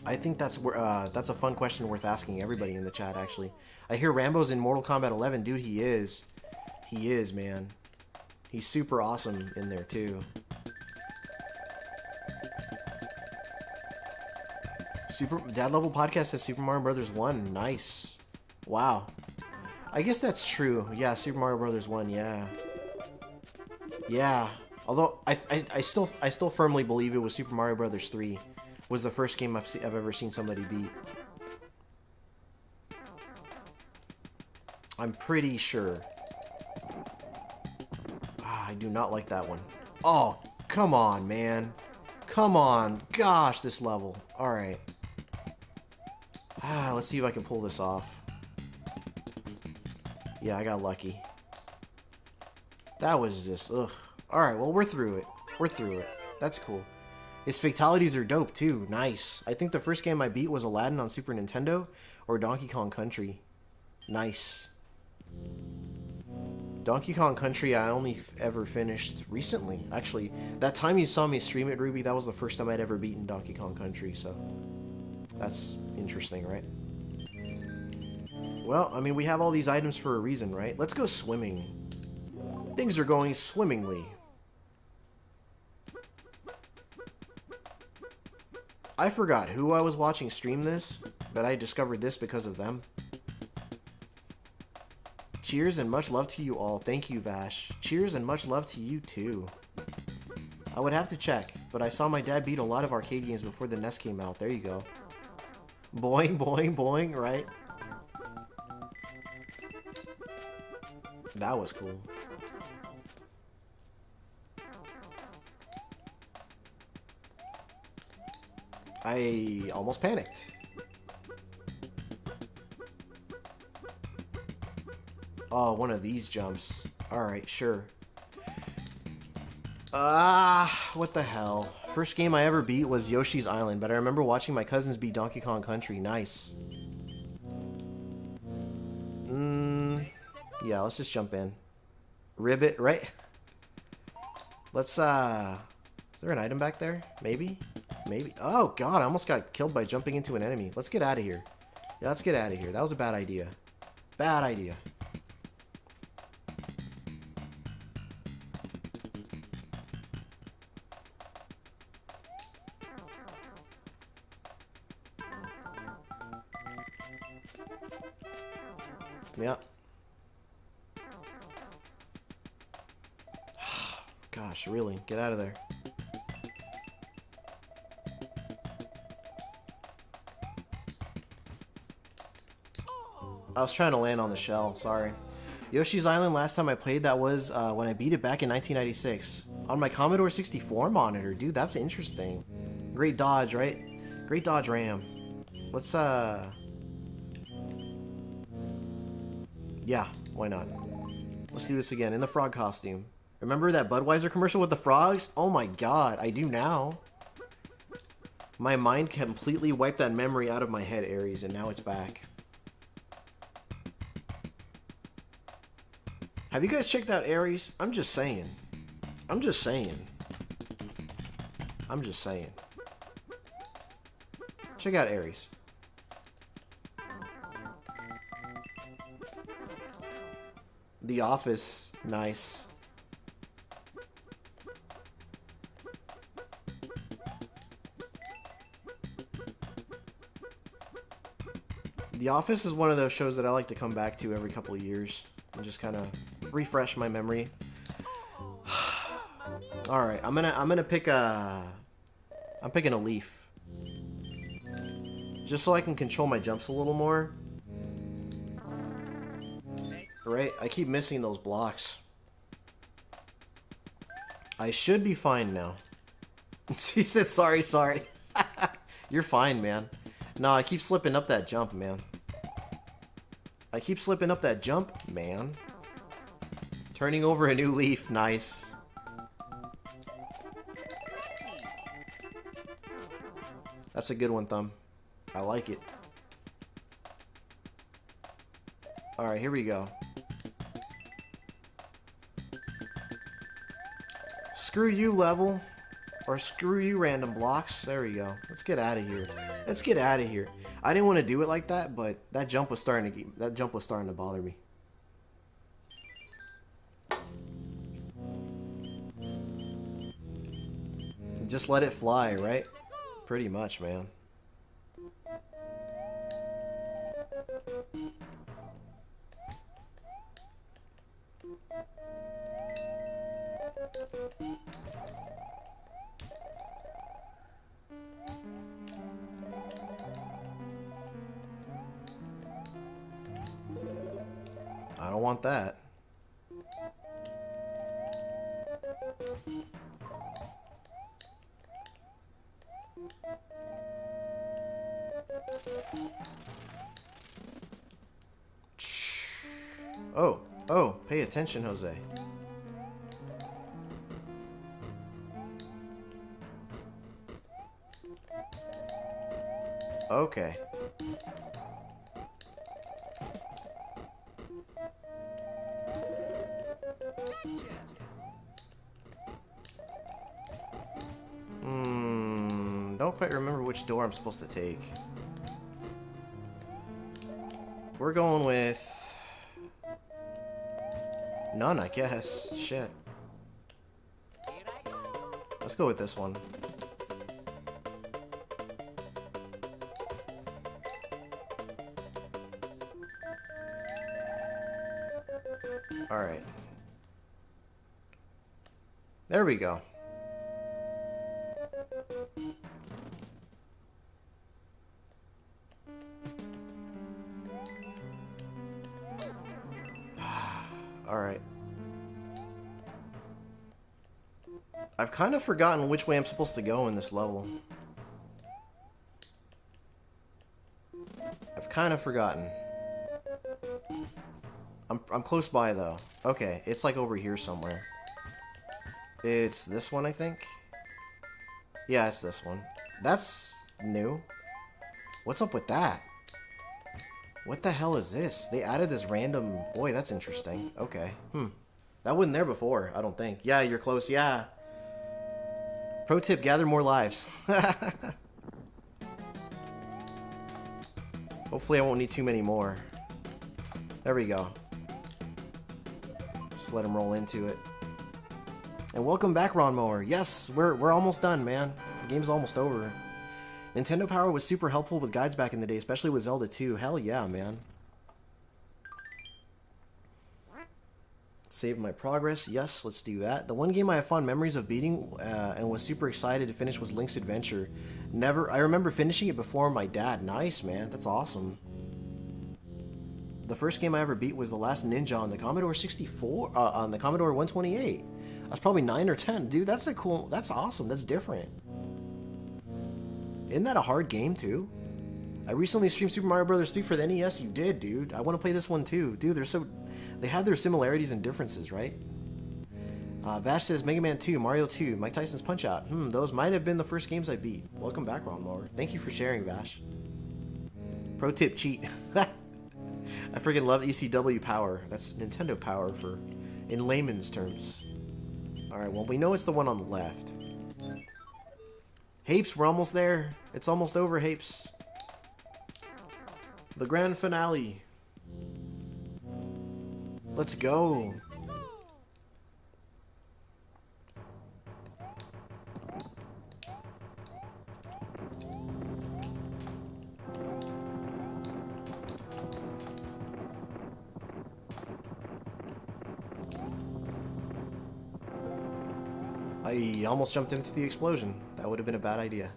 I think that's a fun question worth asking everybody in the chat. Actually, I hear Rambo's in Mortal Kombat 11, dude. He is, man. He's super awesome in there too. Dad Level Podcast says Super Mario Brothers 1. Nice. Wow. I guess that's true. Yeah, Super Mario Brothers 1. Yeah. Yeah. Although I still firmly believe it was Super Mario Brothers 3 was the first game I've ever seen somebody beat. I'm pretty sure. I do not like that one. Oh, come on, man. Come on. Gosh, this level. All right. Let's see if I can pull this off. Yeah, I got lucky. That was just, ugh. Alright, well, we're through it. We're through it. That's cool. His fatalities are dope, too. Nice. I think the first game I beat was Aladdin on Super Nintendo or Donkey Kong Country. Nice. Donkey Kong Country I only ever finished recently. Actually, that time you saw me stream it, Ruby, that was the first time I'd ever beaten Donkey Kong Country, so... That's interesting, right? Well, I mean, we have all these items for a reason, right? Let's go swimming. Things are going swimmingly. I forgot who I was watching stream this, but I discovered this because of them. Cheers and much love to you all. Thank you, Vash. Cheers and much love to you, too. I would have to check, but I saw my dad beat a lot of arcade games before the NES came out. There you go. Boing, boing, boing, right? That was cool. I almost panicked. Oh, one of these jumps. Alright, sure. What the hell? First game I ever beat was Yoshi's Island, but I remember watching my cousins beat Donkey Kong Country. Nice. Yeah, let's just jump in. Ribbit, right? Let's, is there an item back there? Maybe? Maybe. Oh, God, I almost got killed by jumping into an enemy. Let's get out of here. Yeah, let's get out of here. That was a bad idea. Bad idea. Yep. Gosh, really? Get out of there. I was trying to land on the shell, sorry. Yoshi's Island, last time I played that was when I beat it back in 1996. On my Commodore 64 monitor. Dude, that's interesting. Great dodge, right? Great dodge ram. Let's, yeah, why not? Let's do this again in the frog costume. Remember that Budweiser commercial with the frogs? Oh my god, I do now. My mind completely wiped that memory out of my head, Aries, and now it's back. Have you guys checked out Aries? I'm just saying. I'm just saying. I'm just saying. Check out Aries. The Office, nice. The Office is one of those shows that I like to come back to every couple of years and just kind of refresh my memory. All right, I'm gonna pick a. I'm picking a leaf, just so I can control my jumps a little more. Right, I keep missing those blocks. I should be fine now. She said, "Sorry, sorry." You're fine, man. No, I keep slipping up that jump, man. I keep slipping up that jump, man. Turning over a new leaf, nice. That's a good one, Thumb. I like it. Alright, here we go. Screw you, level. Or screw you, random blocks. There we go. Let's get out of here. Let's get out of here. I didn't want to do it like that, but that jump was starting to bother me. Just let it fly, right? Pretty much, man. I don't want that. Oh, pay attention, Jose. Okay. Don't quite remember which door I'm supposed to take. We're going with none, I guess. Shit. Let's go with this one. Alright. There we go. Alright. I've kind of forgotten which way I'm supposed to go in this level. I've kind of forgotten. I'm close by though. Okay, it's like over here somewhere. It's this one, I think. Yeah, it's this one. That's new. What's up with that? What the hell is this? They added this random... Boy, that's interesting. Okay. That wasn't there before, I don't think. Yeah, you're close. Yeah. Pro tip, gather more lives. Hopefully I won't need too many more. There we go. Just let him roll into it. And welcome back, Ron Mower. Yes, we're almost done, man. The game's almost over. Nintendo Power was super helpful with guides back in the day, especially with Zelda 2. Hell yeah, man. Save my progress. Yes, let's do that. The one game I have fond memories of beating and was super excited to finish was Link's Adventure. I remember finishing it before my dad. Nice, man. That's awesome. The first game I ever beat was The Last Ninja on the Commodore 64, on the Commodore 128. I was probably 9 or 10. Dude, that's awesome. That's different. Isn't that a hard game too? I recently streamed Super Mario Bros. 3 for the NES. You did, dude. I want to play this one too. Dude, they have their similarities and differences, right? Vash says Mega Man 2, Mario 2, Mike Tyson's Punch-Out. Those might have been the first games I beat. Welcome back, Ron Mower. Thank you for sharing, Vash. Pro tip, cheat. I freaking love ECW power. That's Nintendo power in layman's terms. Alright, well, we know it's the one on the left. Hapes, we're almost there. It's almost over, Hapes. The grand finale. Let's go. I almost jumped into the explosion. That would have been a bad idea.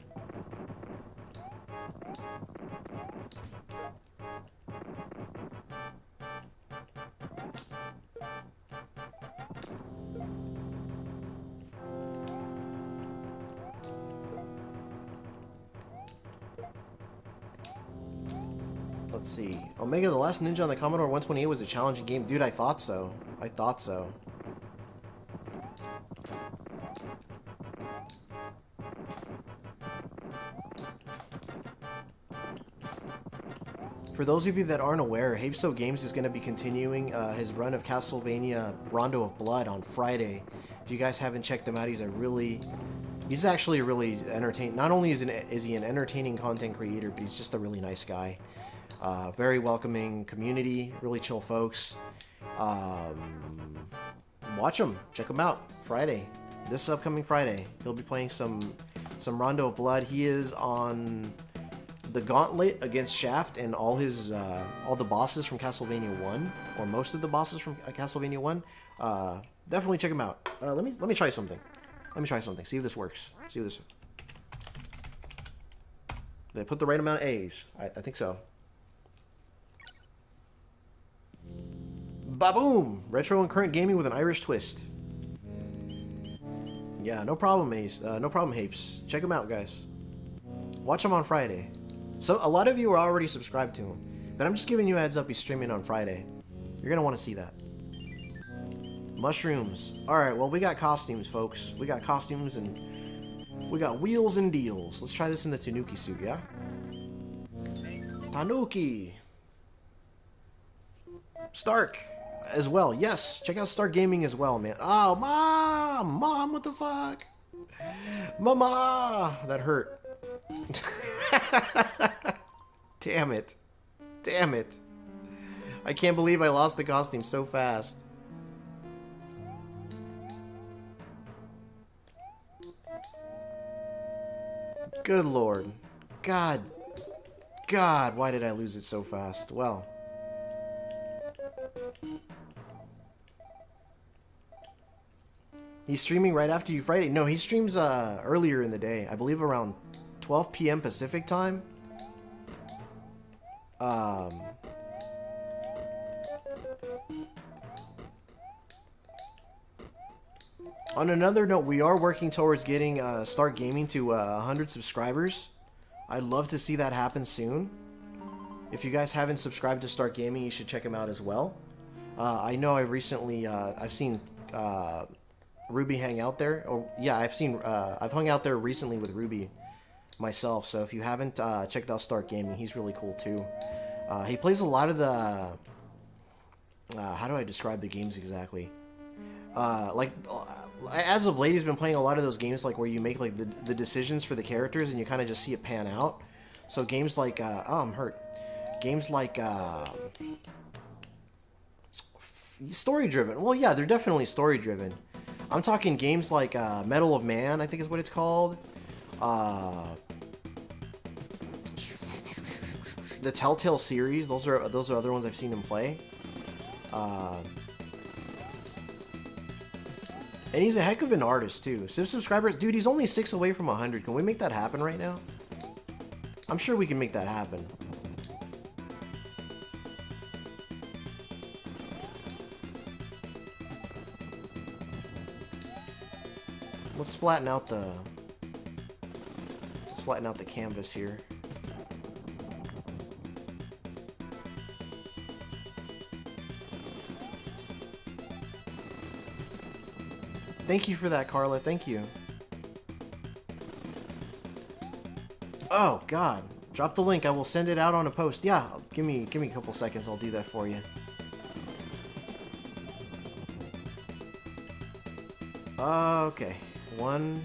Let's see. Omega, the Last Ninja on the Commodore 128 was a challenging game. Dude, I thought so. I thought so. For those of you that aren't aware, Hapeso Games is going to be continuing his run of Castlevania Rondo of Blood on Friday. If you guys haven't checked him out, he's actually really entertaining. Not only is he an entertaining content creator, but he's just a really nice guy. Very welcoming community, really chill folks. Watch him, check him out. Friday, this upcoming Friday, he'll be playing some Rondo of Blood. He is on the Gauntlet against Shaft and all the bosses from Castlevania 1, or most of the bosses from Castlevania 1. Definitely check him out. Let me try something. See if this works. Did I put the right amount of A's? I think so. Ba-boom! Retro and current gaming with an Irish twist. Yeah, no problem, Ace. No problem, Hapes. Check him out, guys. Watch him on Friday. So a lot of you are already subscribed to him, but I'm just giving you a heads up. He's streaming on Friday. You're gonna want to see that. Mushrooms. All right. Well, we got costumes, folks. We got costumes and we got wheels and deals. Let's try this in the Tanuki suit, yeah? Tanuki. Stark as well. Yes, check out Stark Gaming as well, man. Oh, mom, what the fuck? Mama, that hurt. Damn it. I can't believe I lost the costume so fast. Good lord. God, why did I lose it so fast? Well. He's streaming right after you Friday? No, he streams earlier in the day. I believe around 12 p.m. Pacific time. On another note, we are working towards getting Start Gaming to 100 subscribers. I'd love to see that happen soon. If you guys haven't subscribed to Start Gaming, you should check him out as well. I know I've recently, I've seen Ruby hang out there. Oh, yeah, I've hung out there recently with Ruby myself. So if you haven't checked out Start Gaming, he's really cool too. He plays a lot of the, how do I describe the games exactly? As of late, he's been playing a lot of those games like where you make like the decisions for the characters and you kind of just see it pan out. So games like, oh, I'm hurt. Games like, story-driven. Well, yeah, they're definitely story-driven. I'm talking games like Medal of Man, I think is what it's called. The Telltale series, those are other ones I've seen him play. And he's a heck of an artist too. Civ subscribers, dude, he's only 6 away from 100. Can we make that happen right now? I'm sure we can make that happen. Let's flatten out the flatten out the canvas here. Thank you for that, Carla. Thank you. Oh, God. Drop the link. I will send it out on a post. Yeah, give me a couple seconds. I'll do that for you. Okay. 1,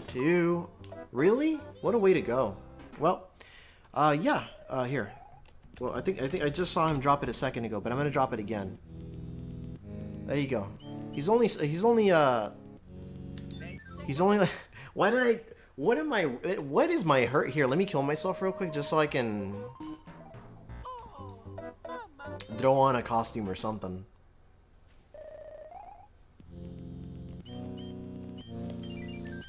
2. Really? What a way to go. Well, yeah. Here. Well, I think I just saw him drop it a second ago, but I'm gonna drop it again. There you go. He's only like, why did I, what is my hurt here? Let me kill myself real quick just so I can throw on a costume or something.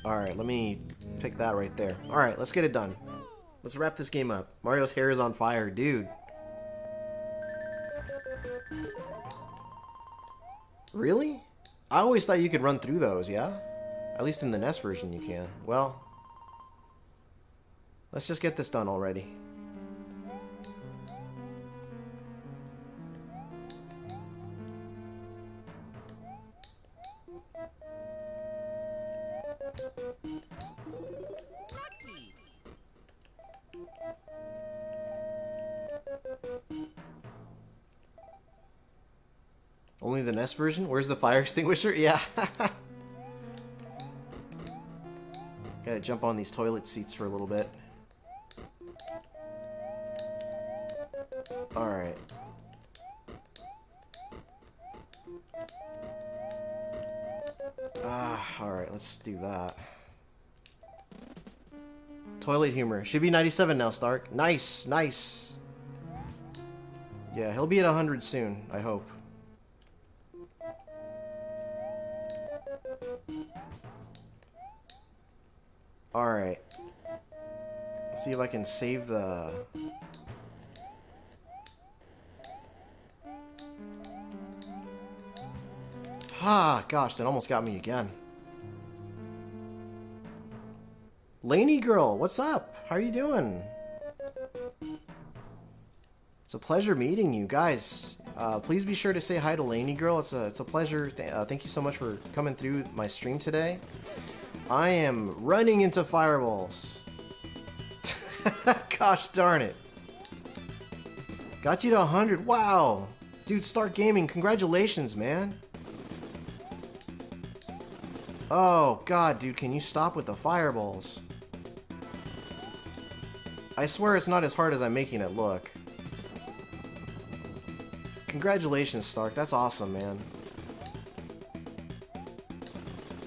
Alright, let me pick that right there. Alright, let's get it done. Let's wrap this game up. Mario's hair is on fire, dude. Really? I always thought you could run through those, yeah? At least in the NES version you can. Well, let's just get this done already. Only the NES version? Where's the fire extinguisher? Yeah. Gotta jump on these toilet seats for a little bit. Alright. Alright, let's do that. Toilet humor. Should be 97 now, Stark. Nice, nice. Yeah, he'll be at 100 soon, I hope. Alright. Let's see if I can save the... Ah, gosh, that almost got me again. Laney girl, what's up? How are you doing? It's a pleasure meeting you guys. Please be sure to say hi to Laney girl. It's a pleasure. Thank you so much for coming through my stream today. I am running into fireballs. Gosh darn it. Got you to 100. Wow. Dude, Start Gaming, congratulations, man. Oh, God, dude, can you stop with the fireballs? I swear it's not as hard as I'm making it look. Congratulations, Stark. That's awesome, man.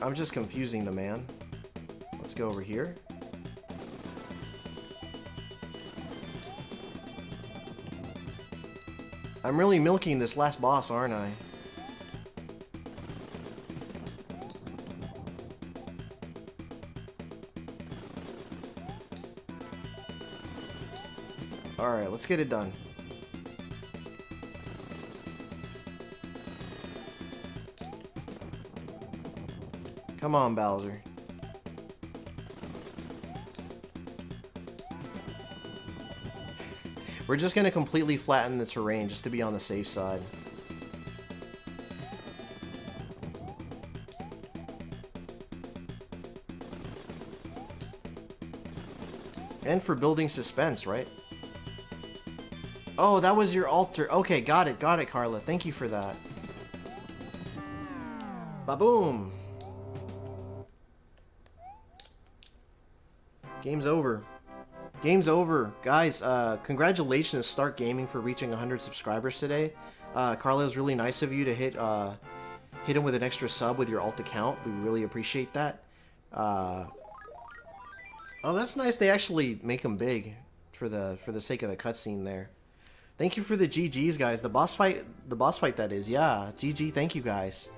I'm just confusing the man. Let's go over here. I'm really milking this last boss, aren't I? Alright, let's get it done. Come on, Bowser. We're just gonna completely flatten the terrain just to be on the safe side. And for building suspense, right? Oh, that was your altar. Okay, got it, Carla. Thank you for that. Ba-boom! Game's over. Game's over. Guys, congratulations Start Gaming for reaching 100 subscribers today. Carla, it was really nice of you to hit him with an extra sub with your alt account. We really appreciate that. Oh, that's nice. They actually make them big for the sake of the cutscene there. Thank you for the GGs, guys. The boss fight that is. Yeah, GG. Thank you, guys.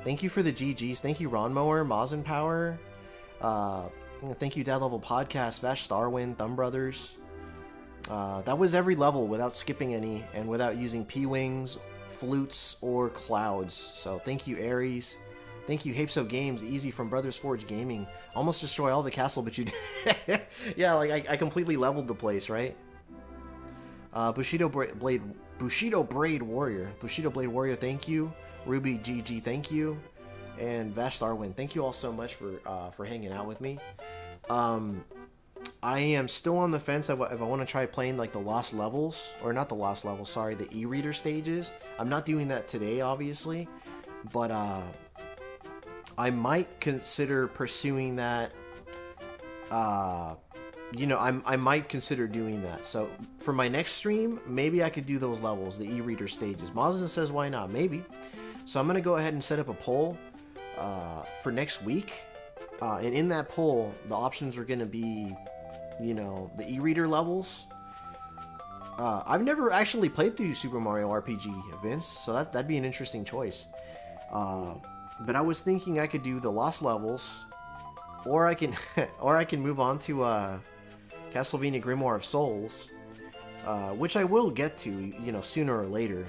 Thank you for the GGs. Thank you, Ron Mower, Mazin Power. Thank you, Dad Level Podcast, Vash Starwind, Thumb Brothers. That was every level without skipping any and without using P-Wings, flutes, or clouds. So thank you, Aries. Thank you, Hapeso Games, Easy from Brothers Forge Gaming. Almost destroy all the castle, but you did. Yeah, like I completely leveled the place, right? Bushido Braid Warrior. Bushido Blade Warrior, thank you. Ruby GG, thank you. And Vash Darwin, thank you all so much for hanging out with me. I am still on the fence if I want to try playing like the lost levels, or not the lost levels, sorry, the e-reader stages. I'm not doing that today, obviously, but I might consider pursuing that. You know, I might consider doing that. So for my next stream, maybe I could do those levels, the e-reader stages. Mazin says, why not? Maybe. So I'm gonna go ahead and set up a poll for next week, and in that poll, the options are gonna be, you know, the e-reader levels. I've never actually played through Super Mario RPG, Vince, so that'd be an interesting choice. But I was thinking I could do the lost levels, or I can move on to Castlevania Grimoire of Souls, which I will get to, you know, sooner or later.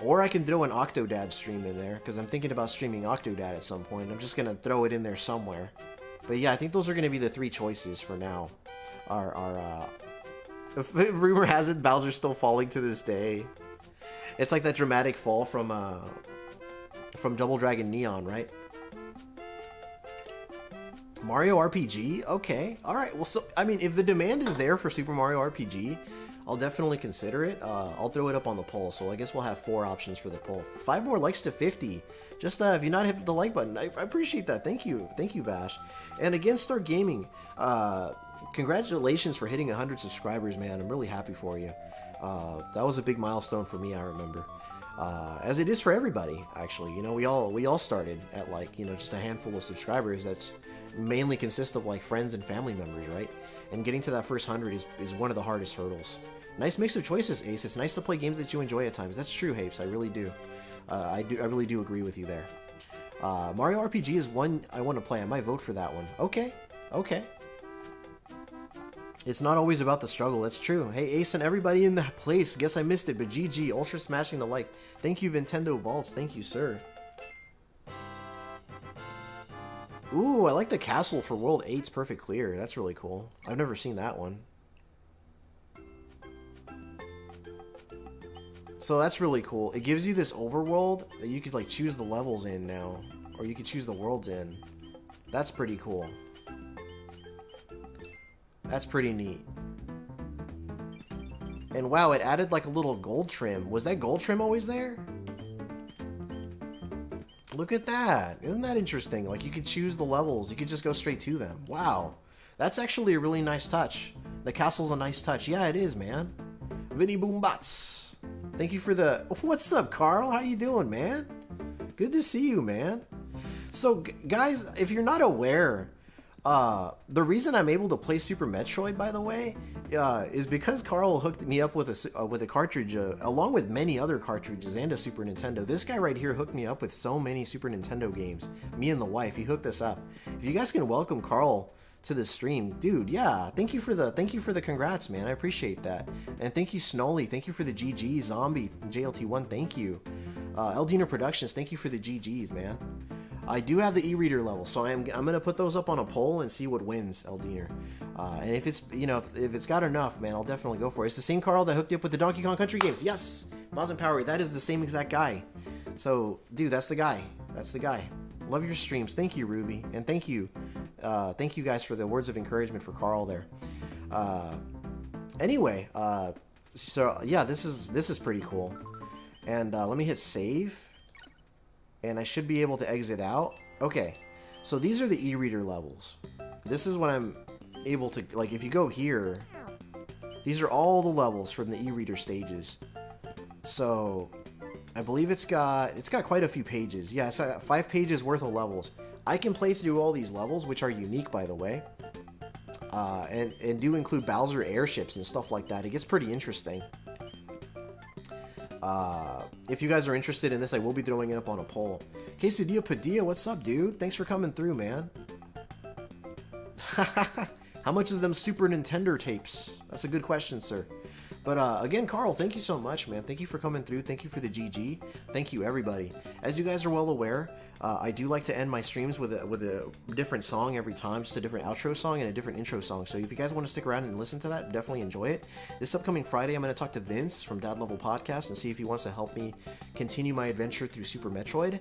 Or I can throw an Octodad stream in there, because I'm thinking about streaming Octodad at some point. I'm just gonna throw it in there somewhere. But yeah, I think those are gonna be the three choices for now. Rumor has it Bowser's still falling to this day. It's like that dramatic fall from Double Dragon Neon, right? Mario RPG? Okay. Alright, well, so, I mean, if the demand is there for Super Mario RPG, I'll definitely consider it. I'll throw it up on the poll, so I guess we'll have 4 options for the poll. 5 more likes to 50. Just, if you not hit the like button, I appreciate that. Thank you. Thank you, Vash. And again, Star Gaming, congratulations for hitting 100 subscribers, man. I'm really happy for you. That was a big milestone for me, I remember. As it is for everybody, actually. You know, we all started at, like, you know, just a handful of subscribers that's mainly consist of, like, friends and family members, right? And getting to that first 100 is one of the hardest hurdles. Nice mix of choices, Ace. It's nice to play games that you enjoy at times. That's true, Hapes. I really do. I really do agree with you there. Mario RPG is one I want to play. I might vote for that one. Okay. Okay. It's not always about the struggle. That's true. Hey, Ace and everybody in the place. Guess I missed it, but GG. Ultra smashing the like. Thank you, Nintendo Vaults. Thank you, sir. Ooh, I like the castle for World 8's Perfect Clear. That's really cool. I've never seen that one. So that's really cool. It gives you this overworld that you could, like, choose the levels in now. Or you could choose the worlds in. That's pretty cool. That's pretty neat. And wow, it added like a little gold trim. Was that gold trim always there? Look at that. Isn't that interesting? Like, you could choose the levels. You could just go straight to them. Wow. That's actually a really nice touch. The castle's a nice touch. Yeah, it is, man. Vinny Boombots. Thank you for the... What's up, Carl? How you doing, man? Good to see you, man. So, guys, if you're not aware... the reason I'm able to play Super Metroid, by the way, is because Carl hooked me up with a cartridge, along with many other cartridges and a Super Nintendo. This guy right here hooked me up with so many Super Nintendo games. Me and the wife, he hooked us up. If you guys can welcome Carl to the stream, dude, yeah, thank you for the congrats, man. I appreciate that. And thank you, Snowly. Thank you for the GG. Zombie JLT1, thank you. Eldina Productions, thank you for the GGs, man. I do have the e-reader level, so I'm gonna put those up on a poll and see what wins, Eldiner. And if it's, you know, if it's got enough, man, I'll definitely go for it. It's the same Carl that hooked you up with the Donkey Kong Country games. Yes, Mazin Power, that is the same exact guy. So, dude, that's the guy. That's the guy. Love your streams. Thank you, Ruby, and thank you guys for the words of encouragement for Carl there. Anyway, so yeah, this is pretty cool. And let me hit save. And I should be able to exit out. Okay, so these are the e-reader levels. This is what I'm able to, like, if you go here, these are all the levels from the e-reader stages. So, I believe it's got quite a few pages. Yeah, it's got 5 pages worth of levels. I can play through all these levels, which are unique, by the way. And do include Bowser airships and stuff like that. It gets pretty interesting. If you guys are interested in this, I will be throwing it up on a poll. Quesadilla Padilla, what's up, dude? Thanks for coming through, man. How much is them Super Nintendo tapes? That's a good question, sir. But again, Carl, thank you so much, man. Thank you for coming through. Thank you for the GG. Thank you, everybody. As you guys are well aware, I do like to end my streams with a different song every time, just a different outro song and a different intro song. So if you guys want to stick around and listen to that, definitely enjoy it. This upcoming Friday, I'm going to talk to Vince from Dad Level Podcast and see if he wants to help me continue my adventure through Super Metroid.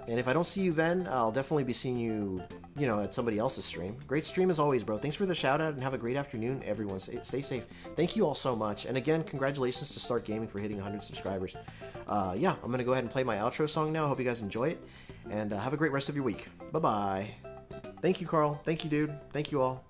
And if I don't see you then, I'll definitely be seeing you, at somebody else's stream. Great stream as always, bro. Thanks for the shout out and have a great afternoon, everyone. Stay safe. Thank you all so much. And again, congratulations to Start Gaming for hitting 100 subscribers. Yeah, I'm going to go ahead and play my outro song now. I hope you guys enjoy it. And have a great rest of your week. Bye-bye. Thank you, Carl. Thank you, dude. Thank you all.